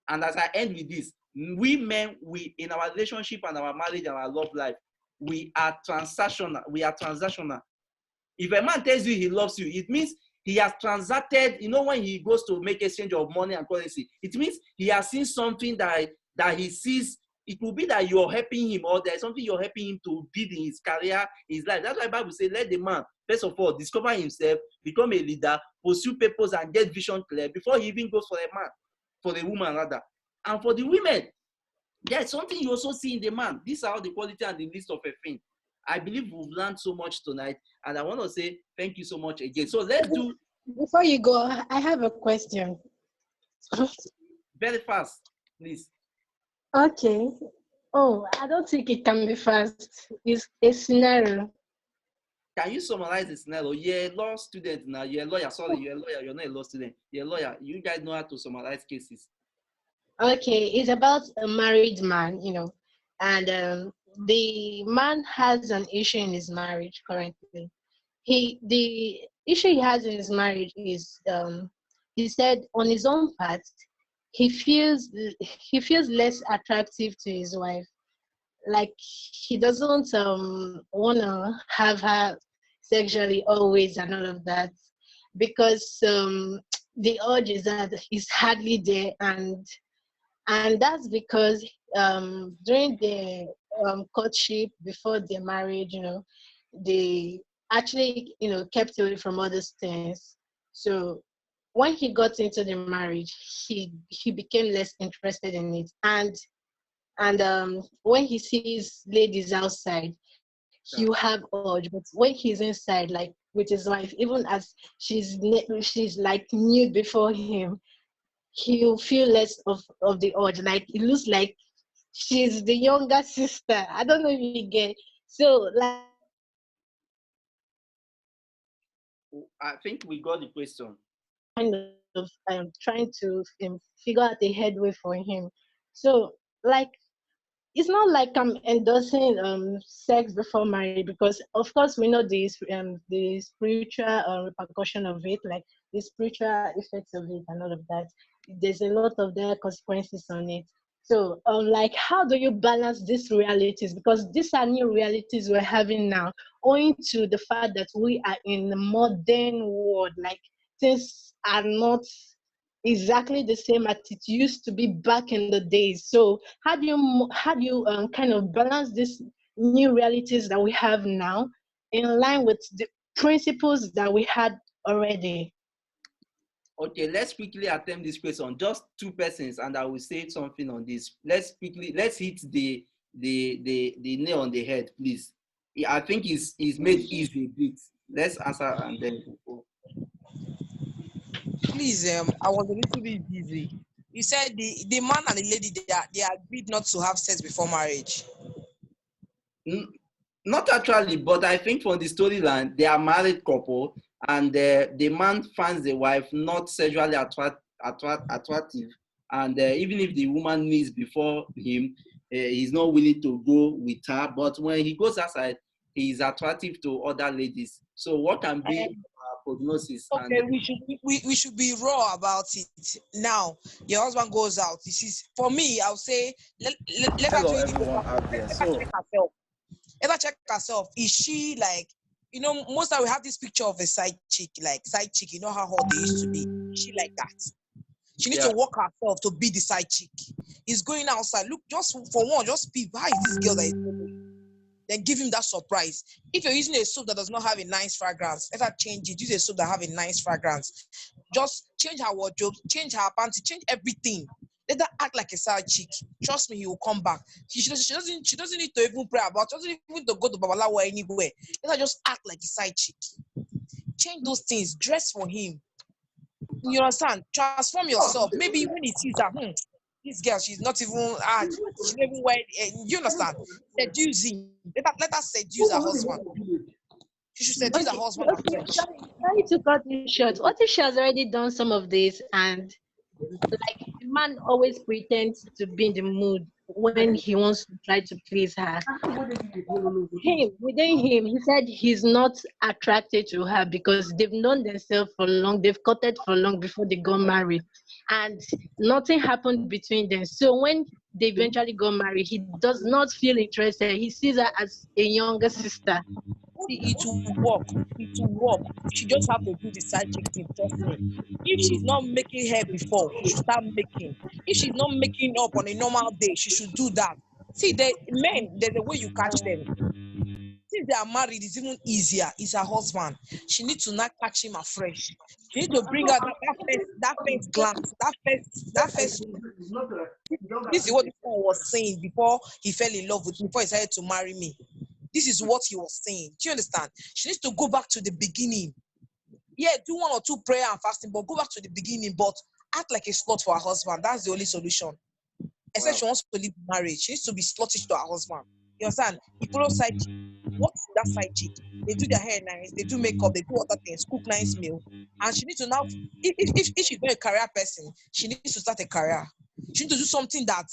And as I end with this, we men, we in our relationship and our marriage and our love life, we are transactional. We are transactional. If a man tells you he loves you, it means he has transacted. You know, when he goes to make exchange of money and currency, it means he has seen something that he sees. It could be that you're helping him, or there's something you're helping him to build in his career, his life. That's why the Bible says, let the man, first of all, discover himself, become a leader, pursue purpose, and get vision clear before he even goes for a man, for the woman rather. And for the women, there's something you also see in the man. These are all the quality and the list of a thing. I believe we've learned so much tonight, and I want to say thank you so much again. So let's do. Before you go, I have a question. Very fast, please. Okay. Oh, I don't think it can be fast. It's a scenario. Can you summarize the scenario? You're a law student now. You're a lawyer. Sorry, you're a lawyer. You're not a law student. You're a lawyer. You guys know how to summarize cases. Okay, it's about a married man, and the man has an issue in his marriage currently. The issue he has in his marriage is, he said on his own part, he feels less attractive to his wife. Like he doesn't wanna have her sexually always and all of that, because the urge is hardly there, and that's because during the courtship before the marriage, they actually kept away from other things. So when he got into the marriage, he became less interested in it, and when he sees ladies outside, he will have urge. But when he's inside, like with his wife, even as she's like nude before him, he'll feel less of the urge. Like it looks like she's the younger sister. I don't know if you get. So like, I think we got the question. Kind of trying to figure out a headway for him. So like, it's not like I'm endorsing sex before marriage, because of course we know the spiritual repercussion of it, like the spiritual effects of it and all of that. There's a lot of their consequences on it. So like, how do you balance these realities? Because these are new realities we're having now, owing to the fact that we are in the modern world. Like things are not exactly the same as it used to be back in the days. So how do you kind of balance these new realities that we have now in line with the principles that we had already? Okay, let's quickly attempt this question. Just 2 persons, and I will say something on this. Let's hit the nail on the head, please. I think it's made easy a bit. Let's answer and then go. Please, I was a little bit busy. You said the man and the lady, they agreed not to have sex before marriage. Not actually, but I think from the storyline, they are married couple. and the man finds the wife not sexually attractive, and even if the woman needs before him, he's not willing to go with her. But when he goes outside, he is attractive to other ladies. So what can be prognosis? Okay, we should be raw about it. Now, your husband goes out. This is, for me, I'll say, let her Hello, do it. everyone out there. Let her So check herself. Let her check herself. Is she like, most time we have this picture of a side chick, you know how hot they used to be. Is she like that? She needs to work herself to be the side chick. He's going outside. Look, just for one, just peep. How is this girl that is following? Then give him that surprise. If you're using a soap that does not have a nice fragrance, let her change it. Use a soap that have a nice fragrance. Just change her wardrobe, change her panty, change everything. Let her act like a side chick. Trust me, he will come back. She doesn't need to even pray about. She doesn't even to go to Babalawo or anywhere. Let her just act like a side chick. Change those things. Dress for him. You understand? Transform yourself. Maybe when he sees her, this girl, she's not even she's not even wearing. You understand? Seduce him. Let her seduce her husband. She should seduce her husband. Okay. Sorry to cut you short. What if she has already done some of this, and like the man always pretends to be in the mood when he wants to try to please her? Within him, he said he's not attracted to her because they've known themselves for long, they've courted for long before they got married, and nothing happened between them. So when they eventually got married, he does not feel interested. He sees her as a younger sister. See, it will work. It will work. She just have to do the side chick thing, trust me. If she's not making hair before, she should start making. If she's not making up on a normal day, she should do that. See, the men, there's a way you catch them. Since they are married, it's even easier. It's her husband. She needs to not catch him afresh. She needs to bring out that first glance, that first. This is what this one was saying before he fell in love with me, before he decided to marry me. This is what he was saying. Do you understand? She needs to go back to the beginning. Yeah, do 1 or 2 prayer and fasting, but go back to the beginning. But act like a slut for her husband. That's the only solution. Except she wants to leave marriage. She needs to be sluttish to her husband. You understand? He follows side chick. What's that side chick? They do their hair nice, they do makeup, they do other things, cook nice meal. And she needs to now, if she's not a career person, she needs to start a career. She needs to do something that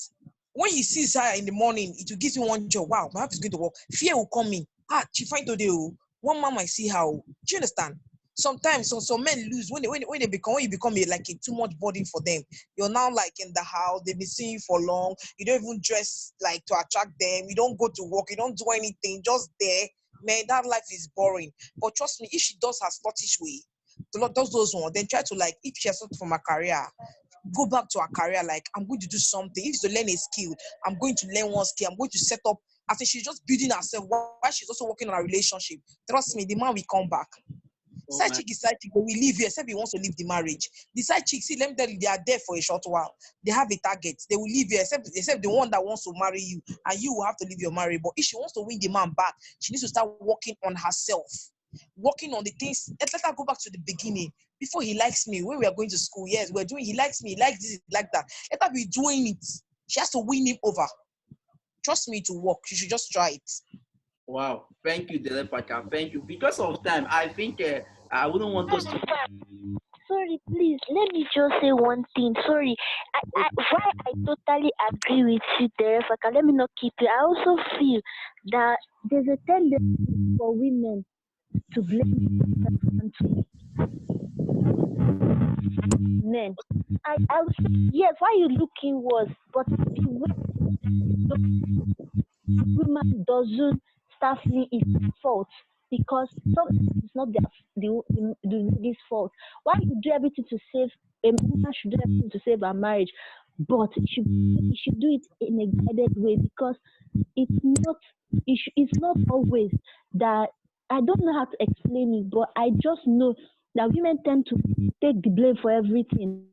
when he sees her in the morning, it will give him one job. Wow, my wife is going to work. Fear will come in. She find today. One man might see how. Do you understand? Sometimes some men lose when you become like a too much burden for them. You're now like in the house, they've been seeing you for long. You don't even dress like to attract them. You don't go to work. You don't do anything. Just there, man. That life is boring. But trust me, if she does her sluttish way, does those ones, then try to like if she has something from her career, go back to her career. Like I'm going to do something. If it's to learn a skill, I'm going to learn one skill. I'm going to set up. I think she's just building herself while she's also working on a relationship. Trust me, the man will come back. Side chick is side chick, but we leave here except he wants to leave the marriage. The side chick, see, let me tell you, they are there for a short while. They have a target. They will leave here except the one that wants to marry you, and you will have to leave your marriage. But if she wants to win the man back, she needs to start working on herself, working on the things. Let her go back to the beginning. Before he likes me, when we are going to school, yes, we're doing. He likes me, he likes this, he like that. Let her be doing it. She has to win him over. Trust me, to work. She should just try it. Wow, thank you, Delepaka. Thank you. Because of time, I think I wouldn't want us to. Sorry, please, let me just say one thing. Sorry. Why I totally agree with you, Delepaka. Let me not keep it. I also feel that there's a tendency for women to blame men. I would say, yes, why you looking worse, but the way woman doesn't start feeling it's their fault, because sometimes it's not the lady's fault. Why you do everything to save a woman should do everything to save her marriage, but you should do it in a guided way, because it's not always that. I don't know how to explain it, but I just know that women tend to take the blame for everything.